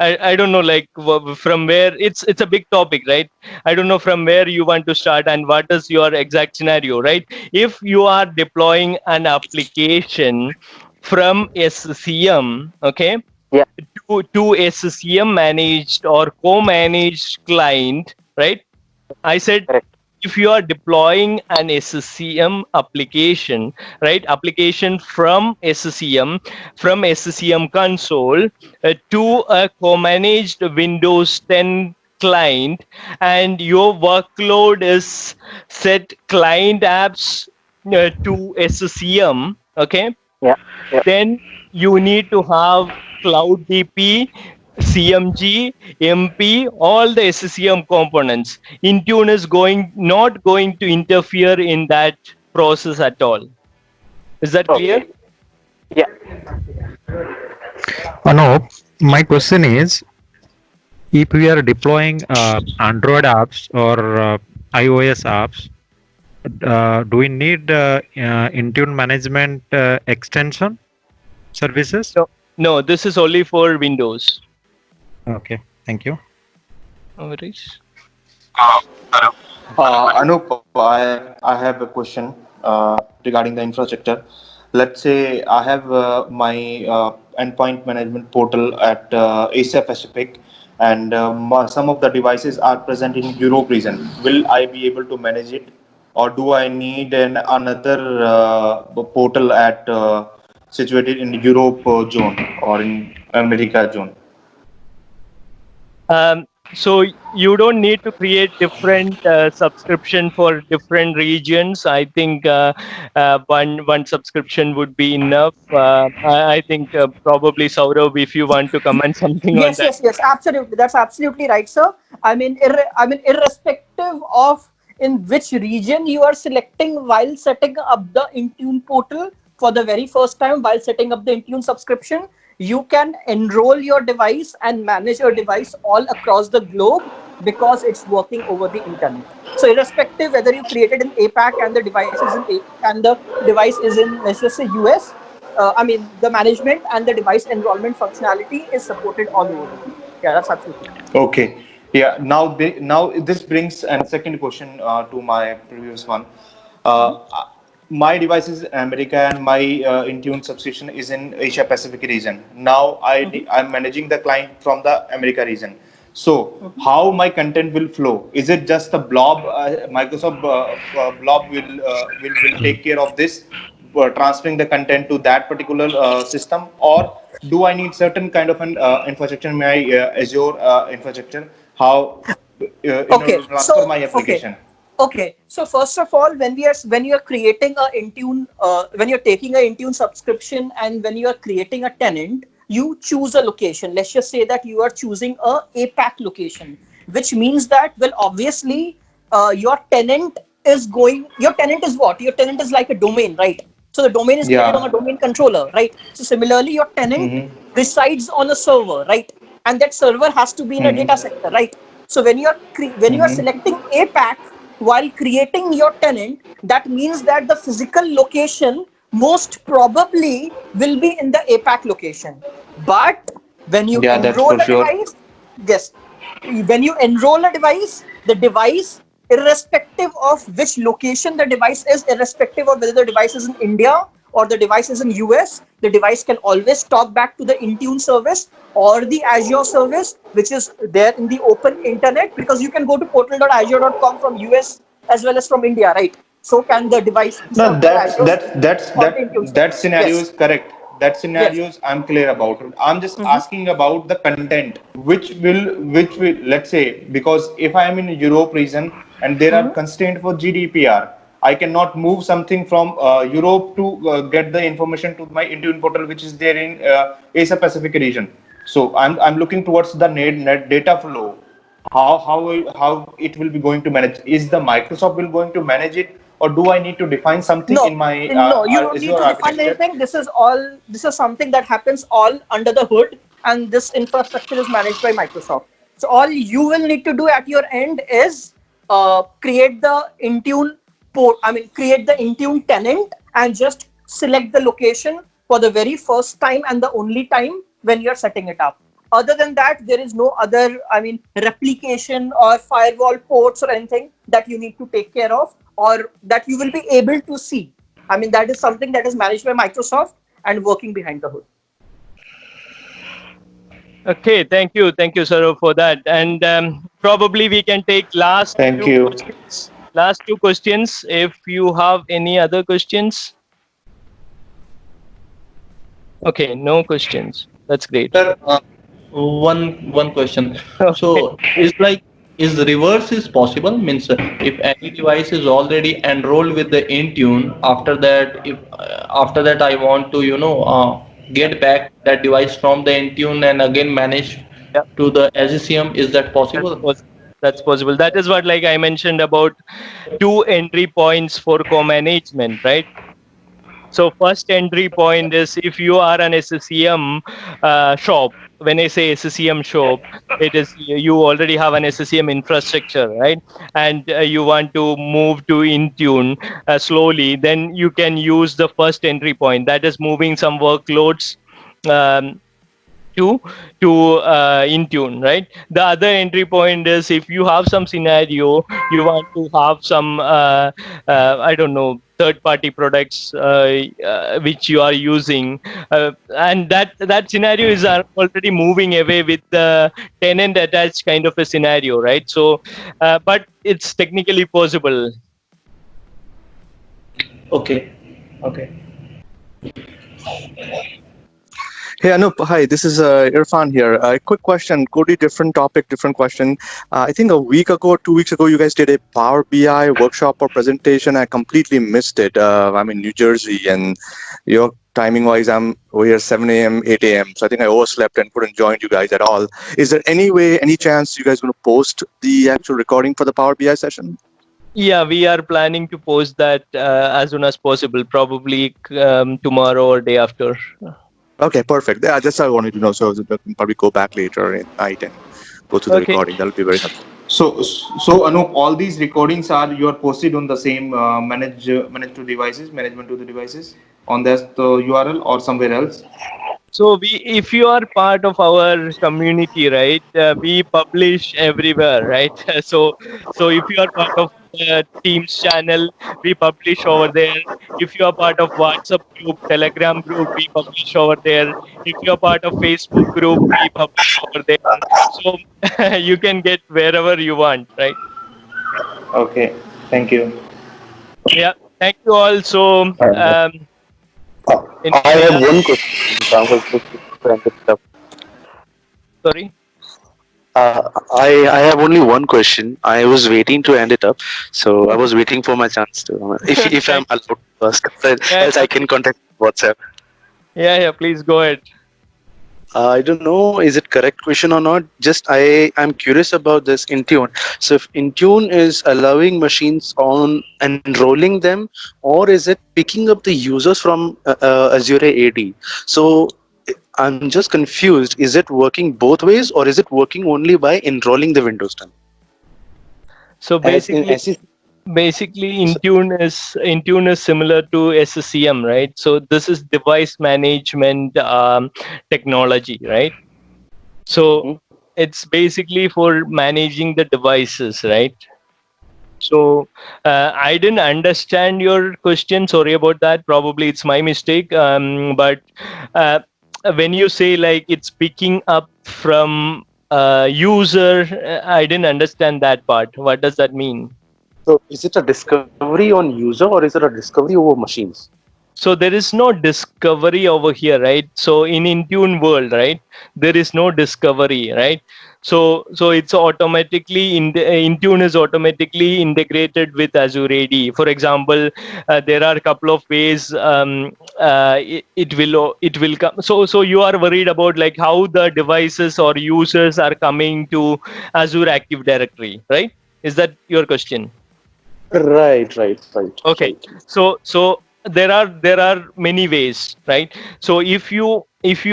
I don't know, like from where, it's a big topic, right? I don't know from where you want to start and what is your exact scenario, right? If you are deploying an application from SCM, okay, to SCM managed or co-managed client, right? I said if you are deploying an SCCM application, right, application from SCCM console to a co-managed Windows 10 client, and your workload is set client apps to SCCM, okay, then you need to have Cloud DP, CMG, MP, all the SCCM components. Intune is not going to interfere in that process at all. Is that clear? Yeah. Anup, my question is, if we are deploying Android apps or iOS apps, do we need Intune management extension services? No, this is only for Windows. Okay, thank you. No worries. Anup, I have a question regarding the infrastructure. Let's say I have my endpoint management portal at Asia Pacific, and some of the devices are present in Europe region. Will I be able to manage it, or do I need another portal at situated in Europe zone or in America zone? So you don't need to create different subscription for different regions. I think one subscription would be enough. I think probably Saurabh, if you want to comment something on that. Yes, absolutely. That's absolutely right, sir. Irrespective of in which region you are selecting while setting up the Intune portal for the very first time, while setting up the Intune subscription, you can enroll your device and manage your device all across the globe because it's working over the internet. So irrespective whether you created in APAC and the device is in APAC and the device is in, let's just say, US, the management and the device enrollment functionality is supported all over the globe. Yeah, that's absolutely right. Okay. Yeah. Now this brings a second question to my previous one. Uh, my device is America and my Intune subscription is in Asia Pacific region. Now I'm managing the client from the America region. So how my content will flow? Is it just a blob? Microsoft blob will take care of this, transferring the content to that particular system, or do I need certain kind of an infrastructure in my Azure infrastructure? How in order to transfer my application? Okay. So first of all, when you are creating a Intune, when you're taking a Intune subscription and when you are creating a tenant, you choose a location. Let's just say that you are choosing a APAC location, which means that, well, obviously, your tenant is what? Your tenant is like a domain, right? So the domain is created on a domain controller, right? So similarly, your tenant resides on a server, right? And that server has to be in a data center, right? So when you are selecting APAC while creating your tenant, that means that the physical location most probably will be in the APAC location. But when you That's enroll for a sure. device, yes, when you enroll a device, the device, irrespective of which location the device is, irrespective of whether the device is in India or the device is in US, the device can always talk back to the Intune service or the Azure service, which is there in the open internet, because you can go to portal.azure.com from US as well as from India, right? So can the device be No, served by Azure or the Intune that service? scenario Yes. is correct. That Yes. scenarios I'm clear about. I'm just asking about the content, which will let's say, because if I am in Europe region and there are constraints for GDPR, I cannot move something from Europe to get the information to my Intune portal, which is there in Asia Pacific region. So I'm looking towards the net data flow. How it will be going to manage? Is the Microsoft will going to manage it, or do I need to define something in my No, you don't need Azure to define architecture? anything. This is something that happens all under the hood, and this infrastructure is managed by Microsoft. So all you will need to do at your end is create the Intune create the Intune tenant and just select the location for the very first time and the only time when you're setting it up. Other than that, there is no other, replication or firewall ports or anything that you need to take care of or that you will be able to see. That is something that is managed by Microsoft and working behind the hood. Okay, thank you, Saurav, for that. And probably we can take last Thank two you. questions. Last two questions. If you have any other questions. Okay, no questions. That's great. Sir, one question. So is the reverse is possible? Means if any device is already enrolled with the Intune, after that I want to get back that device from the Intune and again manage to the SCCM, is that possible? That's possible. That is what, like I mentioned, about 2 entry points for co-management, right? So first entry point is if you are an SCCM shop. When I say SCCM shop, it is you already have an SCCM infrastructure, right? And you want to move to Intune slowly, then you can use the first entry point. That is moving some workloads to Intune, right? The other entry point is if you have some scenario, you want to have some I don't know, third-party products which you are using, and that scenario is already moving away with the tenant attached kind of a scenario, right? So, but it's technically possible. Okay. Hey Anup, hi, this is Irfan here. A quick question, totally different topic, different question. I think a week ago, 2 weeks ago, you guys did a Power BI workshop or presentation. I completely missed it. I'm in New Jersey, and your timing wise, I'm over here 7 a.m., 8 a.m. So I think I overslept and couldn't join you guys at all. Is there any way, any chance you guys going to post the actual recording for the Power BI session? Yeah, we are planning to post that as soon as possible, probably tomorrow or day after. Okay, perfect. Yeah, just I wanted to know. So I can probably go back later at night and go through the recording. That'll be very helpful. So Anup, all these recordings you are posted on the same management to the devices on that URL or somewhere else? So if you are part of our community, right, we publish everywhere, right? So if you are part of the Teams channel, we publish over there. If you are part of WhatsApp group, Telegram group, we publish over there. If you are part of Facebook group, we publish over there. So you can get wherever you want, right? Okay, thank you. Yeah, thank you all. So I have one question. Sorry. I have only one question. I was waiting to end it up, so I was waiting for my chance to. If I'm allowed to ask, else I can contact WhatsApp. Yeah, please go ahead. I don't know, is it correct question or not? Just I'm curious about this Intune. So if Intune is allowing machines on enrolling them, or is it picking up the users from Azure AD? So I'm just confused. Is it working both ways, or is it working only by enrolling the Windows 10? So basically Intune is similar to SCCM, right? So this is device management technology, right? So it's basically for managing the devices, right? So I didn't understand your question. Sorry about that. Probably it's my mistake. But when you say like it's picking up from user, I didn't understand that part. What does that mean? So is it a discovery on user, or is it a discovery over machines? So there is no discovery over here, right? So in Intune world, right, there is no discovery, right? So it's automatically Intune is automatically integrated with Azure AD. For example, there are a couple of ways it will come. So you are worried about like how the devices or users are coming to Azure Active Directory, right? Is that your question? Right. Okay, so there are many ways, right? So if you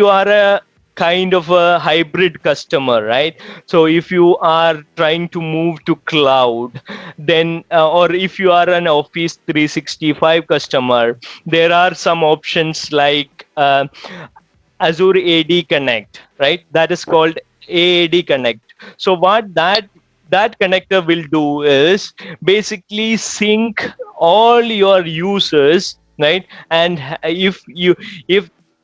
are a kind of a hybrid customer, right? So if you are trying to move to cloud, then or if you are an Office 365 customer, there are some options like Azure AD Connect, right? That is called AAD Connect. So what that connector will do is basically sync all your users, right? And if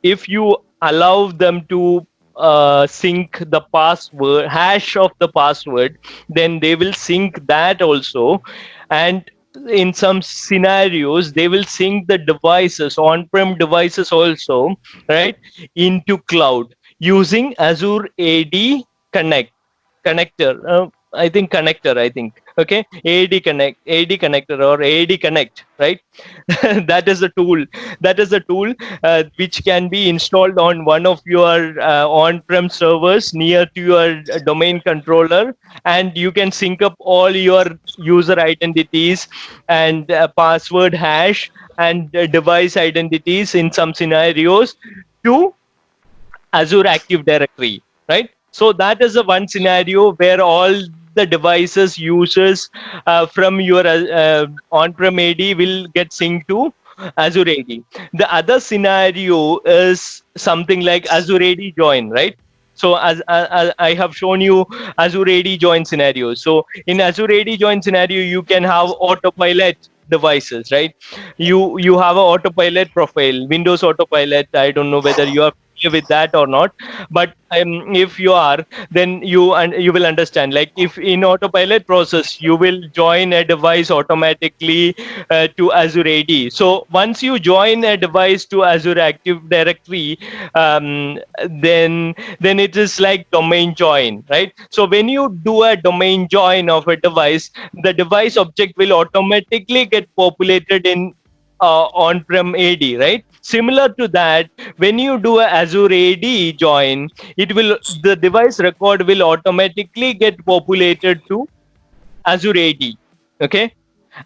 if you allow them to sync the password hash of the password, then they will sync that also. And in some scenarios they will sync the devices, on-prem devices also, right, into cloud using Azure AD Connect connector. I think connector. I think okay. AD connector or AD Connect, right? That is a tool. That is a tool which can be installed on one of your on-prem servers near to your domain controller, and you can sync up all your user identities and password hash and device identities in some scenarios to Azure Active Directory, right? So that is the one scenario where all the devices users from your on-prem AD will get synced to Azure AD. The other scenario is something like Azure AD join, right? So as I have shown you Azure AD join scenario. So in Azure AD join scenario, you can have autopilot devices, right? You have a autopilot profile, Windows autopilot. I don't know whether you are with that or not, but if you are, then you will understand, like if in autopilot process you will join a device automatically to Azure AD. So once you join a device to Azure Active Directory, then it is like domain join, right? So when you do a domain join of a device, the device object will automatically get populated in on-prem AD, right? Similar to that, when you do a Azure AD join, the device record will automatically get populated to Azure AD. Okay,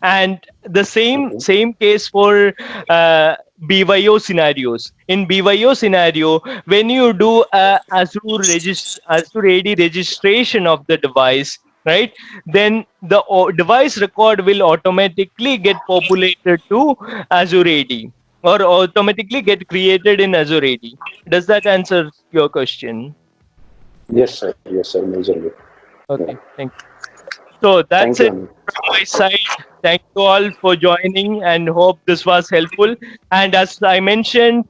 and the same case for BYO scenarios. In BYO scenario, when you do a Azure AD registration of the device, right, then the device record will automatically get populated to Azure AD or automatically get created in Azure AD. Does that answer your question? Yes, sir. Yes, sir. Majorly. Okay, thank you. So that's Thank you, it Anu. from my side. Thank you all for joining and hope this was helpful. And as I mentioned,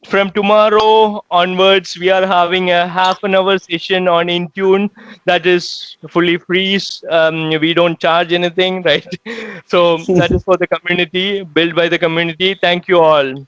from tomorrow onwards, we are having a half-an-hour session on Intune that is fully free. We don't charge anything, right? So that is for the community, built by the community. Thank you all.